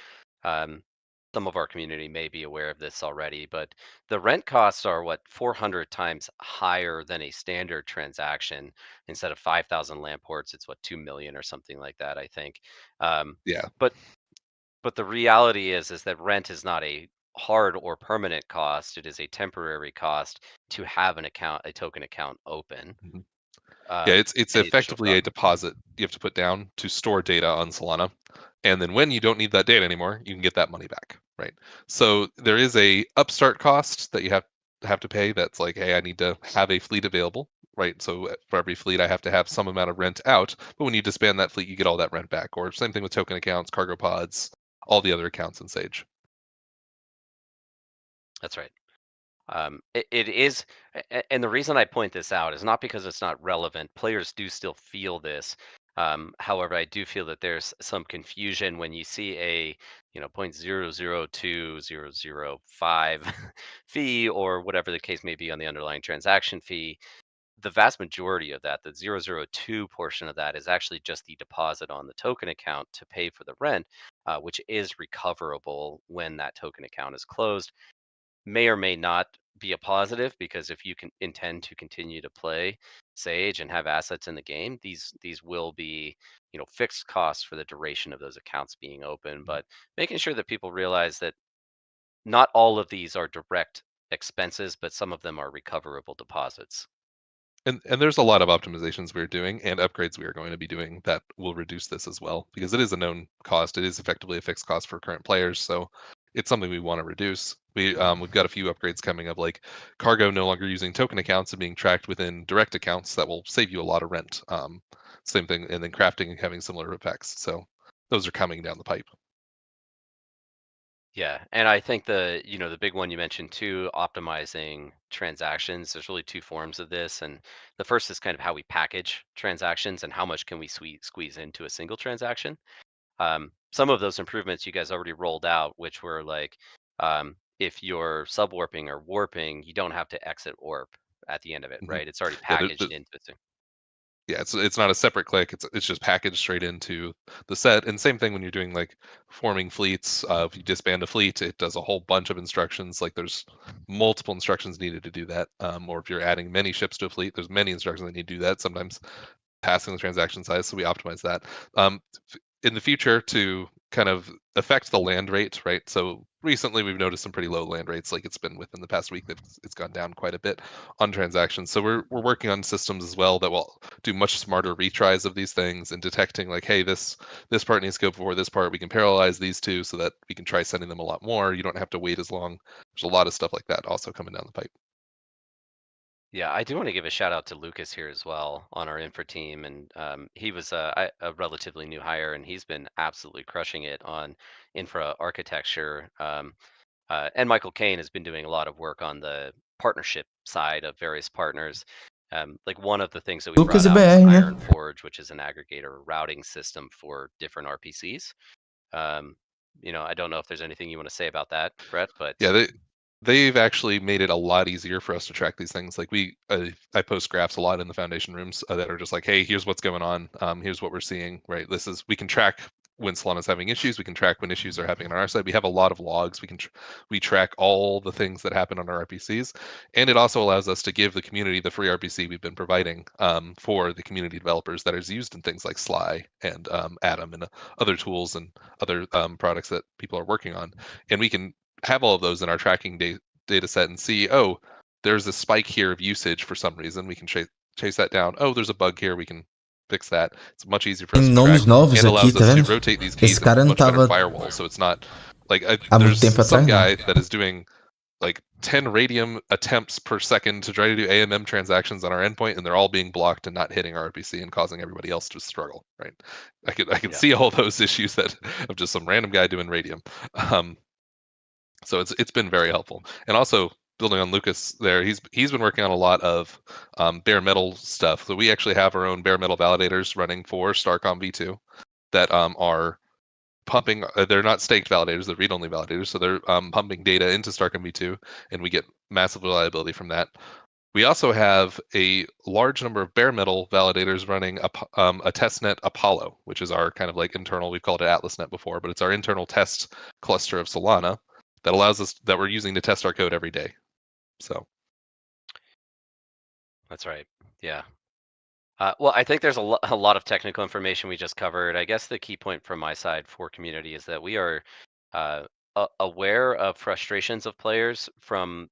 Some of our community may be aware of this already, but the rent costs are 400 times higher than a standard transaction. Instead of 5,000 lamp ports, it's 2 million or something like that, I think. Yeah. But the reality is that rent is not a hard or permanent cost. It is a temporary cost to have a token account open. Mm-hmm. Yeah, it's effectively a deposit you have to put down to store data on Solana. And then when you don't need that data anymore, you can get that money back, right? So there is a upstart cost that you have to pay that's like, hey, I need to have a fleet available, right? So for every fleet, I have to have some amount of rent out. But when you disband that fleet, you get all that rent back. Or same thing with token accounts, cargo pods, all the other accounts in Sage. That's right. It is, and the reason I point this out is not because it's not relevant. Players do still feel this. However, I do feel that there's some confusion when you see a 0.002005 fee or whatever the case may be on the underlying transaction fee. The vast majority of that, the 002 portion of that, is actually just the deposit on the token account to pay for the rent, which is recoverable when that token account is closed. May or may not be a positive, because if you can intend to continue to play Sage and have assets in the game, these will be fixed costs for the duration of those accounts being open. But making sure that people realize that not all of these are direct expenses, but some of them are recoverable deposits. And there's a lot of optimizations we're doing and upgrades we are going to be doing that will reduce this as well, because it is a known cost. It is effectively a fixed cost for current players, so it's something we want to reduce. We've got a few upgrades coming up, like cargo no longer using token accounts and being tracked within direct accounts that will save you a lot of rent. Same thing, and then crafting and having similar effects. So those are coming down the pipe. Yeah, and I think the big one you mentioned too, optimizing transactions. There's really two forms of this, and the first is kind of how we package transactions and how much can we squeeze into a single transaction. Some of those improvements you guys already rolled out, which were like, if you're subwarping or warping, you don't have to exit warp at the end of it, Mhm. right? It's already Yeah, packaged into it. yeah, it's not a separate click. It's just packaged straight into the set. And same thing when you're doing like forming fleets. If you disband a fleet, it does a whole bunch of instructions. Like there's multiple instructions needed to do that. Or if you're adding many ships to a fleet, there's many instructions that need to do that. Sometimes passing the transaction size, so we optimize that. In the future, to kind of affect the land rate, right? So recently we've noticed some pretty low land rates. Like it's been within the past week that it's gone down quite a bit on transactions. So we're working on systems as well that will do much smarter retries of these things and detecting like, hey, this part needs to go before this part. We can parallelize these two so that we can try sending them a lot more. You don't have to wait as long. There's a lot of stuff like that also coming down the pipe. Yeah, I do want to give a shout out to Lucas here as well on our infra team, and he was a relatively new hire, and he's been absolutely crushing it on infra architecture. And Michael Kane has been doing a lot of work on the partnership side of various partners. Like one of the things that we Lucas brought é out is BR, né? Iron Forge, which is an aggregator routing system for different RPCs. I don't know if there's anything you want to say about that, Brett, but Yeah, they've actually made it a lot easier for us to track these things. Like I post graphs a lot in the foundation rooms that are just like, hey, here's what's going on. Here's what we're seeing. Right. We can track when Solana's having issues. We can track when issues are happening on our side. We have a lot of logs. We track all the things that happen on our RPCs, and it also allows us to give the community the free RPC we've been providing for the community developers that is used in things like Sly and Atom and other tools and other products that people are working on, and we can have all of those in our tracking data set and see, oh, there's a spike here of usage for some reason. We can chase that down. Oh, there's a bug here. We can fix that. It's much easier for Tem us to nomes track novos and aqui, allows tá us to vendo? rotate these Esse keys in cara não much better tava firewall. So it's not like há muito there's tempo some atrás, não. guy that is doing like 10 radium attempts per second to try to do AMM transactions on our endpoint, and they're all being blocked and not hitting our RPC and causing everybody else to struggle. Right? I can yeah. see all those issues that of just some random guy doing radium. So it's been very helpful. And also building on Lucas there, he's been working on a lot of bare metal stuff. So we actually have our own bare metal validators running for Starcom V2 that are pumping. They're not staked validators; they're read-only validators. So they're pumping data into Starcom V2, and we get massive reliability from that. We also have a large number of bare metal validators running a testnet Apollo, which is our kind of like internal. We've called it AtlasNet before, but it's our internal test cluster of Solana that allows us that we're using to test our code every day. So That's right. Yeah. Well, I think there's a lot of technical information we just covered. I guess the key point from my side for community is that we are uh, aware of frustrations of players from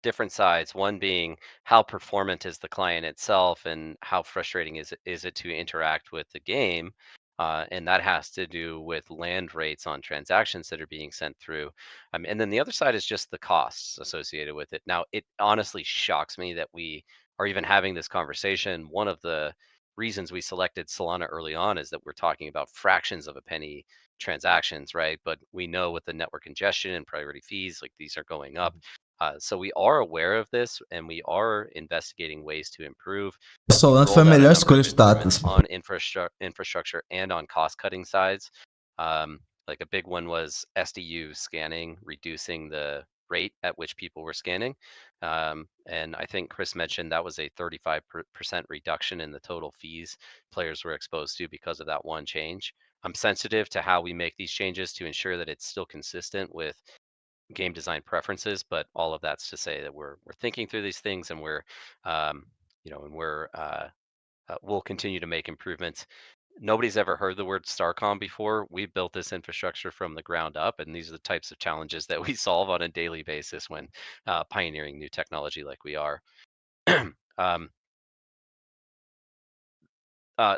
different sides. One being how performant is the client itself, and how frustrating is it to interact with the game. And that has to do with land rates on transactions that are being sent through. And then the other side is just the costs associated with it. Now, it honestly shocks me that we are even having this conversation. One of the reasons we selected Solana early on is that we're talking about fractions of a penny transactions, right? But we know with the network congestion and priority fees, like these are going up. So we are aware of this, and we are investigating ways to improve. Solana foi a Rolled out a melhor number escolha of de improvements datas. on infrastructure and on cost-cutting sides. Like a big one was SDU scanning, reducing the rate at which people were scanning. And I think Chris mentioned that was a 35% reduction in the total fees players were exposed to because of that one change. I'm sensitive to how we make these changes to ensure that it's still consistent with game design preferences, but all of that's to say that we're thinking through these things, and we're we'll continue to make improvements. Nobody's ever heard the word StarCom before. We've built this infrastructure from the ground up, and these are the types of challenges that we solve on a daily basis when pioneering new technology like we are.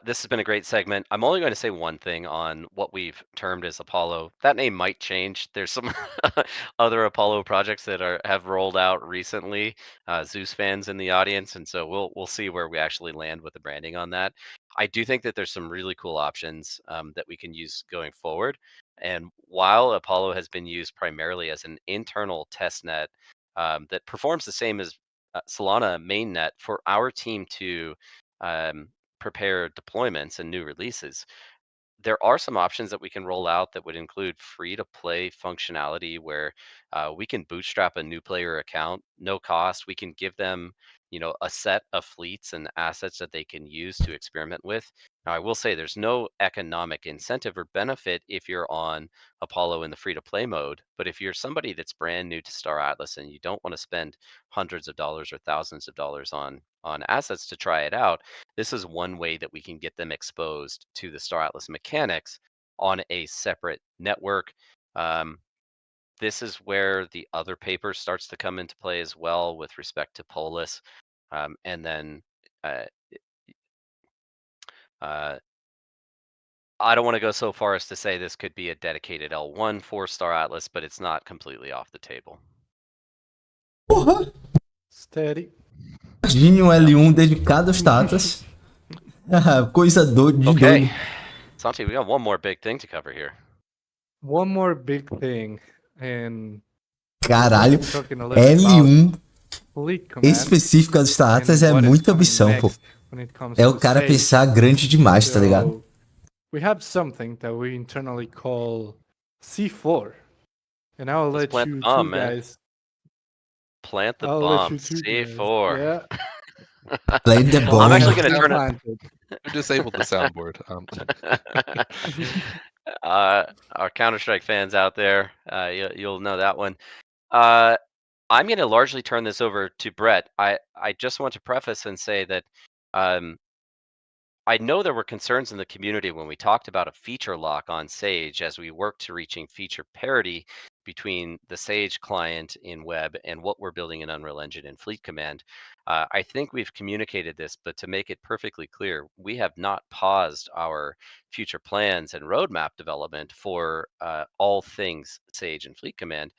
This has been a great segment. I'm only going to say one thing on what we've termed as Apollo. That name might change. There's some other Apollo projects that have rolled out recently. Zeus fans in the audience, and so we'll see where we actually land with the branding on that. I do think that there's some really cool options that we can use going forward. And while Apollo has been used primarily as an internal test net that performs the same as Solana mainnet for our team to prepare deployments and new releases, there are some options that we can roll out that would include free to play functionality where we can bootstrap a new player account, no cost. We can give them, a set of fleets and assets that they can use to experiment with. Now, I will say there's no economic incentive or benefit if you're on Apollo in the free to play mode. But if you're somebody that's brand new to Star Atlas and you don't want to spend hundreds of dollars or thousands of dollars on assets to try it out, this is one way that we can get them exposed to the Star Atlas mechanics on a separate network. This is where the other paper starts to come into play as well with respect to Polis. And then I don't want to go so far as to say this could be a dedicated L1 for Star Atlas, but it's not completely off the table. Porra! Steady. Imagine um L1 dedicado aos datas. Coisa de Okay, doido. Santi, we got one more big thing to cover here. One more big thing, and Caralho, talking a little L1 about fleet command específica dos datas and é what is muita coming ambição, pô. next when it comes É to o cara Sage. pensar grande demais, tá ligado? So we have something that we internally call C4, and I'll Let's let plant you the bomb, two man. guys. Plant the I'll let bomb. you two C4. guys. Yeah. Play the I'm bomb. actually going to Has turn been it. planted. We disabled the soundboard. Our Counter-Strike fans out there, you'll know that one. I'm going to largely turn this over to Brett. I just want to preface and say that I know there were concerns in the community when we talked about a feature lock on Sage as we work to reaching feature parity between the Sage client in web and what we're building in Unreal Engine and Fleet Command. I think we've communicated this, but to make it perfectly clear, we have not paused our future plans and roadmap development for all things Sage and Fleet Command.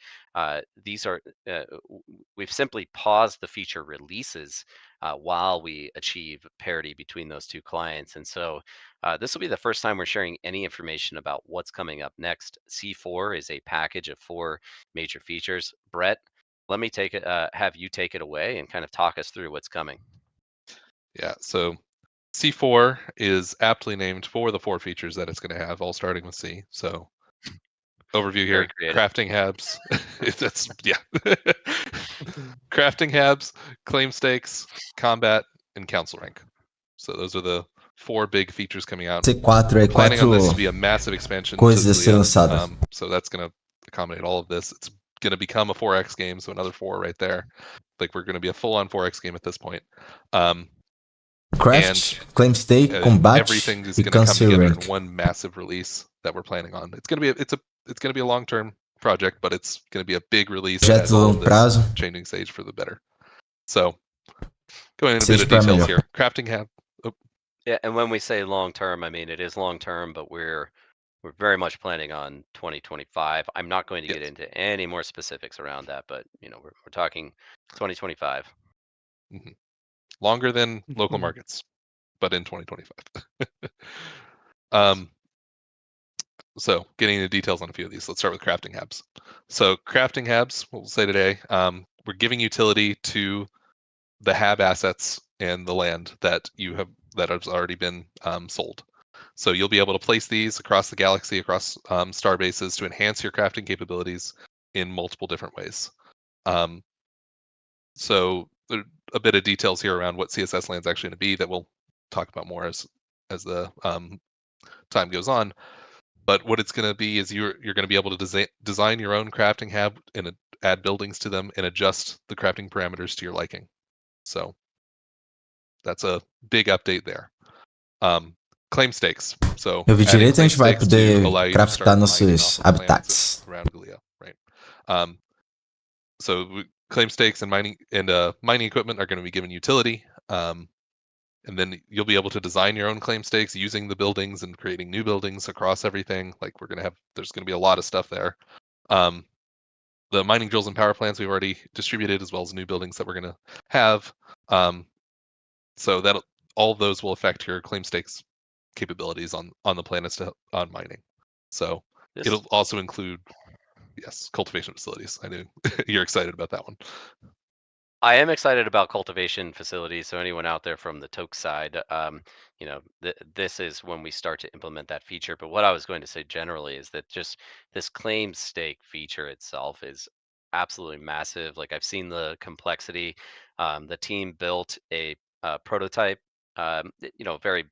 We've simply paused the feature releases while we achieve parity between those two clients. And so this will be the first time we're sharing any information about what's coming up next. C4 is a package of 4 major features. Brett, let me have you take it away and kind of talk us through what's coming. Yeah, so C4 is aptly named for the 4 features that it's going to have, all starting with C. So overview here, crafting habs. That's crafting habs, claim stakes, combat, and council rank. So those are the 4 big features coming out. C4 é Planning on this to 4 be a massive expansion. coisas a ser lançadas. So that's going to accommodate all of this. It's going to become a 4x game, so another 4 right there. Like we're going to be a full-on 4x game at this point. Craft, claim stake, combat, everything is e going to come cancel together rank. in one massive release that we're planning on. It's going to be a long-term project, but it's going to be a big release. Projeto de longo prazo. Changing Sage for the better. So going into a bit of details here. Crafting hab. Yeah, and when we say long-term, I mean it is long-term, but we're very much planning on 2025. I'm not going to get into any more specifics around that, but we're talking 2025. Mm-hmm. Longer than local markets, but in 2025. So getting into details on a few of these. Let's start with crafting habs. So crafting habs, we'll say today, we're giving utility to the HAB assets and the land that has already been sold. So you'll be able to place these across the galaxy, across star bases, to enhance your crafting capabilities in multiple different ways. So there are a bit of details here around what CSS land's actually going to be that we'll talk about more as the time goes on. But what it's going to be is you're going to be able to design your own crafting hab and add buildings to them and adjust the crafting parameters to your liking. So that's a big update there. Claim stakes. So Eu vi adding direito, a claim gente vai stakes to poder allow you to craftar start mining nossos off of planets habitats. around Galea, right? So claim stakes and mining equipment are going to be given utility. And then you'll be able to design your own claim stakes using the buildings and creating new buildings across everything. Like there's going to be a lot of stuff there. The mining drills and power plants we've already distributed, as well as new buildings that we're going to have. So that all of those will affect your claim stakes capabilities on the planets on mining. So it'll also include, yes, cultivation facilities. I knew you're excited about that one. I am excited about cultivation facilities. So anyone out there from the Toke side, this is when we start to implement that feature. But what I was going to say generally is that just this claim stake feature itself is absolutely massive. Like, I've seen the complexity. The team built a prototype, very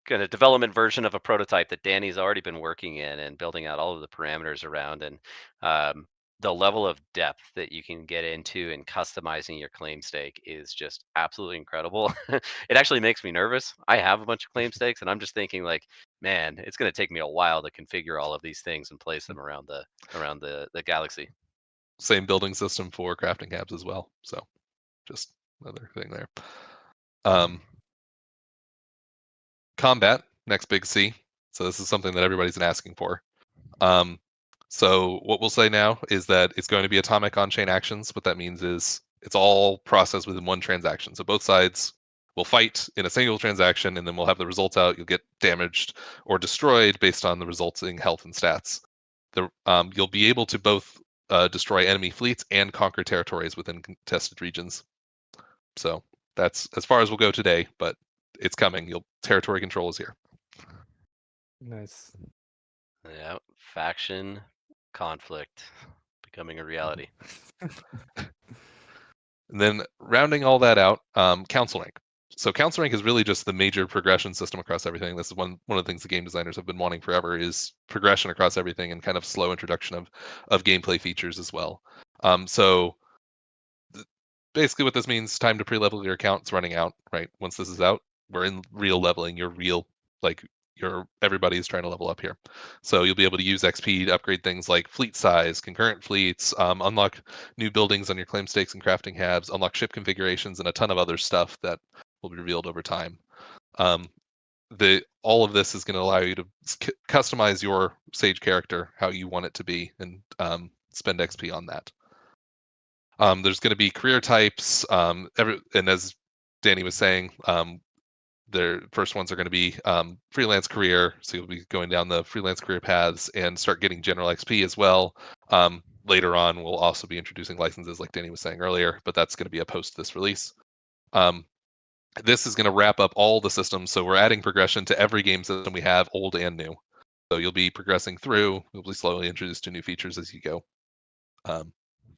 kind of development version of a prototype that Danny's already been working in and building out all of the parameters around. And the level of depth that you can get into in customizing your claim stake is just absolutely incredible. It actually makes me nervous. I have a bunch of claim stakes, and I'm just thinking, like, man, it's going to take me a while to configure all of these things and place them around the galaxy. Same building system for crafting cabs as well. So just another thing there. Combat, next big C. So this is something that everybody's been asking for. So what we'll say now is that it's going to be atomic on-chain actions. What that means is it's all processed within one transaction. So both sides will fight in a single transaction, and then we'll have the results out. You'll get damaged or destroyed based on the resulting health and stats. You'll be able to both destroy enemy fleets and conquer territories within contested regions. So that's as far as we'll go today, but it's coming. Territory control is here. Nice. Yeah, faction conflict becoming a reality. And then rounding all that out, council rank. So council rank is really just the major progression system across everything. This is one of the things the game designers have been wanting forever, is progression across everything and kind of slow introduction of gameplay features as well. Basically what this means, time to pre-level your account's running out, right? Once this is out, we're in real leveling. Everybody's trying to level up here. So you'll be able to use XP to upgrade things like fleet size, concurrent fleets, unlock new buildings on your claim stakes and crafting habs, unlock ship configurations, and a ton of other stuff that will be revealed over time. All of this is going to allow you to customize your Sage character how you want it to be, and spend XP on that. There's going to be career types, and as Danny was saying, the first ones are going to be freelance career, so you'll be going down the freelance career paths and start getting general XP as well. Later on, we'll also be introducing licenses, like Danny was saying earlier, but that's going to be a post this release. This is going to wrap up all the systems, so we're adding progression to every game system we have, old and new. So you'll be progressing through, you'll be slowly introduced to new features as you go.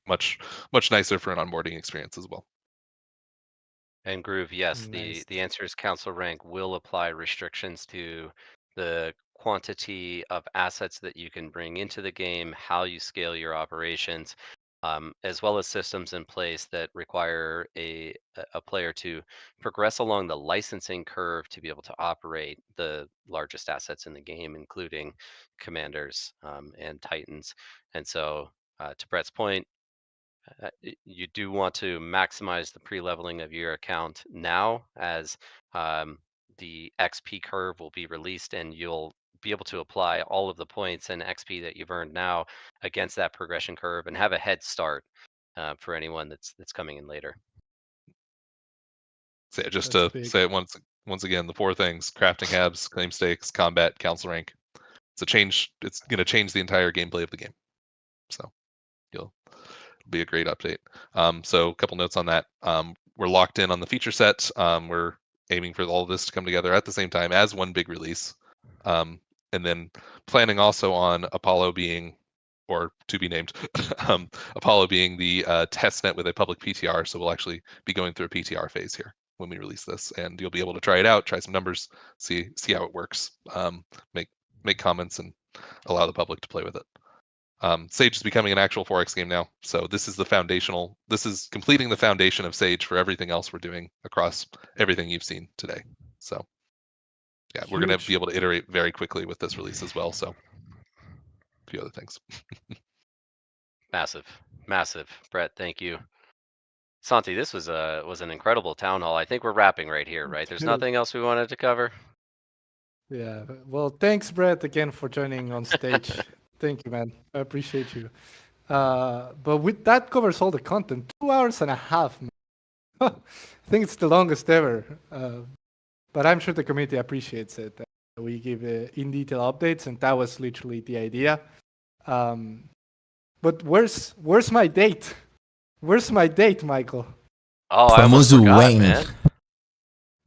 Much nicer for an onboarding experience as well. And Groove, yes, Nice. the answer is council rank will apply restrictions to the quantity of assets that you can bring into the game, how you scale your operations, as well as systems in place that require a player to progress along the licensing curve to be able to operate the largest assets in the game, including commanders and titans. And so, to Brett's point, you do want to maximize the pre-leveling of your account now, as the XP curve will be released, and you'll be able to apply all of the points and XP that you've earned now against that progression curve and have a head start for anyone that's coming in later. So yeah, just That's to big. say it once again, the 4 things: crafting habs, claim stakes, combat, council rank. It's a change. It's going to change the entire gameplay of the game. So be a great update. So a couple notes on that. We're locked in on the feature set. We're aiming for all of this to come together at the same time as one big release. And then planning also on Apollo being, or to be named, Apollo being the testnet with a public PTR. So we'll actually be going through a PTR phase here when we release this, and you'll be able to try it out, try some numbers, see how it works, make comments, and allow the public to play with it. Sage is becoming an actual 4X game now, so this is completing the foundation of Sage for everything else we're doing across everything you've seen today. So yeah, we're going to be able to iterate very quickly with this release as well, so a few other things. Massive. Brett, thank you. Santi, this was an incredible town hall. I think we're wrapping right here, right? There's nothing else we wanted to cover? Yeah, well, thanks, Brett, again for joining on stage. Thank you, man. I appreciate you. But that covers all the content. 2 hours and a half, man. I think it's the longest ever. But I'm sure the community appreciates it. We give in detail updates, and that was literally the idea. But where's my date? Where's my date, Michael? Oh, I almost forgot, Wayne. man.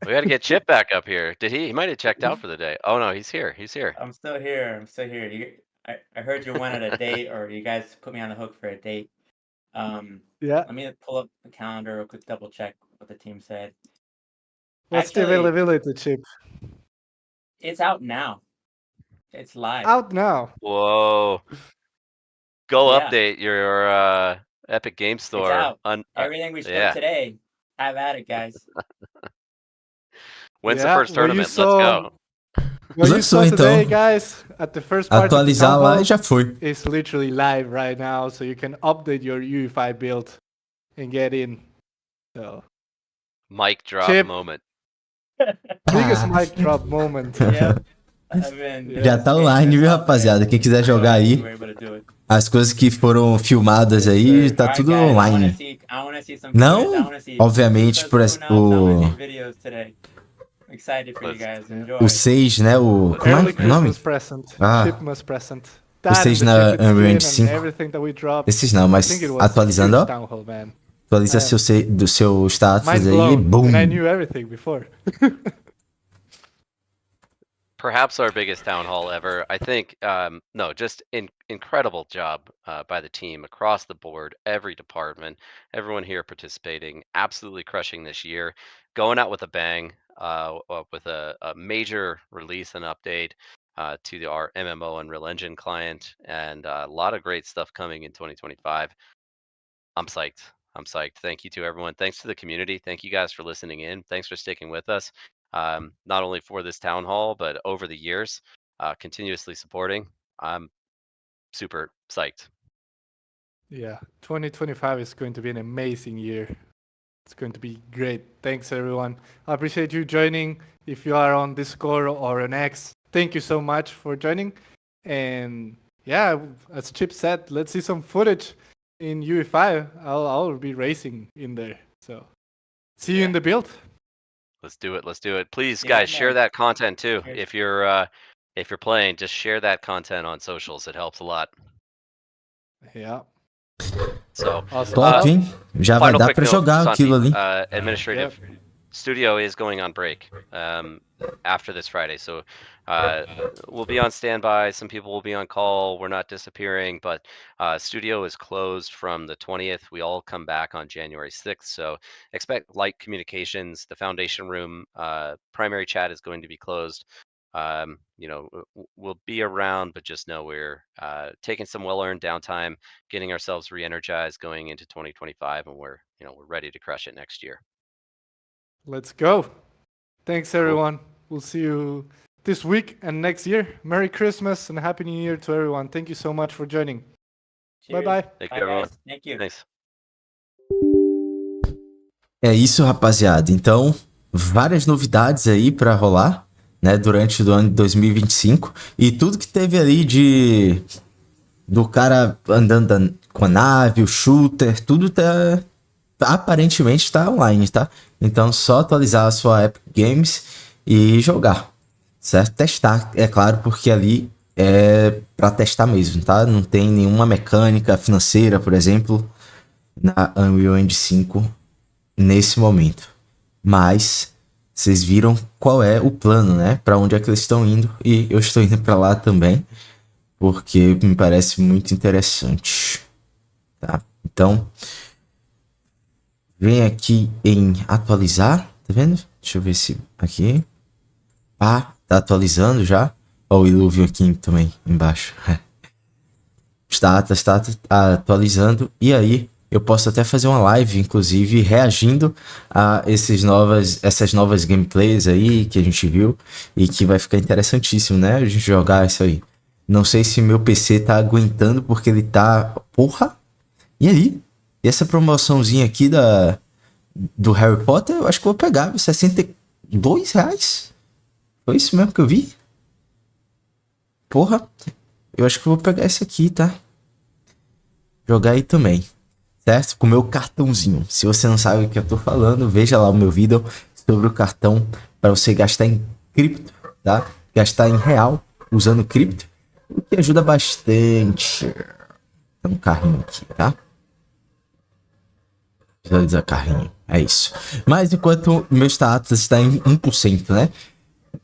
We got to get Chip back up here. Did he? He might have checked out for the day. Oh no, he's here. I'm still here. I heard you wanted a date, or you guys put me on the hook for a date. Yeah. Let me pull up the calendar, a quick double check what the team said. What's the availability, Chip? It's out now. It's live. Out now. Whoa. Go Yeah. update your Epic Game Store. It's out. Everything we showed today. Have at it, guys. When's the first tournament? Let's go. What you saw today, guys, at the first part of the Atualizar lá e já foi. It's literally live right now, so you can update your UI5 build and get in. So, Mic drop Chip. moment. Biggest mic drop moment. Yep. Já tá online, viu, rapaziada? Quem quiser jogar aí, as coisas que foram filmadas aí, tá tudo online. Não, obviamente, por o 6, né? Como é o nome? O 6 na Unreal Engine 5. Esses não, mas atualizando, ó. Atualiza do seu status aí, boom. Perhaps our biggest town hall ever. I think, no, just incredible job by the team across the board, every department, everyone here participating, absolutely crushing this year, going out with a bang, with a major release and update to our MMO Unreal Engine client, and a lot of great stuff coming in 2025. I'm psyched. Thank you to everyone. Thanks to the community. Thank you guys for listening in. Thanks for sticking with us. Not only for this town hall, but over the years, continuously supporting. I'm super psyched. Yeah, 2025 is going to be an amazing year. It's going to be great. Thanks, everyone. I appreciate you joining. If you are on Discord or on X, thank you so much for joining. And yeah, as Chip said, let's see some footage in UE5. I'll be racing in there. So see you in the build. Let's do it. Please, guys, share that content too. If you're playing, just share that content on socials. It helps a lot. Yeah. So, top, hein? Já vai dar pra jogar aquilo ali. Administrative Studio is going on break after this Friday, so we'll be on standby. Some people will be on call. We're not disappearing, but Studio is closed from the 20th. We all come back on January 6th, so expect light communications. The Foundation Room primary chat is going to be closed. We'll be around, but just know we're taking some well-earned downtime, getting ourselves re-energized going into 2025, and we're ready to crush it next year. Let's go. Thanks, everyone. We'll see you this week and next year. Merry Christmas and Happy New Year to everyone. Thank you so much for joining. Bye-bye. Thank you, everyone. Thank you. Thanks. É isso, rapaziada. Então, várias novidades aí pra rolar, né, durante o ano de 2025. E tudo que teve ali do cara andando com a nave, o shooter, tudo aparentemente está online, tá? Então, só atualizar a sua Epic Games e jogar, certo? Testar, é claro, porque ali é para testar mesmo, tá? Não tem nenhuma mecânica financeira, por exemplo, na Unreal Engine 5 nesse momento. Mas vocês viram qual é o plano, né? Para onde é que eles estão indo. E eu estou indo para lá também, porque me parece muito interessante. Tá? Então, vem aqui em atualizar. Tá vendo? Deixa eu ver se aqui. Ah, tá atualizando já. Ó, o Iluvio aqui também embaixo. Está atualizando. E aí, eu posso até fazer uma live, inclusive, reagindo a essas novas gameplays aí que a gente viu. E que vai ficar interessantíssimo, né? A gente jogar isso aí. Não sei se meu PC tá aguentando, porque ele tá... Porra! E aí? E essa promoçãozinha aqui do Harry Potter, eu acho que eu vou pegar. R$62? Foi isso mesmo que eu vi? Porra! Eu acho que eu vou pegar esse aqui, tá? Jogar aí também. Certo? Com o meu cartãozinho. Se você não sabe o que eu tô falando, veja lá o meu vídeo sobre o cartão para você gastar em cripto, tá? Gastar em real usando cripto, o que ajuda bastante. Tem um carrinho aqui, tá? Visualizar carrinho. É isso. Mas enquanto meu status está em 1%, né?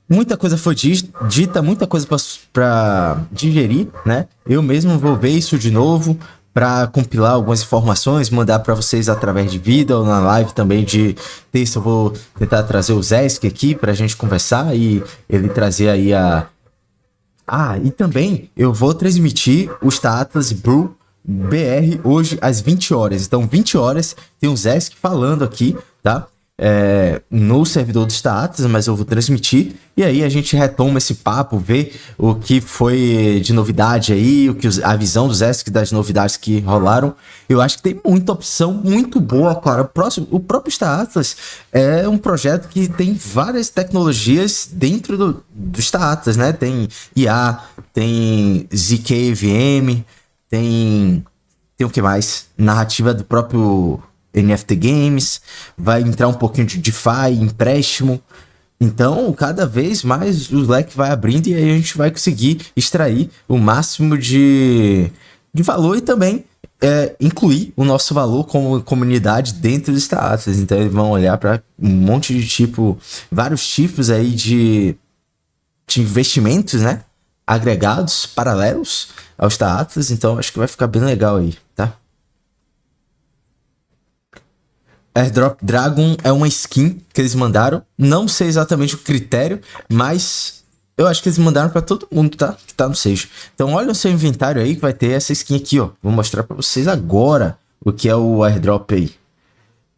Muita coisa foi dita, muita coisa para digerir, né? Eu mesmo vou ver isso de novo para compilar algumas informações, mandar para vocês através de vídeo ou na live também de texto. Eu vou tentar trazer o Zesk aqui para a gente conversar e ele trazer aí a... Ah, e também eu vou transmitir o Status Brew BR hoje às 20 horas. Então, 20 horas tem o Zesk falando aqui, tá? No servidor do Status, mas eu vou transmitir. E aí a gente retoma esse papo, vê o que foi de novidade aí, a visão do Zesk das novidades que rolaram. Eu acho que tem muita opção muito boa, cara. O próprio Status é um projeto que tem várias tecnologias dentro do Status, né? Tem IA, tem ZKVM, tem o que mais? Narrativa do próprio NFT Games, vai entrar um pouquinho de DeFi, empréstimo. Então, cada vez mais o leque vai abrindo e aí a gente vai conseguir extrair o máximo de valor e também incluir o nosso valor como comunidade dentro dos status. Então, eles vão olhar para um monte de vários tipos aí de investimentos, né? Agregados, paralelos aos status. Então, acho que vai ficar bem legal aí, tá? Airdrop Dragon é uma skin que eles mandaram. Não sei exatamente o critério, mas eu acho que eles mandaram pra todo mundo, tá? Que tá no Sage. Então olha o seu inventário aí que vai ter essa skin aqui, ó. Vou mostrar pra vocês agora o que é o airdrop aí.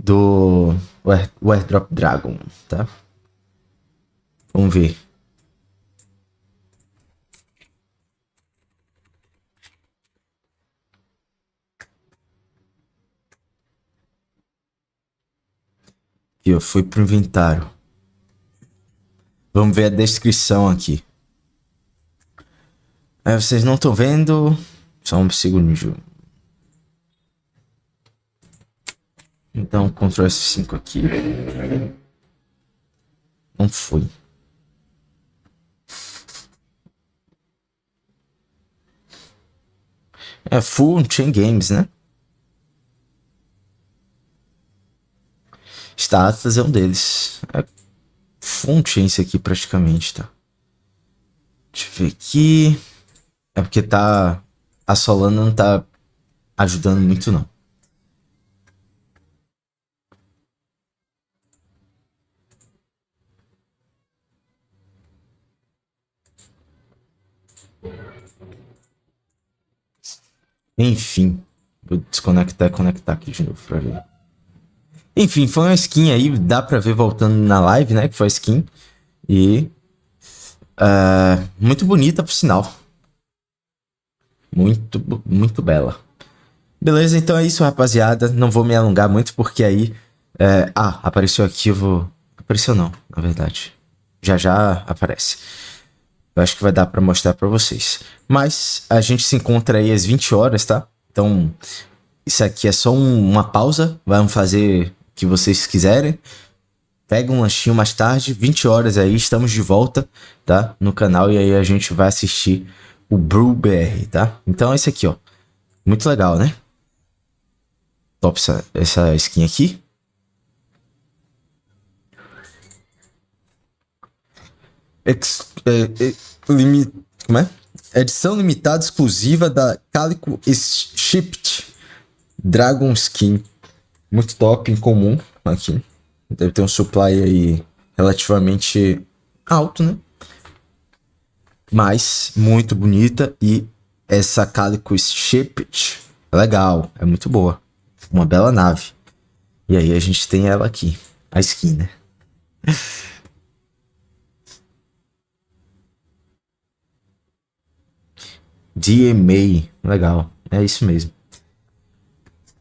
O Airdrop Dragon, tá? Vamos ver. Aqui, eu fui pro inventário. Vamos ver a descrição aqui. Vocês não estão vendo? Só um segundo. Então, Ctrl F5 aqui. Não foi. Full Chain Games, né? Status é um deles. Fonte esse aqui praticamente, tá? Deixa eu ver aqui. É porque a Solana não tá ajudando muito, não. Enfim. Vou desconectar e conectar aqui de novo pra ver. Enfim, foi uma skin aí, dá pra ver voltando na live, né? Que foi a skin. E... muito bonita, por sinal. Muito bela. Beleza, então é isso, rapaziada. Não vou me alongar muito, porque aí... apareceu aqui, Apareceu não, na verdade. Já aparece. Eu acho que vai dar pra mostrar pra vocês. Mas a gente se encontra aí às 20 horas, tá? Então, isso aqui é só uma pausa. Vamos fazer... que vocês quiserem. Pega um lanchinho mais tarde, 20 horas aí, estamos de volta, tá? No canal, e aí a gente vai assistir o Brew BR, tá? Então é esse aqui, ó. Muito legal, né? top essa skin aqui. Como é? Edição limitada exclusiva da Calico Shipped Dragon Skin. Muito top, incomum aqui. Deve ter um supply aí relativamente alto, né? Mas muito bonita. E essa Calico Shipped é legal, é muito boa. Uma bela nave. E aí a gente tem ela aqui. A skin, né? DMA. Legal. É isso mesmo.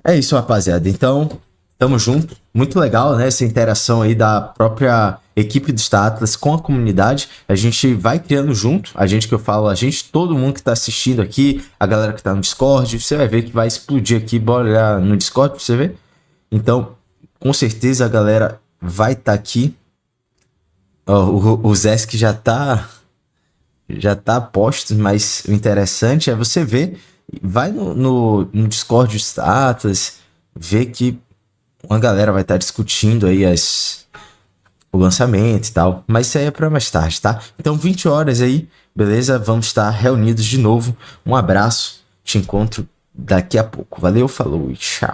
É isso, rapaziada. Então, tamo junto. Muito legal, né? Essa interação aí da própria equipe do Star Atlas com a comunidade. A gente vai criando junto. A gente que eu falo, a gente, todo mundo que tá assistindo aqui, a galera que tá no Discord, você vai ver que vai explodir aqui. Bora olhar no Discord pra você ver. Então, com certeza a galera vai estar aqui. Ó, o Zesk já tá posto, mas o interessante é você ver, vai no Discord do Status, ver que uma galera vai estar discutindo aí o lançamento e tal, mas isso aí é para mais tarde, tá? Então 20 horas aí, beleza? Vamos estar reunidos de novo. Um abraço, te encontro daqui a pouco. Valeu, falou e tchau.